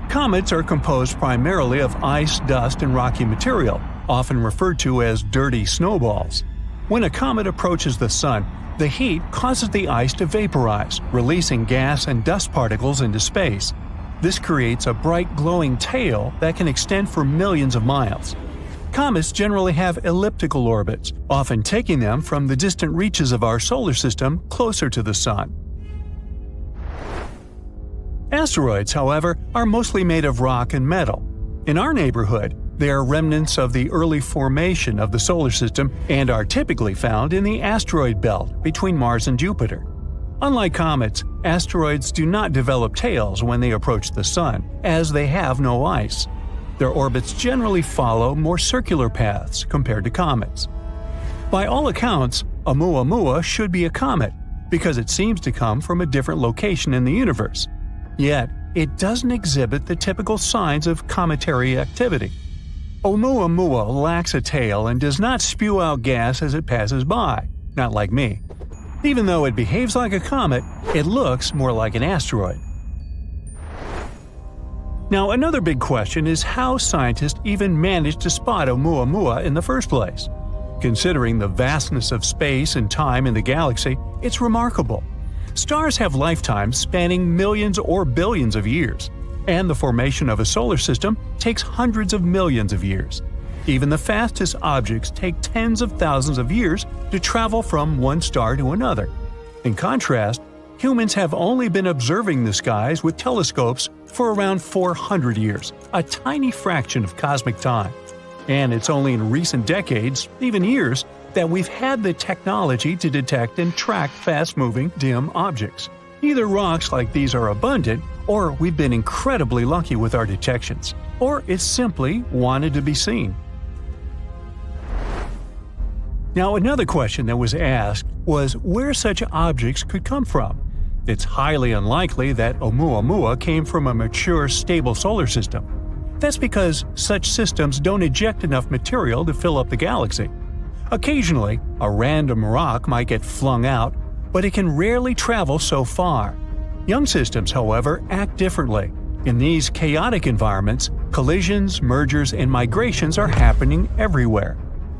Comets are composed primarily of ice, dust, and rocky material, often referred to as dirty snowballs. When a comet approaches the sun, the heat causes the ice to vaporize, releasing gas and dust particles into space. This creates a bright glowing tail that can extend for millions of miles. Comets generally have elliptical orbits, often taking them from the distant reaches of our solar system closer to the sun. Asteroids, however, are mostly made of rock and metal. In our neighborhood, they are remnants of the early formation of the solar system and are typically found in the asteroid belt between Mars and Jupiter. Unlike comets, asteroids do not develop tails when they approach the sun, as they have no ice. Their orbits generally follow more circular paths compared to comets. By all accounts, Oumuamua should be a comet, because it seems to come from a different location in the universe. Yet, it doesn't exhibit the typical signs of cometary activity. Oumuamua lacks a tail and does not spew out gas as it passes by, not like me. Even though it behaves like a comet, it looks more like an asteroid. Now, another big question is how scientists even managed to spot Oumuamua in the first place. Considering the vastness of space and time in the galaxy, it's remarkable. Stars have lifetimes spanning millions or billions of years, and the formation of a solar system takes hundreds of millions of years. Even the fastest objects take tens of thousands of years to travel from one star to another. In contrast, humans have only been observing the skies with telescopes for around 400 years, a tiny fraction of cosmic time. And it's only in recent decades, even years, that we've had the technology to detect and track fast-moving, dim objects. Either rocks like these are abundant, or we've been incredibly lucky with our detections, or it's simply wanted to be seen. Now, another question that was asked was where such objects could come from. It's highly unlikely that Oumuamua came from a mature, stable solar system. That's because such systems don't eject enough material to fill up the galaxy. Occasionally, a random rock might get flung out, but it can rarely travel so far. Young systems, however, act differently. In these chaotic environments, collisions, mergers, and migrations are happening everywhere.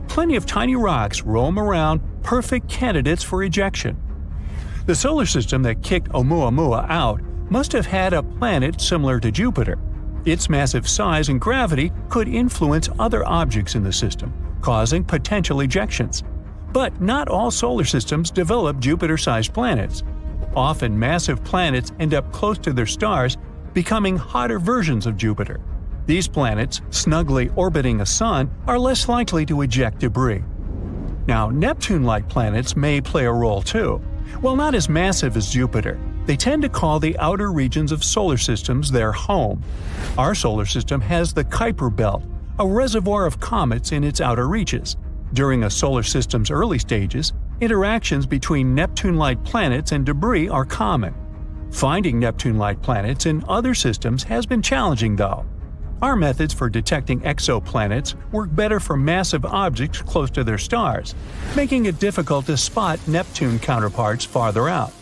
Plenty of tiny rocks roam around, perfect candidates for ejection. The solar system that kicked Oumuamua out must have had a planet similar to Jupiter. Its massive size and gravity could influence other objects in the system, causing potential ejections. But not all solar systems develop Jupiter-sized planets. Often massive planets end up close to their stars, becoming hotter versions of Jupiter. These planets, snugly orbiting a sun, are less likely to eject debris. Now, Neptune-like planets may play a role too. While not as massive as Jupiter, they tend to call the outer regions of solar systems their home. Our solar system has the Kuiper Belt, a reservoir of comets in its outer reaches. During a solar system's early stages, interactions between Neptune-like planets and debris are common. Finding Neptune-like planets in other systems has been challenging, though. Our methods for detecting exoplanets work better for massive objects close to their stars, making it difficult to spot Neptune counterparts farther out.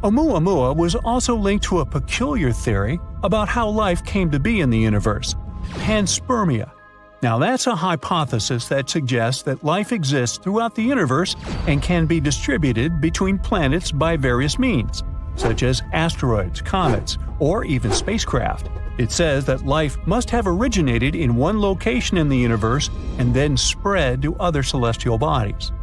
Oumuamua was also linked to a peculiar theory about how life came to be in the universe – panspermia. Now that's a hypothesis that suggests that life exists throughout the universe and can be distributed between planets by various means, such as asteroids, comets, or even spacecraft. It says that life must have originated in one location in the universe and then spread to other celestial bodies.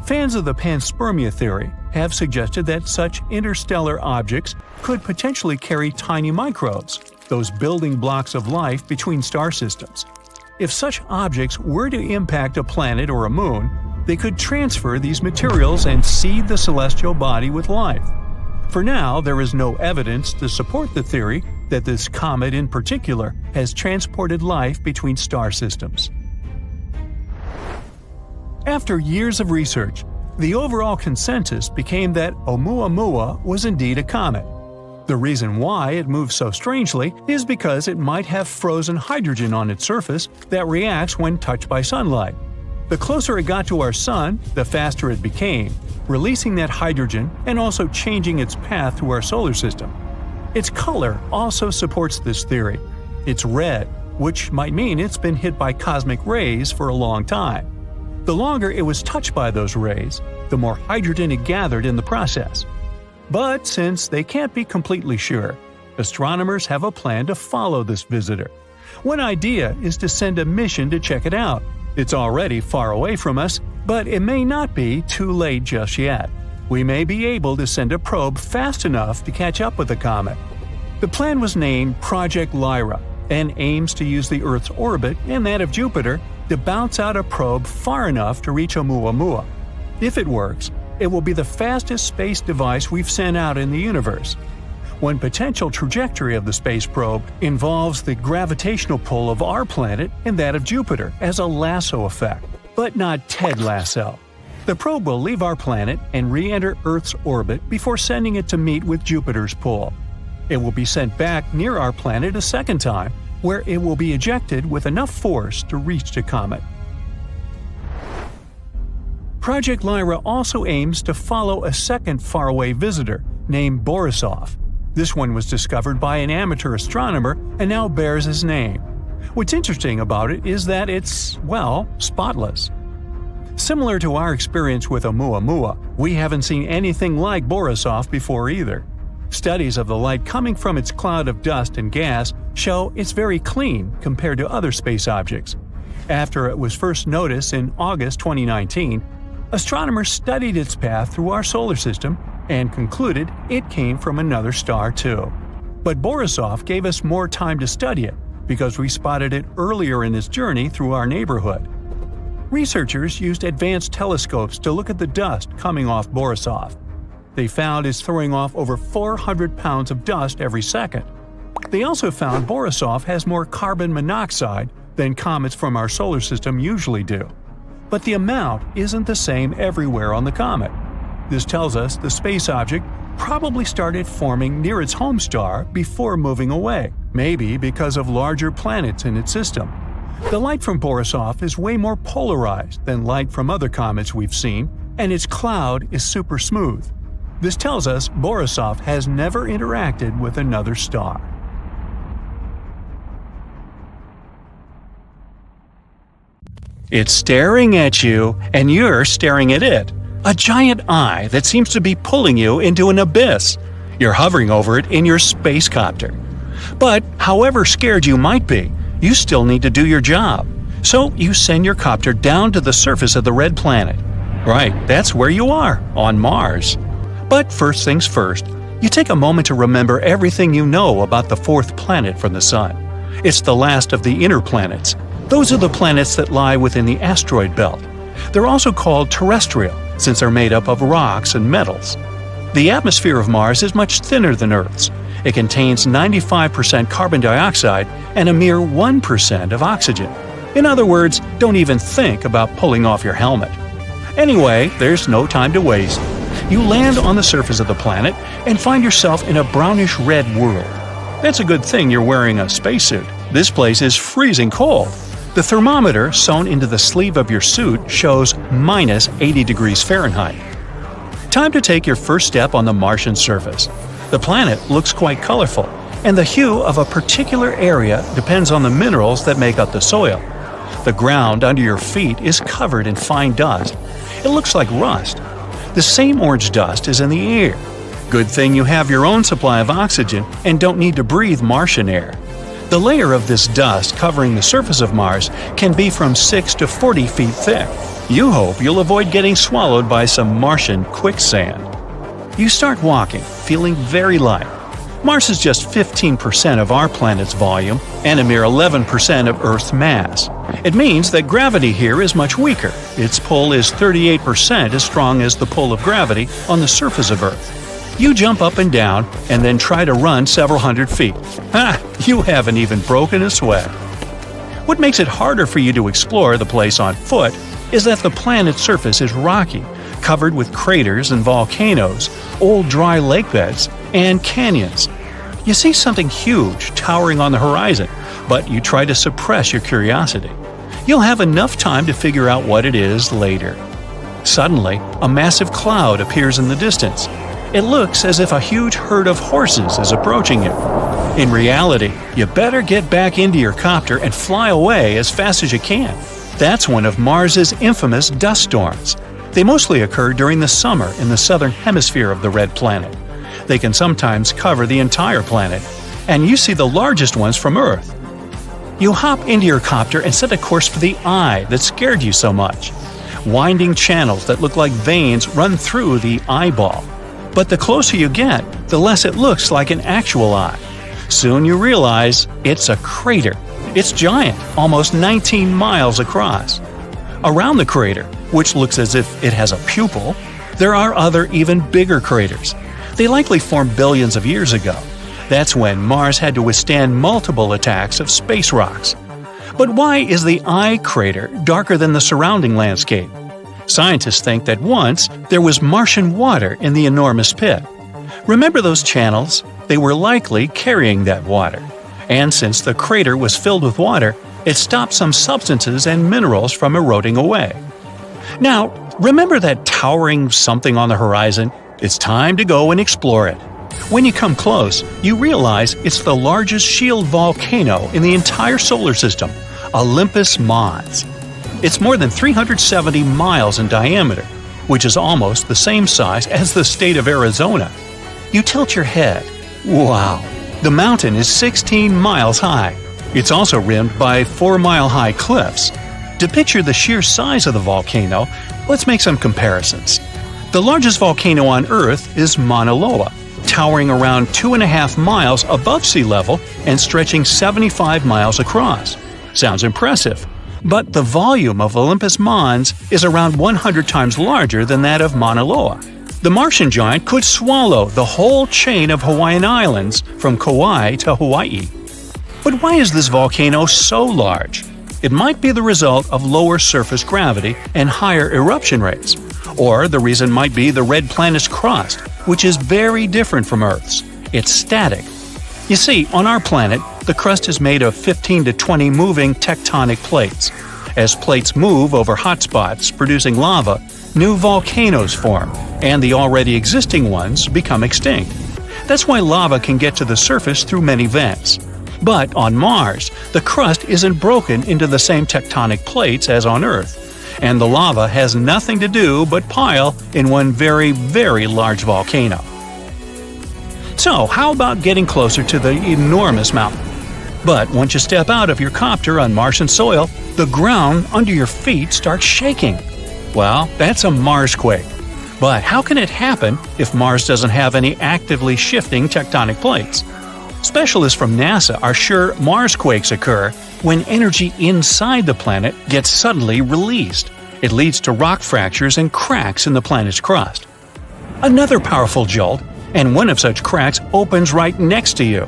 Fans of the panspermia theory have suggested that such interstellar objects could potentially carry tiny microbes, those building blocks of life between star systems. If such objects were to impact a planet or a moon, they could transfer these materials and seed the celestial body with life. For now, there is no evidence to support the theory that this comet in particular has transported life between star systems. After years of research, the overall consensus became that Oumuamua was indeed a comet. The reason why it moves so strangely is because it might have frozen hydrogen on its surface that reacts when touched by sunlight. The closer it got to our Sun, the faster it became, releasing that hydrogen and also changing its path through our solar system. Its color also supports this theory. It's red, which might mean it's been hit by cosmic rays for a long time. The longer it was touched by those rays, the more hydrogen it gathered in the process. But since they can't be completely sure, astronomers have a plan to follow this visitor. One idea is to send a mission to check it out. It's already far away from us, but it may not be too late just yet. We may be able to send a probe fast enough to catch up with the comet. The plan was named Project Lyra and aims to use the Earth's orbit and that of Jupiter to bounce out a probe far enough to reach Oumuamua. If it works, it will be the fastest space device we've sent out in the universe. One potential trajectory of the space probe involves the gravitational pull of our planet and that of Jupiter as a lasso effect, but not Ted Lasso. The probe will leave our planet and re-enter Earth's orbit before sending it to meet with Jupiter's pull. It will be sent back near our planet a second time, where it will be ejected with enough force to reach the comet. Project Lyra also aims to follow a second faraway visitor named Borisov. This one was discovered by an amateur astronomer and now bears his name. What's interesting about it is that it's, well, spotless. Similar to our experience with Oumuamua, we haven't seen anything like Borisov before either. Studies of the light coming from its cloud of dust and gas show it's very clean compared to other space objects. After it was first noticed in August 2019, astronomers studied its path through our solar system and concluded it came from another star too. But Borisov gave us more time to study it because we spotted it earlier in its journey through our neighborhood. Researchers used advanced telescopes to look at the dust coming off Borisov. They found it's throwing off over 400 pounds of dust every second. They also found Borisov has more carbon monoxide than comets from our solar system usually do. But the amount isn't the same everywhere on the comet. This tells us the space object probably started forming near its home star before moving away, maybe because of larger planets in its system. The light from Borisov is way more polarized than light from other comets we've seen, and its cloud is super smooth. This tells us Borisov has never interacted with another star. It's staring at you, and you're staring at it. A giant eye that seems to be pulling you into an abyss. You're hovering over it in your space copter. But however scared you might be, you still need to do your job. So you send your copter down to the surface of the red planet. Right, that's where you are, on Mars. But first things first, you take a moment to remember everything you know about the fourth planet from the Sun. It's the last of the inner planets. Those are the planets that lie within the asteroid belt. They're also called terrestrial, since they're made up of rocks and metals. The atmosphere of Mars is much thinner than Earth's. It contains 95% carbon dioxide and a mere 1% of oxygen. In other words, don't even think about pulling off your helmet. Anyway, there's no time to waste. You land on the surface of the planet and find yourself in a brownish-red world. That's a good thing you're wearing a spacesuit. This place is freezing cold. The thermometer sewn into the sleeve of your suit shows minus 80 degrees Fahrenheit. Time to take your first step on the Martian surface. The planet looks quite colorful, and the hue of a particular area depends on the minerals that make up the soil. The ground under your feet is covered in fine dust. It looks like rust. The same orange dust is in the air. Good thing you have your own supply of oxygen and don't need to breathe Martian air. The layer of this dust covering the surface of Mars can be from 6 to 40 feet thick. You hope you'll avoid getting swallowed by some Martian quicksand. You start walking, feeling very light. Mars is just 15% of our planet's volume and a mere 11% of Earth's mass. It means that gravity here is much weaker. Its pull is 38% as strong as the pull of gravity on the surface of Earth. You jump up and down and then try to run several hundred feet. Ha! You haven't even broken a sweat. What makes it harder for you to explore the place on foot is that the planet's surface is rocky, covered with craters and volcanoes, old dry lake beds, and canyons. You see something huge towering on the horizon, but you try to suppress your curiosity. You'll have enough time to figure out what it is later. Suddenly, a massive cloud appears in the distance. It looks as if a huge herd of horses is approaching you. In reality, you better get back into your copter and fly away as fast as you can. That's one of Mars's infamous dust storms. They mostly occur during the summer in the southern hemisphere of the red planet. They can sometimes cover the entire planet, and you see the largest ones from Earth. You hop into your copter and set a course for the eye that scared you so much. Winding channels that look like veins run through the eyeball. But the closer you get, the less it looks like an actual eye. Soon you realize it's a crater. It's giant, almost 19 miles across. Around the crater, which looks as if it has a pupil, there are other even bigger craters. They likely formed billions of years ago. That's when Mars had to withstand multiple attacks of space rocks. But why is the eye crater darker than the surrounding landscape? Scientists think that once there was Martian water in the enormous pit. Remember those channels? They were likely carrying that water. And since the crater was filled with water, it stopped some substances and minerals from eroding away. Now, remember that towering something on the horizon? It's time to go and explore it. When you come close, you realize it's the largest shield volcano in the entire solar system, Olympus Mons. It's more than 370 miles in diameter, which is almost the same size as the state of Arizona. You tilt your head. Wow! The mountain is 16 miles high. It's also rimmed by 4-mile-high cliffs. To picture the sheer size of the volcano, let's make some comparisons. The largest volcano on Earth is Mauna Loa, towering around 2.5 miles above sea level and stretching 75 miles across. Sounds impressive. but the volume of Olympus Mons is around 100 times larger than that of Mauna Loa. The Martian giant could swallow the whole chain of Hawaiian Islands from Kauai to Hawaii. But why is this volcano so large? It might be the result of lower surface gravity and higher eruption rates. Or the reason might be the red planet's crust, which is very different from Earth's. It's static. You see, on our planet, the crust is made of 15 to 20 moving tectonic plates. As plates move over hotspots producing lava, new volcanoes form, and the already existing ones become extinct. That's why lava can get to the surface through many vents. But on Mars, the crust isn't broken into the same tectonic plates as on Earth, and the lava has nothing to do but pile in one very, very large volcano. So, how about getting closer to the enormous mountain? But once you step out of your copter on Martian soil, the ground under your feet starts shaking. Well, that's a Marsquake. But how can it happen if Mars doesn't have any actively shifting tectonic plates? Specialists from NASA are sure Marsquakes occur when energy inside the planet gets suddenly released. It leads to rock fractures and cracks in the planet's crust. Another powerful jolt, and one of such cracks opens right next to you.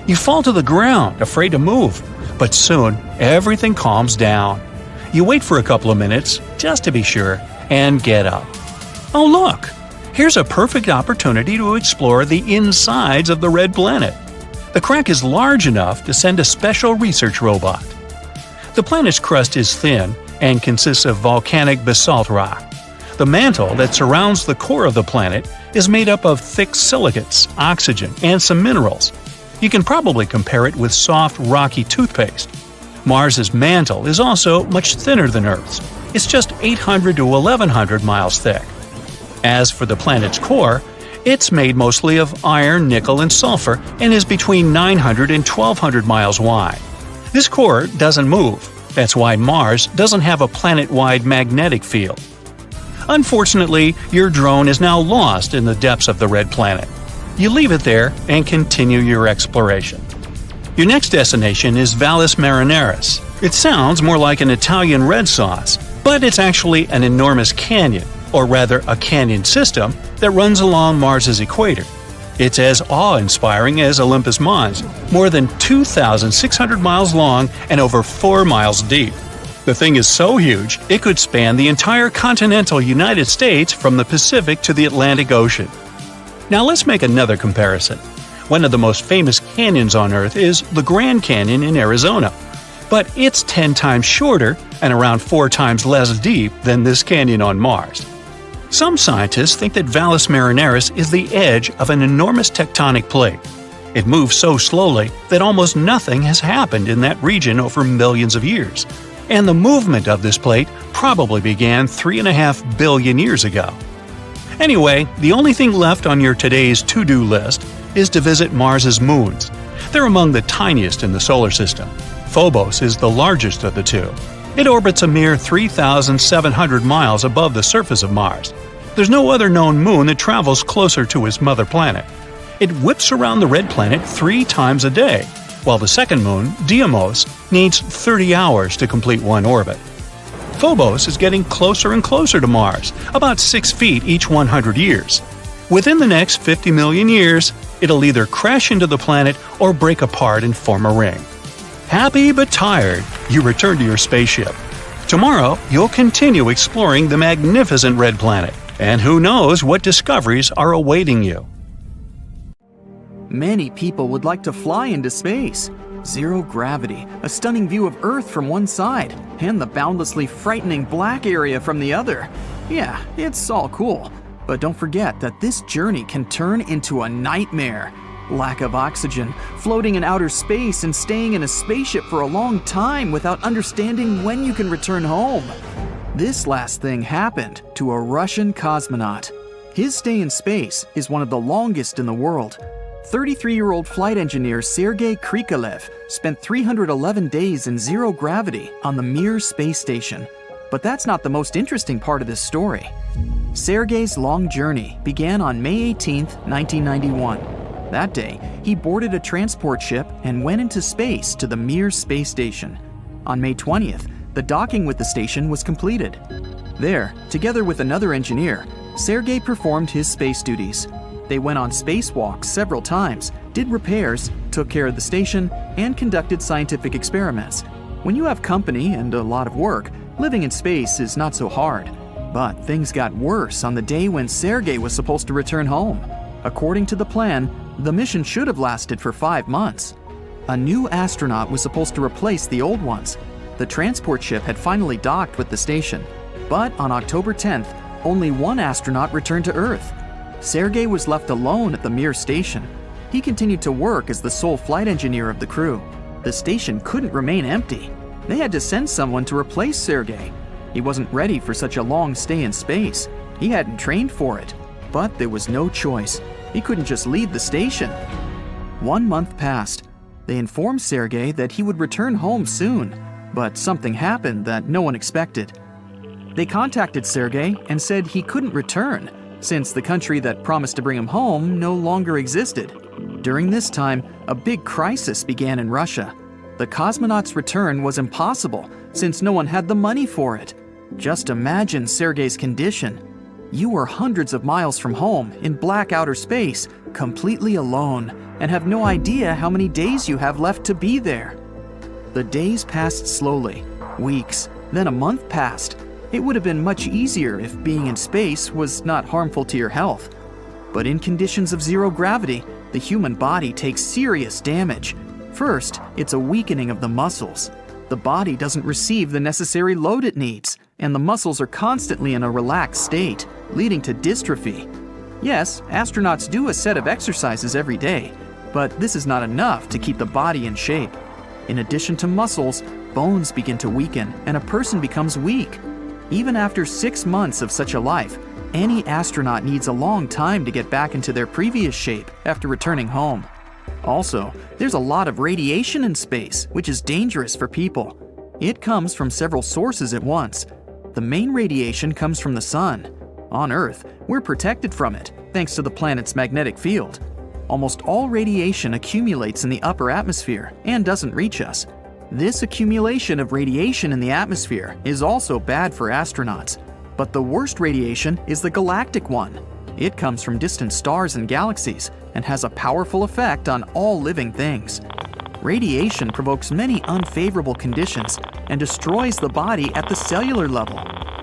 You fall to the ground, afraid to move, but soon everything calms down. You wait for a couple of minutes, just to be sure, and get up. Oh look! Here's a perfect opportunity to explore the insides of the red planet. The crack is large enough to send a special research robot. The planet's crust is thin and consists of volcanic basalt rock. The mantle that surrounds the core of the planet is made up of thick silicates, oxygen, and some minerals. You can probably compare it with soft, rocky toothpaste. Mars's mantle is also much thinner than Earth's. It's just 800 to 1100 miles thick. As for the planet's core, it's made mostly of iron, nickel, and sulfur and is between 900 and 1200 miles wide. This core doesn't move. That's why Mars doesn't have a planet-wide magnetic field. Unfortunately, your drone is now lost in the depths of the red planet. You leave it there and continue your exploration. Your next destination is Valles Marineris. It sounds more like an Italian red sauce, but it's actually an enormous canyon, or rather a canyon system, that runs along Mars's equator. It's as awe-inspiring as Olympus Mons, more than 2,600 miles long and over 4 miles deep. The thing is so huge, it could span the entire continental United States from the Pacific to the Atlantic Ocean. Now let's make another comparison. One of the most famous canyons on Earth is the Grand Canyon in Arizona, but it's 10 times shorter and around 4 times less deep than this canyon on Mars. Some scientists think that Valles Marineris is the edge of an enormous tectonic plate. It moves so slowly that almost nothing has happened in that region over millions of years, and the movement of this plate probably began 3.5 billion years ago. Anyway, the only thing left on your today's to-do list is to visit Mars's moons. They're among the tiniest in the solar system. Phobos is the largest of the two. It orbits a mere 3,700 miles above the surface of Mars. There's no other known moon that travels closer to its mother planet. It whips around the red planet 3 times a day, while the second moon, Deimos, needs 30 hours to complete one orbit. Phobos is getting closer and closer to Mars, about 6 feet each 100 years. Within the next 50 million years, it'll either crash into the planet or break apart and form a ring. Happy but tired, you return to your spaceship. Tomorrow, you'll continue exploring the magnificent red planet, and who knows what discoveries are awaiting you. Many people would like to fly into space. Zero gravity, a stunning view of Earth from one side, and the boundlessly frightening black area from the other. Yeah, it's all cool. But don't forget that this journey can turn into a nightmare. Lack of oxygen, floating in outer space and staying in a spaceship for a long time without understanding when you can return home. This last thing happened to a Russian cosmonaut. His stay in space is one of the longest in the world. 33-year-old flight engineer Sergei Krikalev spent 311 days in zero gravity on the Mir space station. But that's not the most interesting part of this story. Sergei's long journey began on May 18, 1991. That day, he boarded a transport ship and went into space to the Mir space station. On May 20th, the docking with the station was completed. There, together with another engineer, Sergei performed his space duties. They went on spacewalks several times, did repairs, took care of the station, and conducted scientific experiments. When you have company and a lot of work, living in space is not so hard. But things got worse on the day when Sergei was supposed to return home. According to the plan, the mission should have lasted for 5 months. A new astronaut was supposed to replace the old ones. The transport ship had finally docked with the station. But on October 10th, only one astronaut returned to Earth. Sergei was left alone at the Mir station. He continued to work as the sole flight engineer of the crew. The station couldn't remain empty. They had to send someone to replace Sergei. He wasn't ready for such a long stay in space. He hadn't trained for it. But there was no choice. He couldn't just leave the station. 1 month passed. They informed Sergei that he would return home soon, but something happened that no one expected. They contacted Sergei and said he couldn't return, since the country that promised to bring him home no longer existed. During this time, a big crisis began in Russia. The cosmonaut's return was impossible, since no one had the money for it. Just imagine Sergei's condition. You are hundreds of miles from home, in black outer space, completely alone, and have no idea how many days you have left to be there. The days passed slowly. Weeks, then a month passed. It would have been much easier if being in space was not harmful to your health. But in conditions of zero gravity, the human body takes serious damage. First, it's a weakening of the muscles. The body doesn't receive the necessary load it needs, and the muscles are constantly in a relaxed state, leading to dystrophy. Yes, astronauts do a set of exercises every day, but this is not enough to keep the body in shape. In addition to muscles, bones begin to weaken and a person becomes weak. Even after 6 months of such a life, any astronaut needs a long time to get back into their previous shape after returning home. Also, there's a lot of radiation in space, which is dangerous for people. It comes from several sources at once. The main radiation comes from the sun. On Earth, we're protected from it, thanks to the planet's magnetic field. Almost all radiation accumulates in the upper atmosphere and doesn't reach us. This accumulation of radiation in the atmosphere is also bad for astronauts. But the worst radiation is the galactic one. It comes from distant stars and galaxies and has a powerful effect on all living things. Radiation provokes many unfavorable conditions and destroys the body at the cellular level.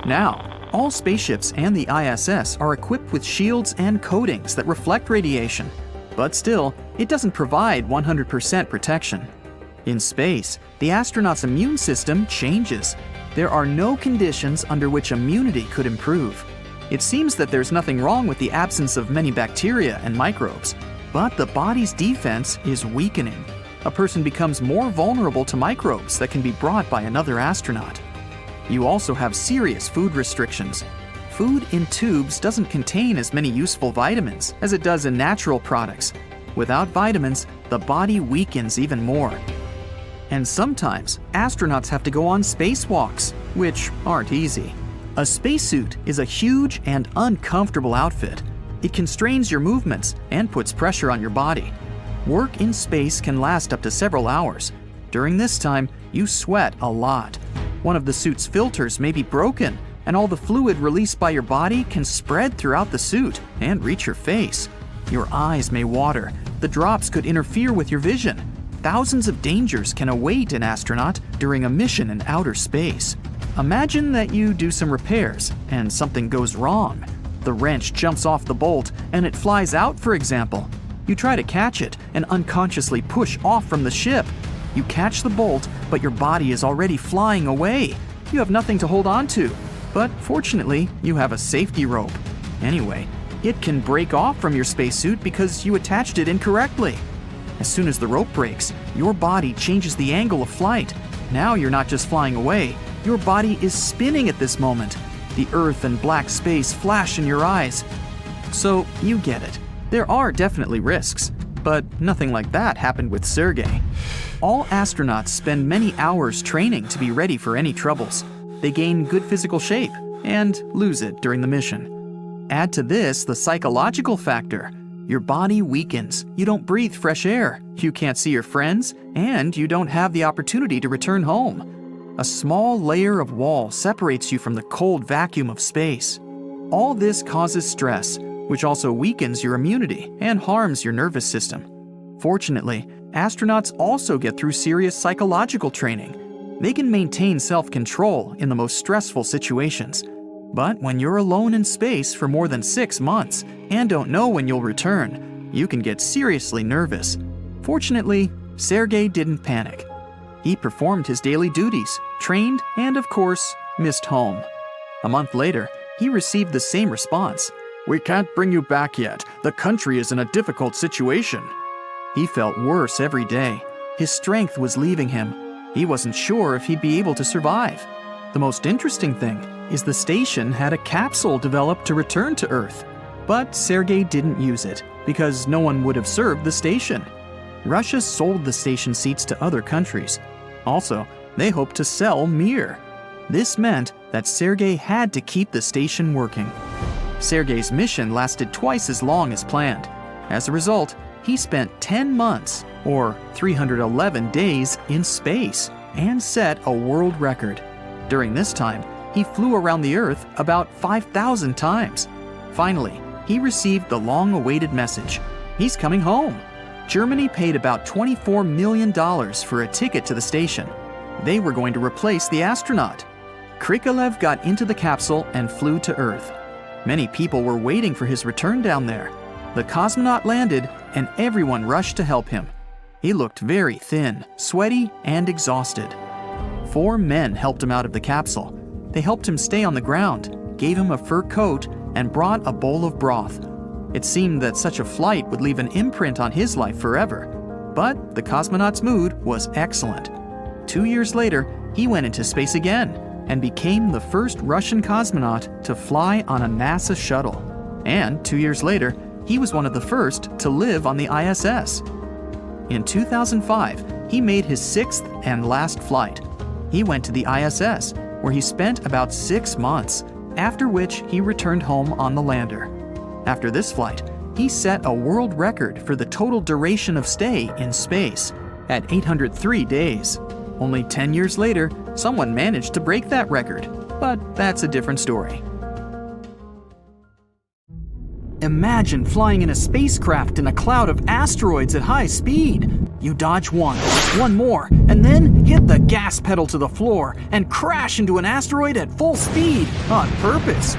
Now, all spaceships and the ISS are equipped with shields and coatings that reflect radiation. But still, it doesn't provide 100% protection. In space, the astronaut's immune system changes. There are no conditions under which immunity could improve. It seems that there's nothing wrong with the absence of many bacteria and microbes, but the body's defense is weakening. A person becomes more vulnerable to microbes that can be brought by another astronaut. You also have serious food restrictions. Food in tubes doesn't contain as many useful vitamins as it does in natural products. Without vitamins, the body weakens even more. And sometimes, astronauts have to go on spacewalks, which aren't easy. A spacesuit is a huge and uncomfortable outfit. It constrains your movements and puts pressure on your body. Work in space can last up to several hours. During this time, you sweat a lot. One of the suit's filters may be broken, and all the fluid released by your body can spread throughout the suit and reach your face. Your eyes may water. The drops could interfere with your vision. Thousands of dangers can await an astronaut during a mission in outer space. Imagine that you do some repairs and something goes wrong. The wrench jumps off the bolt and it flies out, for example. You try to catch it and unconsciously push off from the ship. You catch the bolt, but your body is already flying away. You have nothing to hold on to. But fortunately, you have a safety rope. Anyway, it can break off from your spacesuit because you attached it incorrectly. As soon as the rope breaks, your body changes the angle of flight. Now you're not just flying away, your body is spinning at this moment. The Earth and black space flash in your eyes. So you get it. There are definitely risks, but nothing like that happened with Sergei. All astronauts spend many hours training to be ready for any troubles. They gain good physical shape and lose it during the mission. Add to this the psychological factor. Your body weakens, you don't breathe fresh air, you can't see your friends, and you don't have the opportunity to return home. A small layer of wall separates you from the cold vacuum of space. All this causes stress, which also weakens your immunity and harms your nervous system. Fortunately, astronauts also get through serious psychological training. They can maintain self-control in the most stressful situations. But when you're alone in space for more than 6 months and don't know when you'll return, you can get seriously nervous. Fortunately, Sergei didn't panic. He performed his daily duties, trained, and of course, missed home. A month later, he received the same response. "We can't bring you back yet. The country is in a difficult situation." He felt worse every day. His strength was leaving him. He wasn't sure if he'd be able to survive. The most interesting thing is the station had a capsule developed to return to Earth. But Sergei didn't use it because no one would have served the station. Russia sold the station seats to other countries. Also, they hoped to sell Mir. This meant that Sergei had to keep the station working. Sergei's mission lasted twice as long as planned. As a result, he spent 10 months, or 311 days, in space and set a world record. During this time, he flew around the Earth about 5,000 times. Finally, he received the long-awaited message. He's coming home. Germany paid about $24 million for a ticket to the station. They were going to replace the astronaut. Krikalev got into the capsule and flew to Earth. Many people were waiting for his return down there. The cosmonaut landed, and everyone rushed to help him. He looked very thin, sweaty, and exhausted. 4 men helped him out of the capsule. They helped him stay on the ground, gave him a fur coat, and brought a bowl of broth. It seemed that such a flight would leave an imprint on his life forever. But the cosmonaut's mood was excellent. 2 years later, he went into space again and became the first Russian cosmonaut to fly on a NASA shuttle. And 2 years later, he was one of the first to live on the ISS. In 2005, he made his 6th and last flight. He went to the ISS, where he spent about 6 months, after which he returned home on the lander. After this flight, he set a world record for the total duration of stay in space, at 803 days. Only 10 years later, someone managed to break that record, but that's a different story. Imagine flying in a spacecraft in a cloud of asteroids at high speed. You dodge one more, and then hit the gas pedal to the floor and crash into an asteroid at full speed on purpose.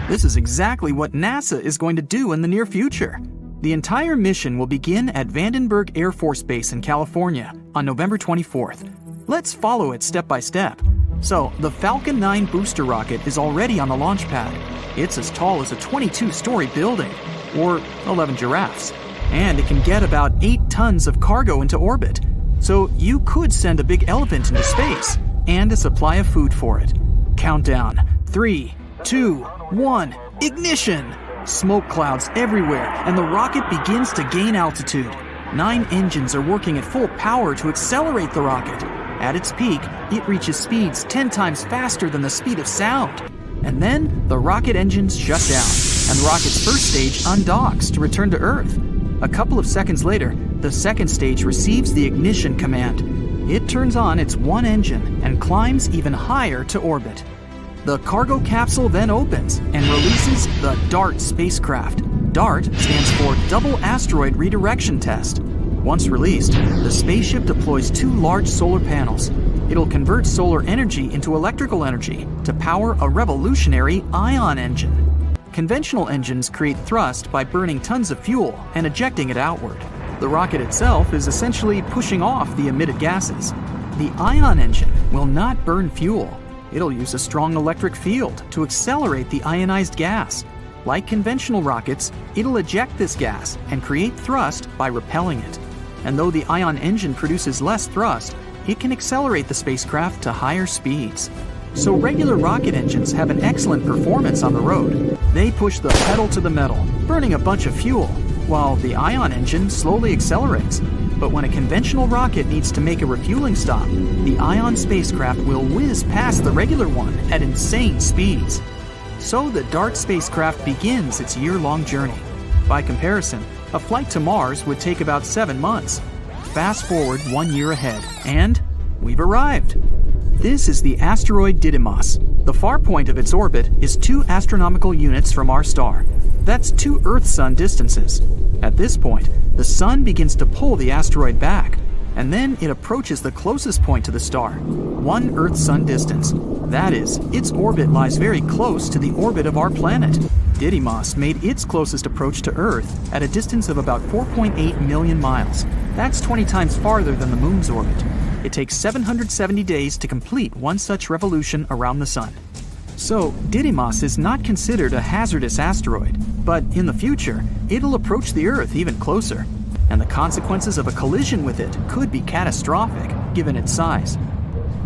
This is exactly what NASA is going to do in the near future. The entire mission will begin at Vandenberg Air Force Base in California on November 24th. Let's follow it step by step. So, the Falcon 9 booster rocket is already on the launch pad. It's as tall as a 22-story building, or 11 giraffes, and it can get about 8 tons of cargo into orbit. So you could send a big elephant into space, and a supply of food for it. Countdown, 3, 2, 1, ignition! Smoke clouds everywhere, and the rocket begins to gain altitude. 9 engines are working at full power to accelerate the rocket. At its peak, it reaches speeds 10 times faster than the speed of sound. And then, the rocket engines shut down, and the rocket's first stage undocks to return to Earth. A couple of seconds later, the second stage receives the ignition command. It turns on its one engine and climbs even higher to orbit. The cargo capsule then opens and releases the DART spacecraft. DART stands for Double Asteroid Redirection Test. Once released, the spaceship deploys 2 large solar panels. It'll convert solar energy into electrical energy to power a revolutionary ion engine. Conventional engines create thrust by burning tons of fuel and ejecting it outward. The rocket itself is essentially pushing off the emitted gases. The ion engine will not burn fuel. It'll use a strong electric field to accelerate the ionized gas. Like conventional rockets, it'll eject this gas and create thrust by repelling it. And though the ion engine produces less thrust, it can accelerate the spacecraft to higher speeds. So regular rocket engines have an excellent performance on the road. They push the pedal to the metal, burning a bunch of fuel, while the ion engine slowly accelerates. But when a conventional rocket needs to make a refueling stop, the ion spacecraft will whiz past the regular one at insane speeds. So the DART spacecraft begins its year-long journey. By comparison, a flight to Mars would take about 7 months. Fast forward 1 year ahead, and we've arrived. This is the asteroid Didymos. The far point of its orbit is 2 astronomical units from our star. That's 2 Earth-Sun distances. At this point, the Sun begins to pull the asteroid back, and then it approaches the closest point to the star, 1 Earth-Sun distance. That is, its orbit lies very close to the orbit of our planet. Didymos made its closest approach to Earth at a distance of about 4.8 million miles. That's 20 times farther than the Moon's orbit. It takes 770 days to complete one such revolution around the Sun. So, Didymos is not considered a hazardous asteroid, but in the future, it'll approach the Earth even closer, and the consequences of a collision with it could be catastrophic, given its size.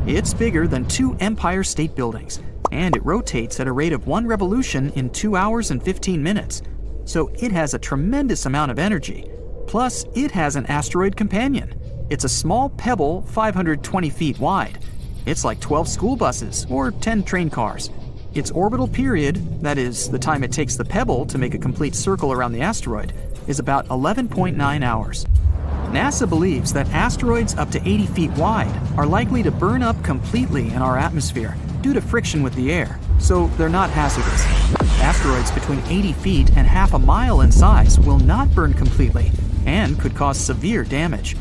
It's bigger than 2 Empire State Buildings, and it rotates at a rate of 1 revolution in 2 hours and 15 minutes, so it has a tremendous amount of energy. Plus, it has an asteroid companion. It's a small pebble 520 feet wide. It's like 12 school buses or 10 train cars. Its orbital period, that is, the time it takes the pebble to make a complete circle around the asteroid, is about 11.9 hours. NASA believes that asteroids up to 80 feet wide are likely to burn up completely in our atmosphere due to friction with the air, so they're not hazardous. Asteroids between 80 feet and half a mile in size will not burn completely and could cause severe damage.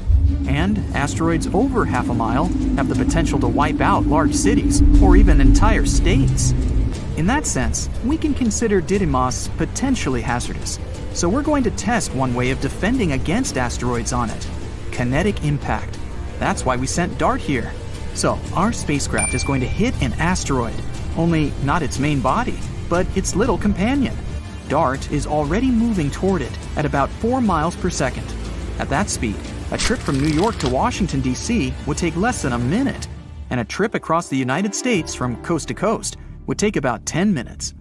And asteroids over half a mile have the potential to wipe out large cities or even entire states. In that sense, we can consider Didymos potentially hazardous. So we're going to test one way of defending against asteroids on it: kinetic impact. That's why we sent DART here. So our spacecraft is going to hit an asteroid, only not its main body, but its little companion. DART is already moving toward it at about 4 miles per second. At that speed, a trip from New York to Washington, D.C. would take less than a minute, and a trip across the United States from coast to coast would take about 10 minutes.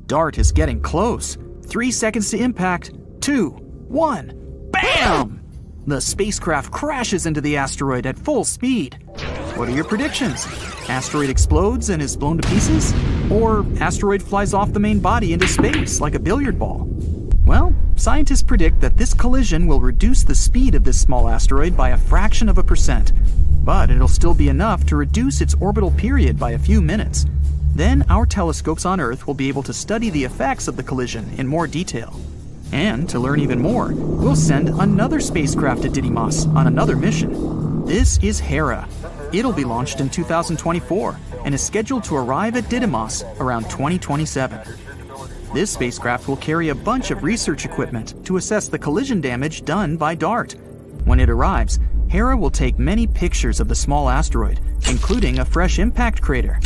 DART is getting close. 3 seconds to impact. 2, 1, BAM! The spacecraft crashes into the asteroid at full speed. What are your predictions? Asteroid explodes and is blown to pieces? Or asteroid flies off the main body into space like a billiard ball? Well, scientists predict that this collision will reduce the speed of this small asteroid by a fraction of a percent, but it'll still be enough to reduce its orbital period by a few minutes. Then our telescopes on Earth will be able to study the effects of the collision in more detail. And to learn even more, we'll send another spacecraft to Didymos on another mission. This is Hera. It'll be launched in 2024 and is scheduled to arrive at Didymos around 2027. This spacecraft will carry a bunch of research equipment to assess the collision damage done by DART. When it arrives, Hera will take many pictures of the small asteroid, including a fresh impact crater.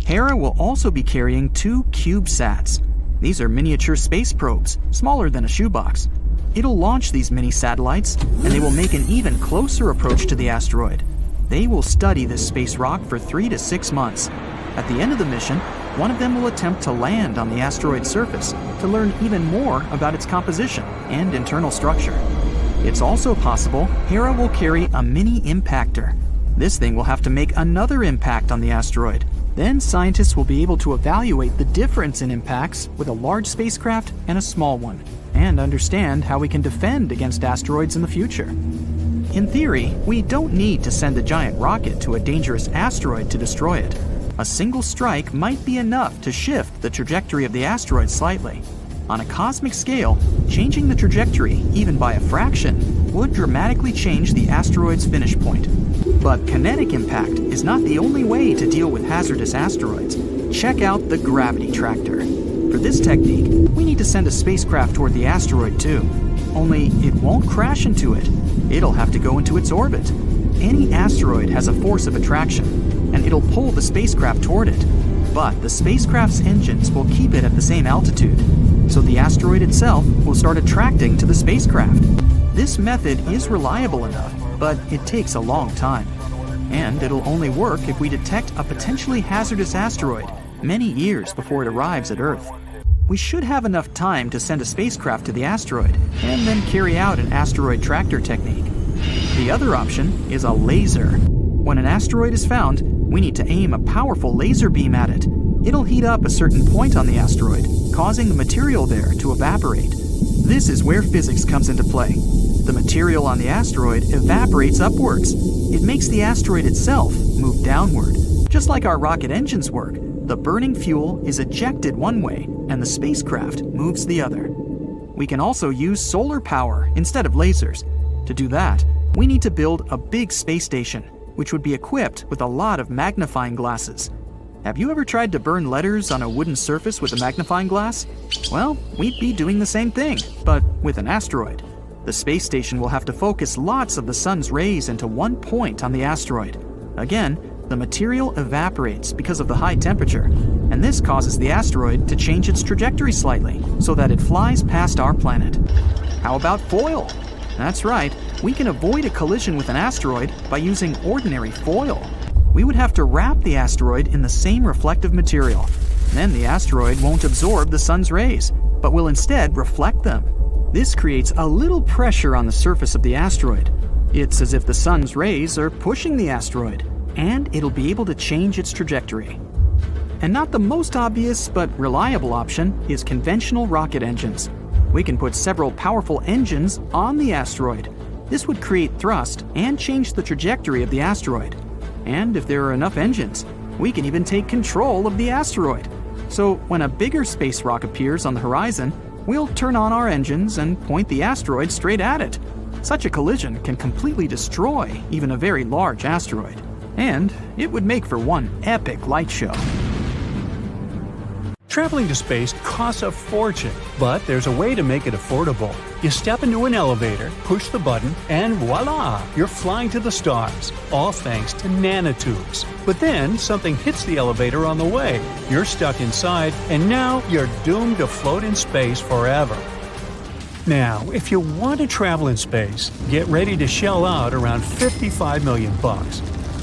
Hera will also be carrying 2 CubeSats. These are miniature space probes, smaller than a shoebox. It'll launch these mini satellites, and they will make an even closer approach to the asteroid. They will study this space rock for 3 to 6 months. At the end of the mission, one of them will attempt to land on the asteroid's surface to learn even more about its composition and internal structure. It's also possible Hera will carry a mini impactor. This thing will have to make another impact on the asteroid. Then scientists will be able to evaluate the difference in impacts with a large spacecraft and a small one, and understand how we can defend against asteroids in the future. In theory, we don't need to send a giant rocket to a dangerous asteroid to destroy it. A single strike might be enough to shift the trajectory of the asteroid slightly. On a cosmic scale, changing the trajectory, even by a fraction, would dramatically change the asteroid's finish point. But kinetic impact is not the only way to deal with hazardous asteroids. Check out the gravity tractor. For this technique, we need to send a spacecraft toward the asteroid too. Only it won't crash into it. It'll have to go into its orbit. Any asteroid has a force of attraction, and it'll pull the spacecraft toward it. But the spacecraft's engines will keep it at the same altitude, so the asteroid itself will start attracting to the spacecraft. This method is reliable enough, but it takes a long time. And it'll only work if we detect a potentially hazardous asteroid many years before it arrives at Earth. We should have enough time to send a spacecraft to the asteroid and then carry out an asteroid tractor technique. The other option is a laser. When an asteroid is found, we need to aim a powerful laser beam at it. It'll heat up a certain point on the asteroid, causing the material there to evaporate. This is where physics comes into play. The material on the asteroid evaporates upwards. It makes the asteroid itself move downward. Just like our rocket engines work, the burning fuel is ejected one way and the spacecraft moves the other. We can also use solar power instead of lasers. To do that, we need to build a big space station, which would be equipped with a lot of magnifying glasses. Have you ever tried to burn letters on a wooden surface with a magnifying glass? Well, we'd be doing the same thing, but with an asteroid. The space station will have to focus lots of the sun's rays into one point on the asteroid. Again, the material evaporates because of the high temperature, and this causes the asteroid to change its trajectory slightly so that it flies past our planet. How about foil? That's right, we can avoid a collision with an asteroid by using ordinary foil. We would have to wrap the asteroid in the same reflective material. Then the asteroid won't absorb the sun's rays, but will instead reflect them. This creates a little pressure on the surface of the asteroid. It's as if the sun's rays are pushing the asteroid, and it'll be able to change its trajectory. And not the most obvious but reliable option is conventional rocket engines. We can put several powerful engines on the asteroid. This would create thrust and change the trajectory of the asteroid. And if there are enough engines, we can even take control of the asteroid. So when a bigger space rock appears on the horizon, we'll turn on our engines and point the asteroid straight at it. Such a collision can completely destroy even a very large asteroid. And it would make for one epic light show. Traveling to space costs a fortune, but there's a way to make it affordable. You step into an elevator, push the button, and voila! You're flying to the stars, all thanks to nanotubes. But then something hits the elevator on the way. You're stuck inside, and now you're doomed to float in space forever. Now, if you want to travel in space, get ready to shell out around $55 million.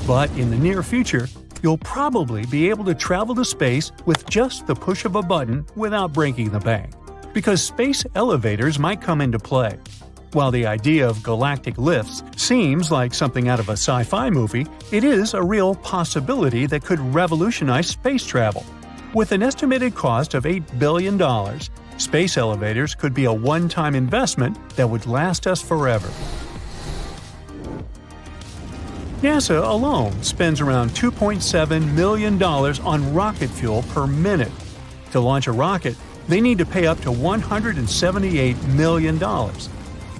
But in the near future, you'll probably be able to travel to space with just the push of a button without breaking the bank, because space elevators might come into play. While the idea of galactic lifts seems like something out of a sci-fi movie, it is a real possibility that could revolutionize space travel. With an estimated cost of $8 billion, space elevators could be a one-time investment that would last us forever. NASA alone spends around $2.7 million on rocket fuel per minute. To launch a rocket, they need to pay up to $178 million.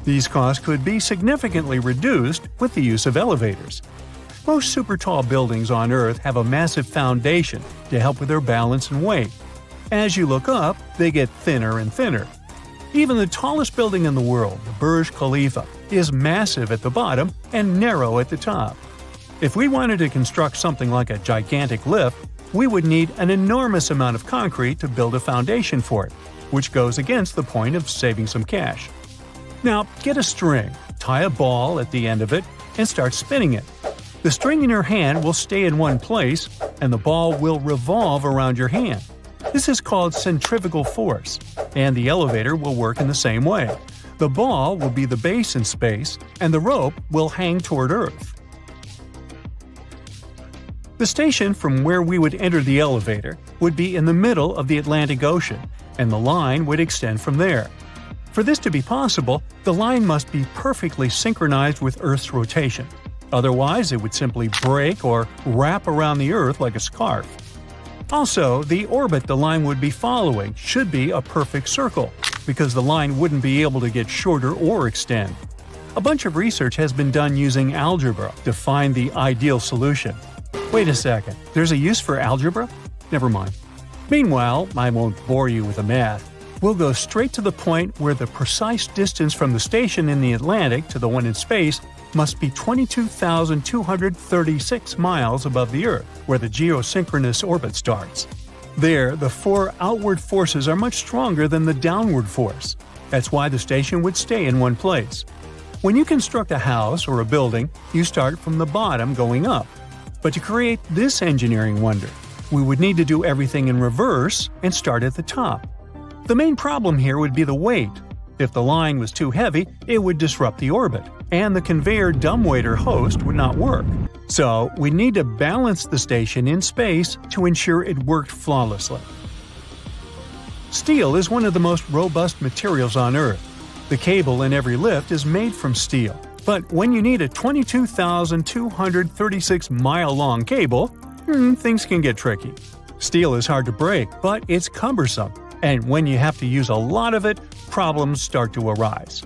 These costs could be significantly reduced with the use of elevators. Most super tall buildings on Earth have a massive foundation to help with their balance and weight. As you look up, they get thinner and thinner. Even the tallest building in the world, the Burj Khalifa, is massive at the bottom and narrow at the top. If we wanted to construct something like a gigantic lift, we would need an enormous amount of concrete to build a foundation for it, which goes against the point of saving some cash. Now, get a string, tie a ball at the end of it, and start spinning it. The string in your hand will stay in one place, and the ball will revolve around your hand. This is called centrifugal force, and the elevator will work in the same way. The ball will be the base in space, and the rope will hang toward Earth. The station from where we would enter the elevator would be in the middle of the Atlantic Ocean, and the line would extend from there. For this to be possible, the line must be perfectly synchronized with Earth's rotation. Otherwise, it would simply break or wrap around the Earth like a scarf. Also, the orbit the line would be following should be a perfect circle, because the line wouldn't be able to get shorter or extend. A bunch of research has been done using algebra to find the ideal solution. Wait a second, there's a use for algebra? Never mind. Meanwhile, I won't bore you with the math. We'll go straight to the point where the precise distance from the station in the Atlantic to the one in space must be 22,236 miles above the Earth, where the geosynchronous orbit starts. There, the four outward forces are much stronger than the downward force. That's why the station would stay in one place. When you construct a house or a building, you start from the bottom going up. But to create this engineering wonder, we would need to do everything in reverse and start at the top. The main problem here would be the weight. If the line was too heavy, it would disrupt the orbit, and the conveyor dumbwaiter host would not work. So, we need to balance the station in space to ensure it worked flawlessly. Steel is one of the most robust materials on Earth. The cable in every lift is made from steel. But when you need a 22,236-mile-long cable, things can get tricky. Steel is hard to break, but it's cumbersome, and when you have to use a lot of it, problems start to arise.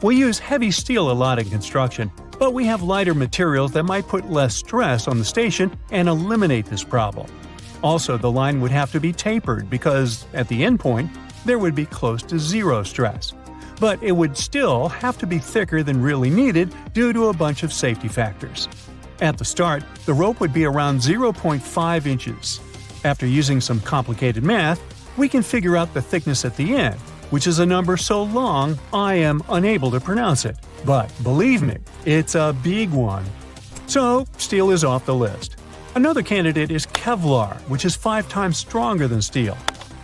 We use heavy steel a lot in construction, but we have lighter materials that might put less stress on the station and eliminate this problem. Also, the line would have to be tapered because, at the endpoint, there would be close to zero stress. But it would still have to be thicker than really needed due to a bunch of safety factors. At the start, the rope would be around 0.5 inches. After using some complicated math, we can figure out the thickness at the end, which is a number so long I am unable to pronounce it. But believe me, it's a big one. So, steel is off the list. Another candidate is Kevlar, which is 5 times stronger than steel.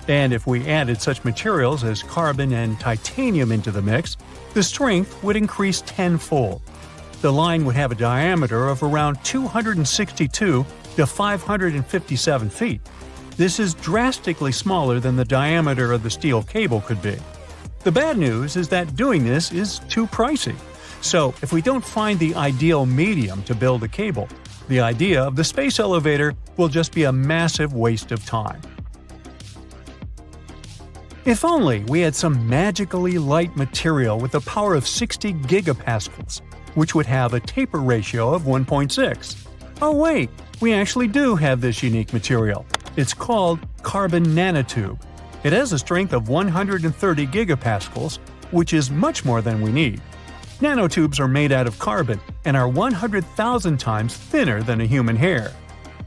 And if we added such materials as carbon and titanium into the mix, the strength would increase tenfold. The line would have a diameter of around 262 to 557 feet. This is drastically smaller than the diameter of the steel cable could be. The bad news is that doing this is too pricey. So, if we don't find the ideal medium to build a cable, the idea of the space elevator will just be a massive waste of time. If only we had some magically light material with a power of 60 gigapascals, which would have a taper ratio of 1.6. Oh wait, we actually do have this unique material. It's called carbon nanotube. It has a strength of 130 gigapascals, which is much more than we need. Nanotubes are made out of carbon and are 100,000 times thinner than a human hair.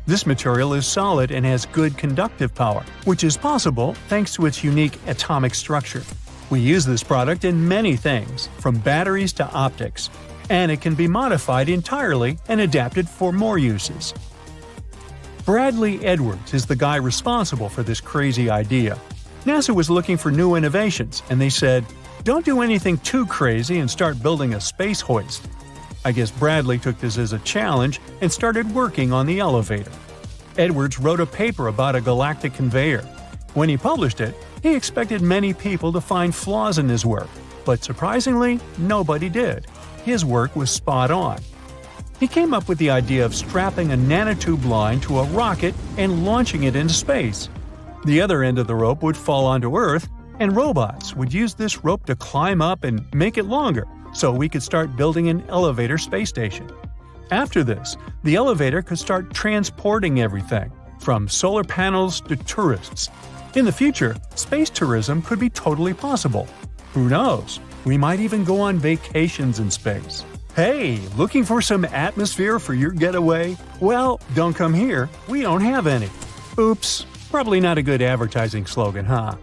This material is solid and has good conductive power, which is possible thanks to its unique atomic structure. We use this product in many things, from batteries to optics, and it can be modified entirely and adapted for more uses. Bradley Edwards is the guy responsible for this crazy idea. NASA was looking for new innovations, and they said, "Don't do anything too crazy and start building a space hoist." I guess Bradley took this as a challenge and started working on the elevator. Edwards wrote a paper about a galactic conveyor. When he published it, he expected many people to find flaws in his work, but surprisingly, nobody did. His work was spot on. He came up with the idea of strapping a nanotube line to a rocket and launching it into space. The other end of the rope would fall onto Earth, and robots would use this rope to climb up and make it longer, so we could start building an elevator space station. After this, the elevator could start transporting everything, from solar panels to tourists. In the future, space tourism could be totally possible. Who knows? We might even go on vacations in space. Hey, looking for some atmosphere for your getaway? Well, don't come here. We don't have any. Oops, probably not a good advertising slogan, huh?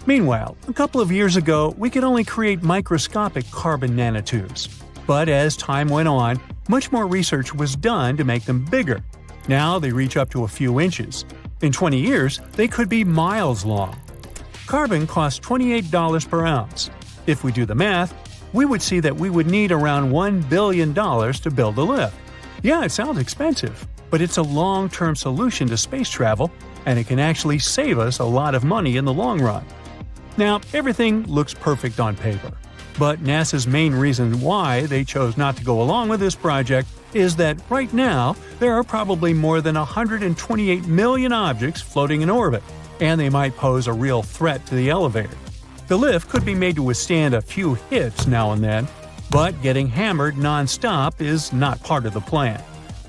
Meanwhile, a couple of years ago, we could only create microscopic carbon nanotubes. But as time went on, much more research was done to make them bigger. Now they reach up to a few inches. In 20 years, they could be miles long. Carbon costs $28 per ounce. If we do the math, we would see that we would need around $1 billion to build a lift. Yeah, it sounds expensive, but it's a long-term solution to space travel, and it can actually save us a lot of money in the long run. Now, everything looks perfect on paper, but NASA's main reason why they chose not to go along with this project is that right now there are probably more than 128 million objects floating in orbit, and they might pose a real threat to the elevator. The lift could be made to withstand a few hits now and then, but getting hammered non-stop is not part of the plan.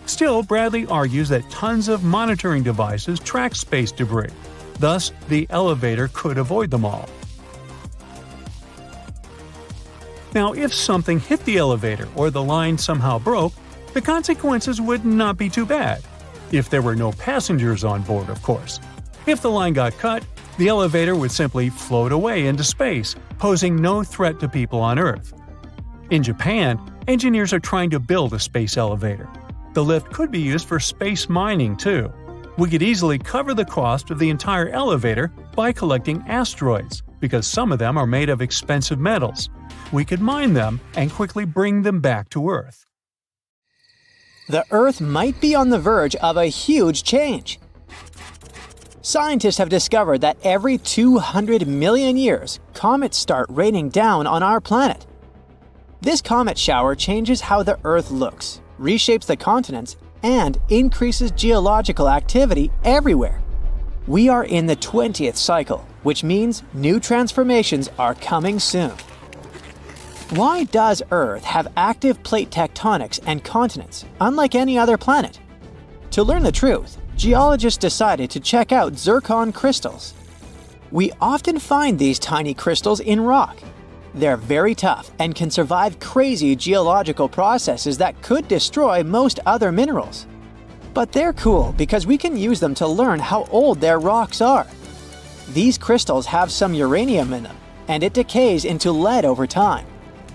Still, Bradley argues that tons of monitoring devices track space debris. Thus, the elevator could avoid them all. Now, if something hit the elevator or the line somehow broke, the consequences would not be too bad. If there were no passengers on board, of course. If the line got cut, the elevator would simply float away into space, posing no threat to people on Earth. In Japan, engineers are trying to build a space elevator. The lift could be used for space mining, too. We could easily cover the cost of the entire elevator by collecting asteroids, because some of them are made of expensive metals. We could mine them and quickly bring them back to Earth. The Earth might be on the verge of a huge change. Scientists have discovered that every 200 million years, comets start raining down on our planet. This comet shower changes how the Earth looks, reshapes the continents, and increases geological activity everywhere. We are in the 20th cycle, which means new transformations are coming soon. Why does Earth have active plate tectonics and continents, unlike any other planet? To learn the truth, geologists decided to check out zircon crystals. We often find these tiny crystals in rock. They're very tough and can survive crazy geological processes that could destroy most other minerals. But they're cool because we can use them to learn how old their rocks are. These crystals have some uranium in them, and it decays into lead over time.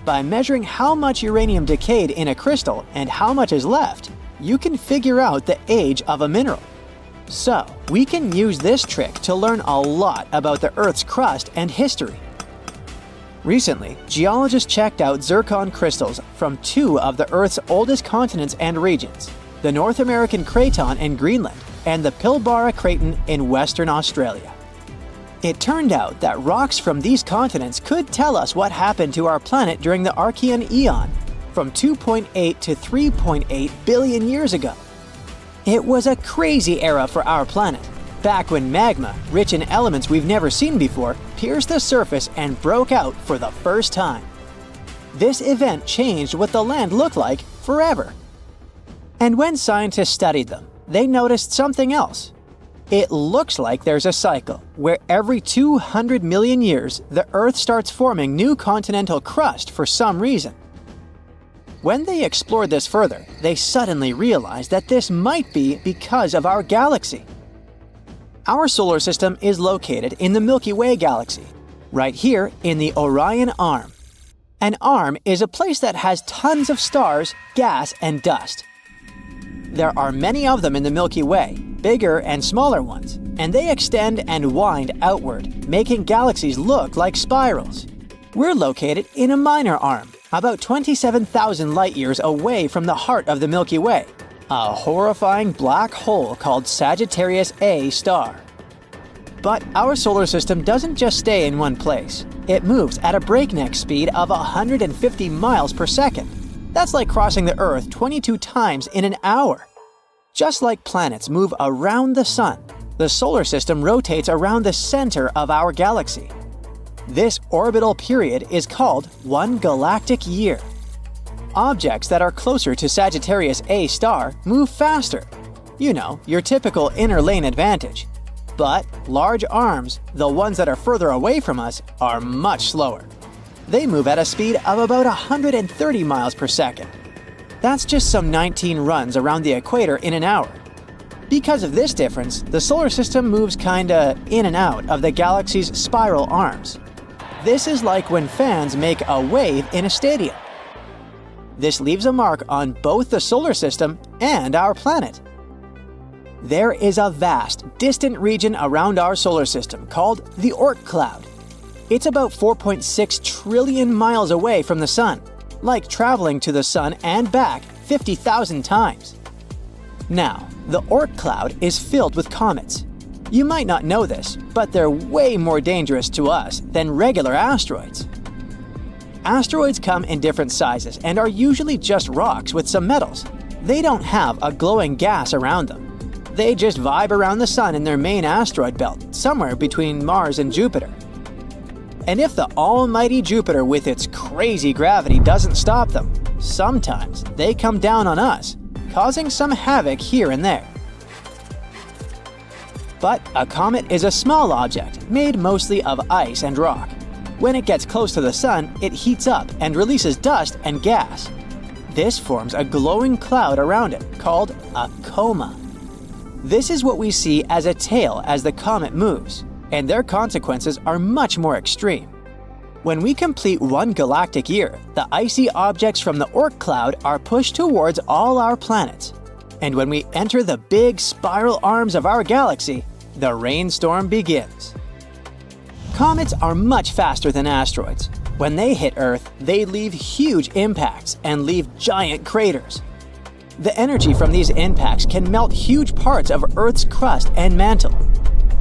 By measuring how much uranium decayed in a crystal and how much is left, you can figure out the age of a mineral. So, we can use this trick to learn a lot about the Earth's crust and history. Recently, geologists checked out zircon crystals from two of the Earth's oldest continents and regions, the North American Craton in Greenland and the Pilbara Craton in Western Australia. It turned out that rocks from these continents could tell us what happened to our planet during the Archean Eon, from 2.8 to 3.8 billion years ago. It was a crazy era for our planet, back when magma, rich in elements we've never seen before, pierced the surface and broke out for the first time. This event changed what the land looked like forever. And when scientists studied them, they noticed something else. It looks like there's a cycle where every 200 million years, the Earth starts forming new continental crust for some reason. When they explored this further, they suddenly realized that this might be because of our galaxy. Our solar system is located in the Milky Way galaxy, right here in the Orion Arm. An arm is a place that has tons of stars, gas, and dust. There are many of them in the Milky Way, bigger and smaller ones, and they extend and wind outward, making galaxies look like spirals. We're located in a minor arm, about 27,000 light-years away from the heart of the Milky Way, a horrifying black hole called Sagittarius A star. But our solar system doesn't just stay in one place. It moves at a breakneck speed of 150 miles per second. That's like crossing the Earth 22 times in an hour. Just like planets move around the sun, the solar system rotates around the center of our galaxy. This orbital period is called one galactic year. Objects that are closer to Sagittarius A star move faster. You know, your typical inner lane advantage. But large arms, the ones that are further away from us, are much slower. They move at a speed of about 130 miles per second. That's just some 19 runs around the equator in an hour. Because of this difference, the solar system moves kinda in and out of the galaxy's spiral arms. This is like when fans make a wave in a stadium. This leaves a mark on both the solar system and our planet. There is a vast, distant region around our solar system called the Oort cloud. It's about 4.6 trillion miles away from the Sun, like traveling to the Sun and back 50,000 times. Now, the Oort cloud is filled with comets. You might not know this, but they're way more dangerous to us than regular asteroids. Asteroids come in different sizes and are usually just rocks with some metals. They don't have a glowing gas around them. They just vibe around the Sun in their main asteroid belt, somewhere between Mars and Jupiter. And if the almighty Jupiter with its crazy gravity doesn't stop them, sometimes they come down on us, causing some havoc here and there. But a comet is a small object made mostly of ice and rock. When it gets close to the Sun, it heats up and releases dust and gas. This forms a glowing cloud around it called a coma. This is what we see as a tail as the comet moves, and their consequences are much more extreme. When we complete one galactic year, the icy objects from the Oort cloud are pushed towards all our planets. And when we enter the big spiral arms of our galaxy, the rainstorm begins. Comets are much faster than asteroids. When they hit Earth, they leave huge impacts and leave giant craters. The energy from these impacts can melt huge parts of Earth's crust and mantle.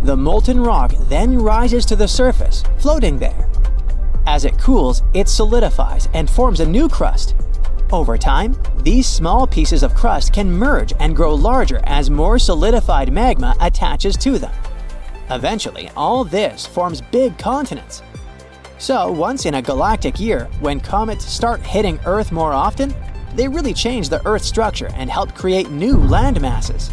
The molten rock then rises to the surface, floating there. As it cools, it solidifies and forms a new crust. Over time, these small pieces of crust can merge and grow larger as more solidified magma attaches to them. Eventually, all this forms big continents. So, once in a galactic year, when comets start hitting Earth more often, they really change the Earth's structure and help create new land masses.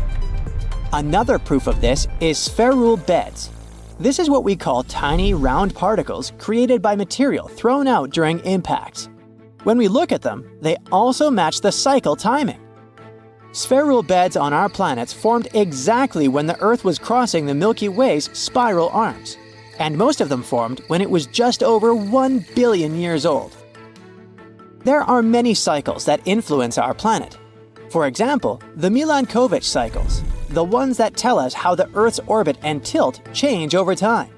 Another proof of this is spheroidal beds. This is what we call tiny round particles created by material thrown out during impacts. When we look at them, they also match the cycle timing. Spheroidal beds on our planets formed exactly when the Earth was crossing the Milky Way's spiral arms, and most of them formed when it was just over 1 billion years old. There are many cycles that influence our planet. For example, the Milankovitch cycles, the ones that tell us how the Earth's orbit and tilt change over time.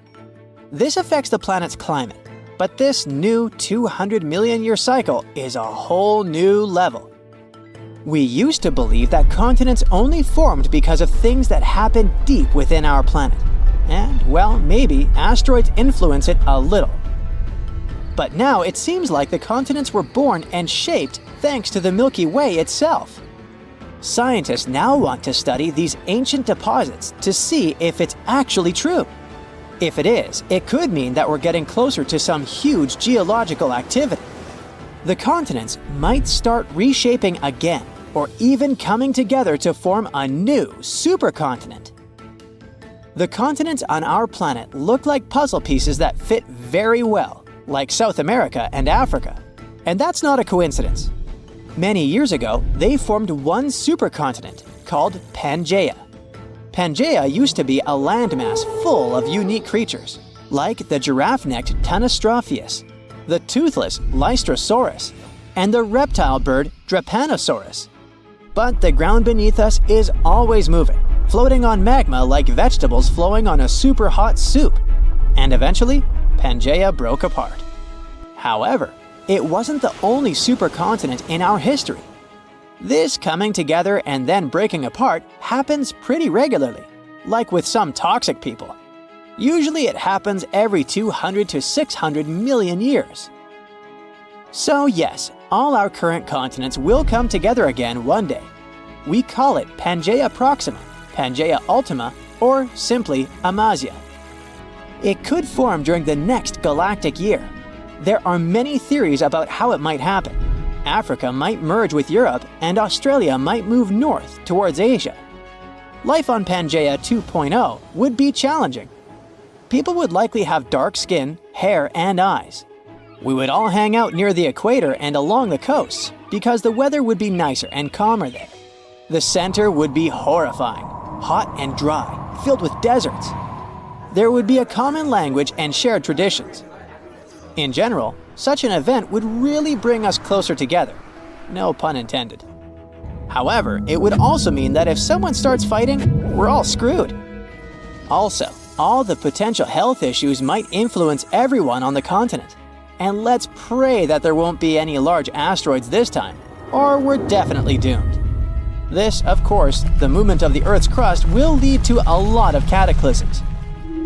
This affects the planet's climate, but this new 200 million year cycle is a whole new level. We used to believe that continents only formed because of things that happened deep within our planet. And, well, maybe asteroids influence it a little. But now it seems like the continents were born and shaped thanks to the Milky Way itself. Scientists now want to study these ancient deposits to see if it's actually true. If it is, it could mean that we're getting closer to some huge geological activity. The continents might start reshaping again, or even coming together to form a new supercontinent. The continents on our planet look like puzzle pieces that fit very well, like South America and Africa. And that's not a coincidence. Many years ago, they formed one supercontinent called Pangaea. Pangaea used to be a landmass full of unique creatures, like the giraffe-necked Tanystropheus, the toothless Lystrosaurus, and the reptile bird Drepanosaurus. But the ground beneath us is always moving, floating on magma like vegetables flowing on a super hot soup. And eventually, Pangaea broke apart. However, it wasn't the only supercontinent in our history. This coming together and then breaking apart happens pretty regularly, like with some toxic people. Usually it happens every 200 to 600 million years. So yes, all our current continents will come together again one day. We call it Pangaea Proxima, Pangaea Ultima, or simply Amasia. It could form during the next galactic year. There are many theories about how it might happen. Africa might merge with Europe, and Australia might move north towards Asia. Life on Pangaea 2.0 would be challenging. People would likely have dark skin, hair, and eyes. We would all hang out near the equator and along the coasts, because the weather would be nicer and calmer there. The center would be horrifying, hot and dry, filled with deserts. There would be a common language and shared traditions. In general, such an event would really bring us closer together. No pun intended. However, it would also mean that if someone starts fighting, we're all screwed. Also, all the potential health issues might influence everyone on the continent. And let's pray that there won't be any large asteroids this time, or we're definitely doomed. This, of course, the movement of the Earth's crust will lead to a lot of cataclysms.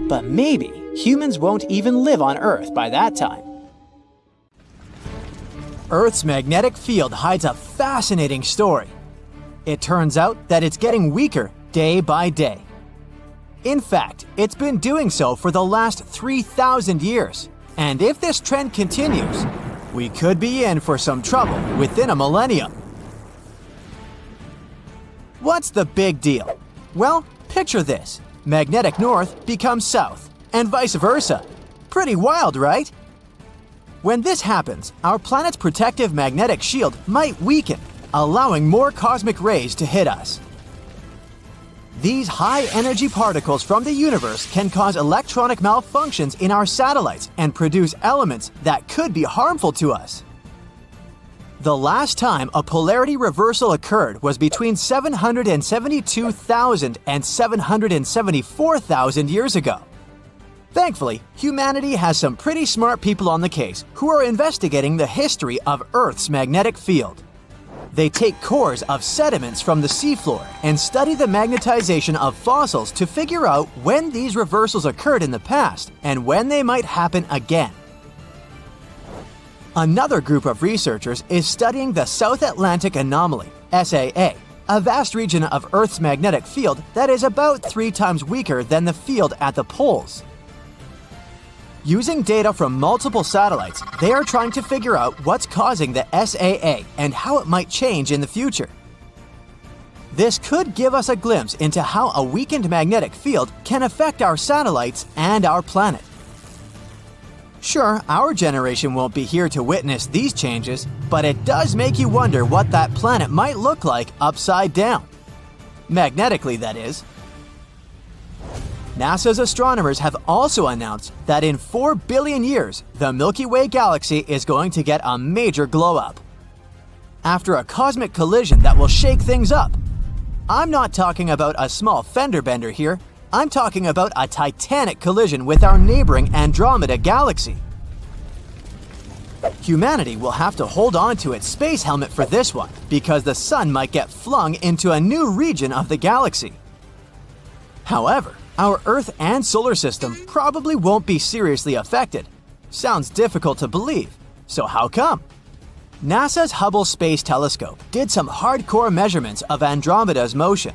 But maybe humans won't even live on Earth by that time. Earth's magnetic field hides a fascinating story. It turns out that it's getting weaker day by day. In fact, it's been doing so for the last 3,000 years. And if this trend continues, we could be in for some trouble within a millennium. What's the big deal? Well, picture this. Magnetic north becomes south, and vice versa. Pretty wild, right? When this happens, our planet's protective magnetic shield might weaken, allowing more cosmic rays to hit us. These high-energy particles from the universe can cause electronic malfunctions in our satellites and produce elements that could be harmful to us. The last time a polarity reversal occurred was between 772,000 and 774,000 years ago. Thankfully, humanity has some pretty smart people on the case who are investigating the history of Earth's magnetic field. They take cores of sediments from the seafloor and study the magnetization of fossils to figure out when these reversals occurred in the past and when they might happen again. Another group of researchers is studying the South Atlantic Anomaly, SAA, a vast region of Earth's magnetic field that is about 3 times weaker than the field at the poles. Using data from multiple satellites, they are trying to figure out what's causing the SAA and how it might change in the future. This could give us a glimpse into how a weakened magnetic field can affect our satellites and our planet. Sure, our generation won't be here to witness these changes, but it does make you wonder what that planet might look like upside down. Magnetically, that is. NASA's astronomers have also announced that in 4 billion years, the Milky Way galaxy is going to get a major glow-up. After a cosmic collision that will shake things up. I'm not talking about a small fender bender here, I'm talking about a titanic collision with our neighboring Andromeda galaxy. Humanity will have to hold on to its space helmet for this one, because the sun might get flung into a new region of the galaxy. However, our Earth and solar system probably won't be seriously affected. Sounds difficult to believe, so how come? NASA's Hubble Space Telescope did some hardcore measurements of Andromeda's motion.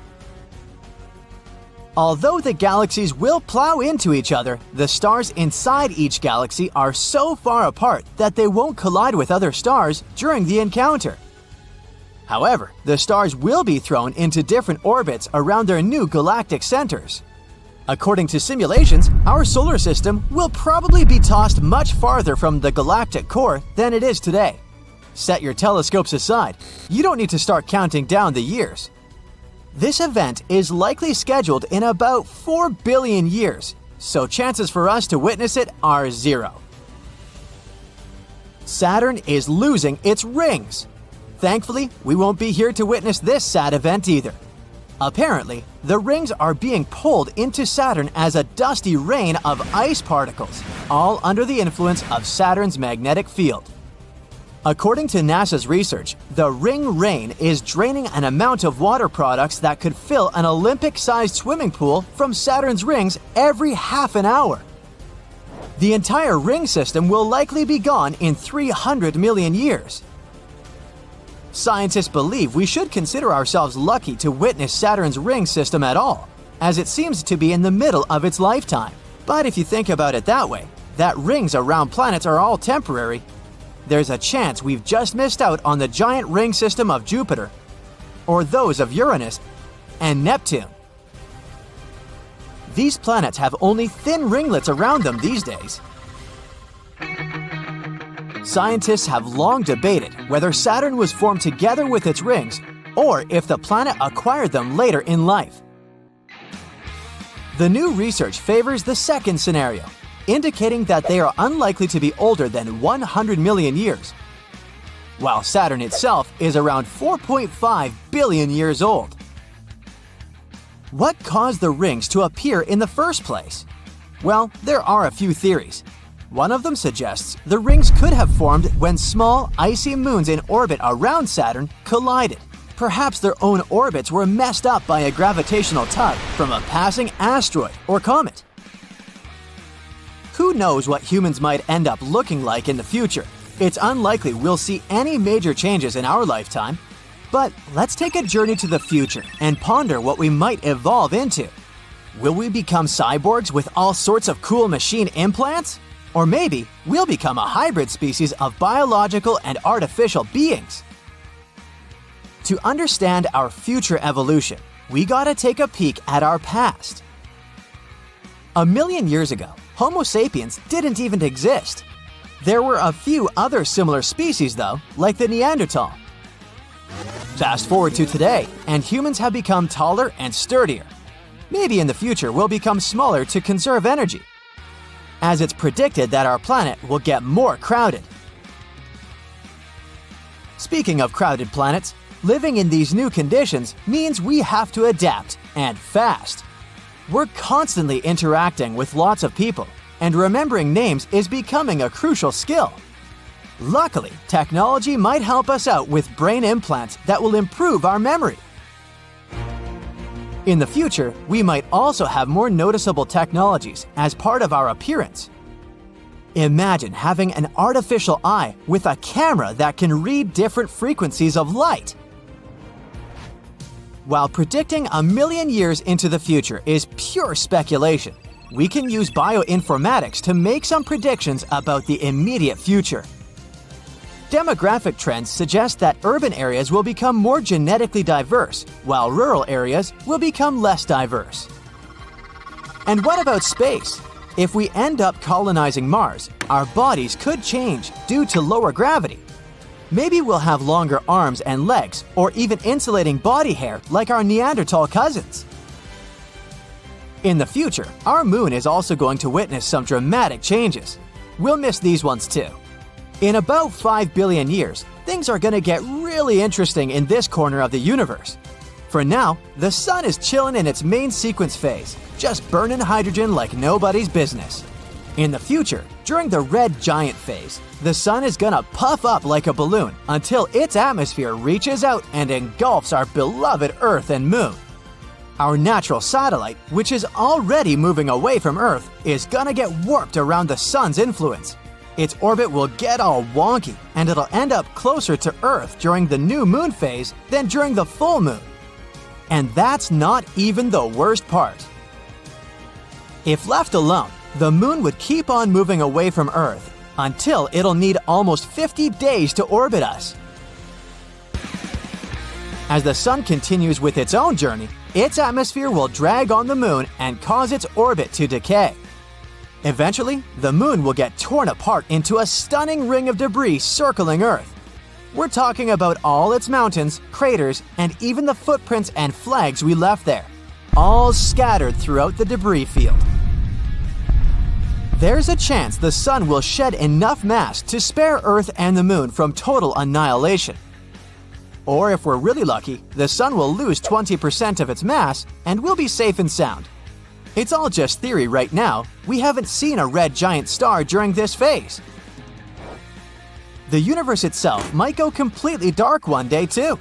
Although the galaxies will plow into each other, the stars inside each galaxy are so far apart that they won't collide with other stars during the encounter. However, the stars will be thrown into different orbits around their new galactic centers. According to simulations, our solar system will probably be tossed much farther from the galactic core than it is today. Set your telescopes aside. You don't need to start counting down the years. This event is likely scheduled in about 4 billion years, so chances for us to witness it are 0. Saturn is losing its rings. Thankfully, we won't be here to witness this sad event either. Apparently, the rings are being pulled into Saturn as a dusty rain of ice particles, all under the influence of Saturn's magnetic field. According to NASA's research, the ring rain is draining an amount of water products that could fill an Olympic-sized swimming pool from Saturn's rings every half an hour. The entire ring system will likely be gone in 300 million years. Scientists believe we should consider ourselves lucky to witness Saturn's ring system at all, as it seems to be in the middle of its lifetime. But if you think about it that way, that rings around planets are all temporary, there's a chance we've just missed out on the giant ring system of Jupiter, or those of Uranus and Neptune. These planets have only thin ringlets around them these days. Scientists have long debated whether Saturn was formed together with its rings or if the planet acquired them later in life. The new research favors the second scenario, indicating that they are unlikely to be older than 100 million years, while Saturn itself is around 4.5 billion years old. What caused the rings to appear in the first place? Well, there are a few theories. One of them suggests the rings could have formed when small, icy moons in orbit around Saturn collided. Perhaps their own orbits were messed up by a gravitational tug from a passing asteroid or comet. Who knows what humans might end up looking like in the future? It's unlikely we'll see any major changes in our lifetime. But let's take a journey to the future and ponder what we might evolve into. Will we become cyborgs with all sorts of cool machine implants? Or maybe we'll become a hybrid species of biological and artificial beings. To understand our future evolution, we gotta take a peek at our past. 1 million years ago, Homo sapiens didn't even exist. There were a few other similar species though, like the Neanderthal. Fast forward to today, and humans have become taller and sturdier. Maybe in the future we'll become smaller to conserve energy, as it's predicted that our planet will get more crowded. Speaking of crowded planets, living in these new conditions means we have to adapt, and fast. We're constantly interacting with lots of people, and remembering names is becoming a crucial skill. Luckily, technology might help us out with brain implants that will improve our memory. In the future, we might also have more noticeable technologies as part of our appearance. Imagine having an artificial eye with a camera that can read different frequencies of light. While predicting 1,000,000 years into the future is pure speculation, we can use bioinformatics to make some predictions about the immediate future. Demographic trends suggest that urban areas will become more genetically diverse, while rural areas will become less diverse. And what about space? If we end up colonizing Mars, our bodies could change due to lower gravity. Maybe we'll have longer arms and legs, or even insulating body hair like our Neanderthal cousins. In the future, our moon is also going to witness some dramatic changes. We'll miss these ones too. In about 5 billion years, things are going to get really interesting in this corner of the universe. For now, the sun is chilling in its main sequence phase, just burning hydrogen like nobody's business. In the future, during the red giant phase, the sun is gonna puff up like a balloon until its atmosphere reaches out and engulfs our beloved Earth and Moon. Our natural satellite, which is already moving away from Earth, is gonna get warped around the sun's influence. Its orbit will get all wonky, and it'll end up closer to Earth during the new moon phase than during the full moon. And that's not even the worst part. If left alone, the moon would keep on moving away from Earth until it'll need almost 50 days to orbit us. As the sun continues with its own journey, its atmosphere will drag on the moon and cause its orbit to decay. Eventually, the moon will get torn apart into a stunning ring of debris circling Earth. We're talking about all its mountains, craters, and even the footprints and flags we left there, all scattered throughout the debris field. There's a chance the sun will shed enough mass to spare Earth and the moon from total annihilation. Or if we're really lucky, the sun will lose 20% of its mass and we'll be safe and sound. It's all just theory right now. We haven't seen a red giant star during this phase. The universe itself might go completely dark one day too.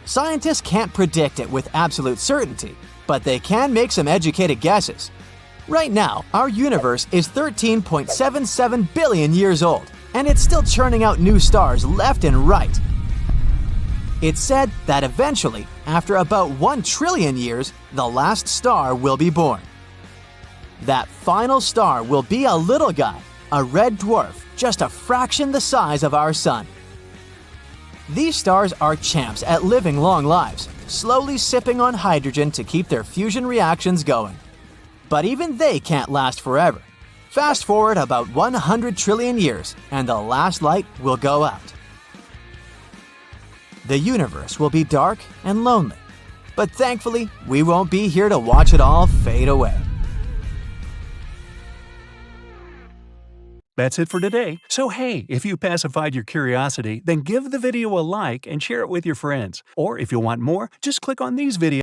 Scientists can't predict it with absolute certainty, but they can make some educated guesses. Right now, our universe is 13.77 billion years old, and it's still churning out new stars left and right. It's said that eventually, after about 1 trillion years, the last star will be born. That final star will be a little guy, a red dwarf, just a fraction the size of our sun. These stars are champs at living long lives, slowly sipping on hydrogen to keep their fusion reactions going. But even they can't last forever. Fast forward about 100 trillion years, and the last light will go out. The universe will be dark and lonely, but thankfully, we won't be here to watch it all fade away. That's it for today. So hey, if you pacified your curiosity, then give the video a like and share it with your friends. Or if you want more, just click on these videos